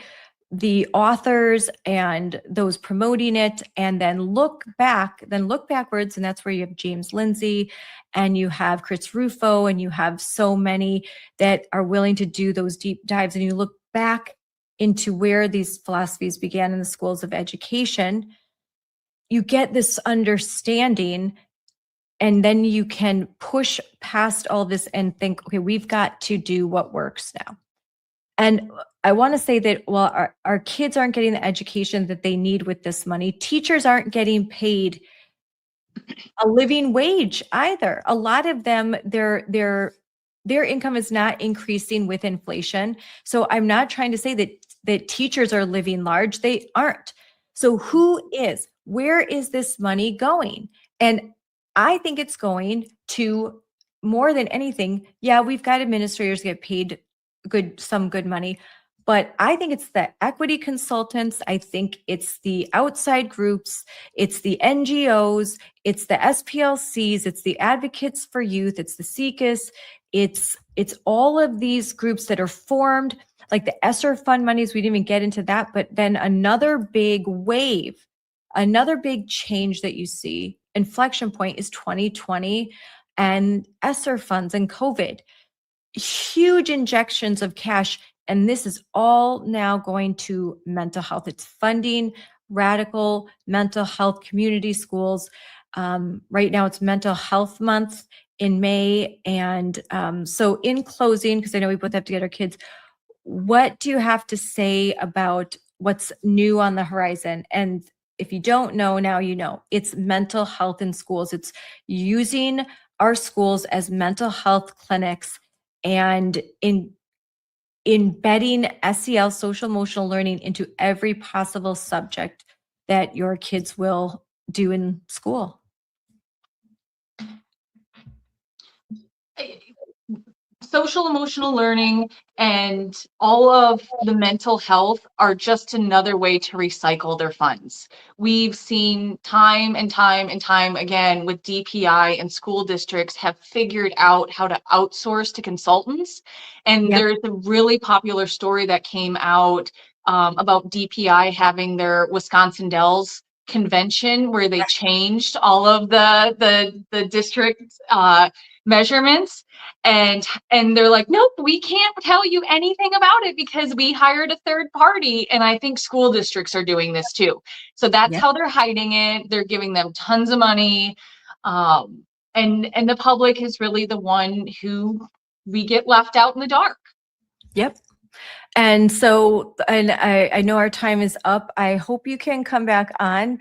the authors and those promoting it, and then look backwards, and that's where you have James Lindsay and you have Chris Rufo and you have so many that are willing to do those deep dives, and you look back into where these philosophies began in the schools of education, you get this understanding, and then you can push past all this and think, okay, we've got to do what works now. And I want to say that while our kids aren't getting the education that they need with this money, teachers aren't getting paid a living wage either. A lot of them, their income is not increasing with inflation. So I'm not trying to say that teachers are living large. They aren't. So who is? Where is this money going? And I think it's going to, more than anything, yeah, we've got administrators get paid some good money, but I think it's the equity consultants. I think it's the outside groups. It's the NGOs. It's the SPLCs. It's the Advocates for Youth. It's the SECUS. It's all of these groups that are formed, like the ESSER fund monies. We didn't even get into that, but then another big wave, another big change that you see, inflection point, is 2020 and ESSER funds and COVID. Huge injections of cash. And this is all now going to mental health. It's funding radical mental health community schools. Right now it's Mental Health Month in May. And so in closing, because I know we both have to get our kids, what do you have to say about what's new on the horizon? And if you don't know, now you know. It's mental health in schools. It's using our schools as mental health clinics and embedding SEL, social emotional learning, into every possible subject that your kids will do in school. Social emotional learning and all of the mental health are just another way to recycle their funds. We've seen time and time and time again with DPI, and school districts have figured out how to outsource to consultants. And Yep. there's a really popular story that came out about DPI having their Wisconsin Dells convention, where they changed all of the district measurements, and they're like, nope, we can't tell you anything about it because we hired a third party. And I think school districts are doing this too. So that's Yep. how they're hiding it. They're giving them tons of money. And the public is really the one who we get left out in the dark. Yep. And so, and I know our time is up. I hope you can come back on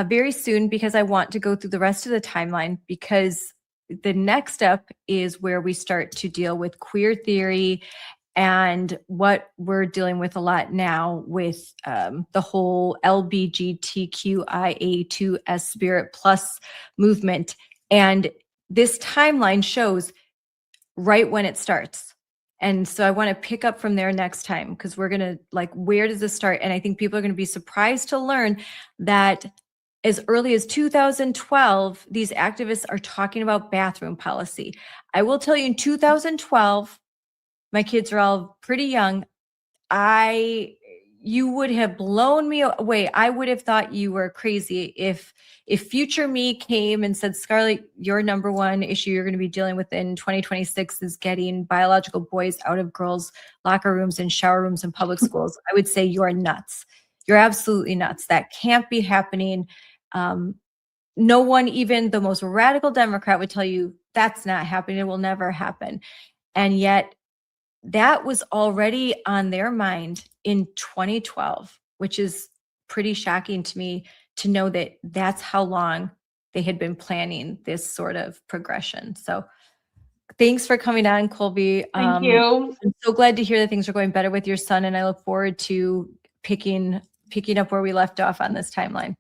very soon, because I want to go through the rest of the timeline, because the next step is where we start to deal with queer theory and what we're dealing with a lot now with the whole LBGTQIA2S Spirit Plus movement. And this timeline shows right when it starts. And so I want to pick up from there next time, because we're going to, like, where does this start? And I think people are going to be surprised to learn that as early as 2012, these activists are talking about bathroom policy. I will tell you, in 2012, my kids are all pretty young. You would have blown me away. I would have thought you were crazy if future me came and said, Scarlett, your number one issue you're going to be dealing with in 2026 is getting biological boys out of girls' locker rooms and shower rooms in public schools. I would say you're nuts. You're absolutely nuts. That can't be happening. No one, even the most radical Democrat, would tell you that's not happening. It will never happen. And yet that was already on their mind in 2012, which is pretty shocking to me to know that that's how long they had been planning this sort of progression. So thanks for coming on, Colbey. Thank you. I'm so glad to hear that things are going better with your son, and I look forward to picking up where we left off on this timeline.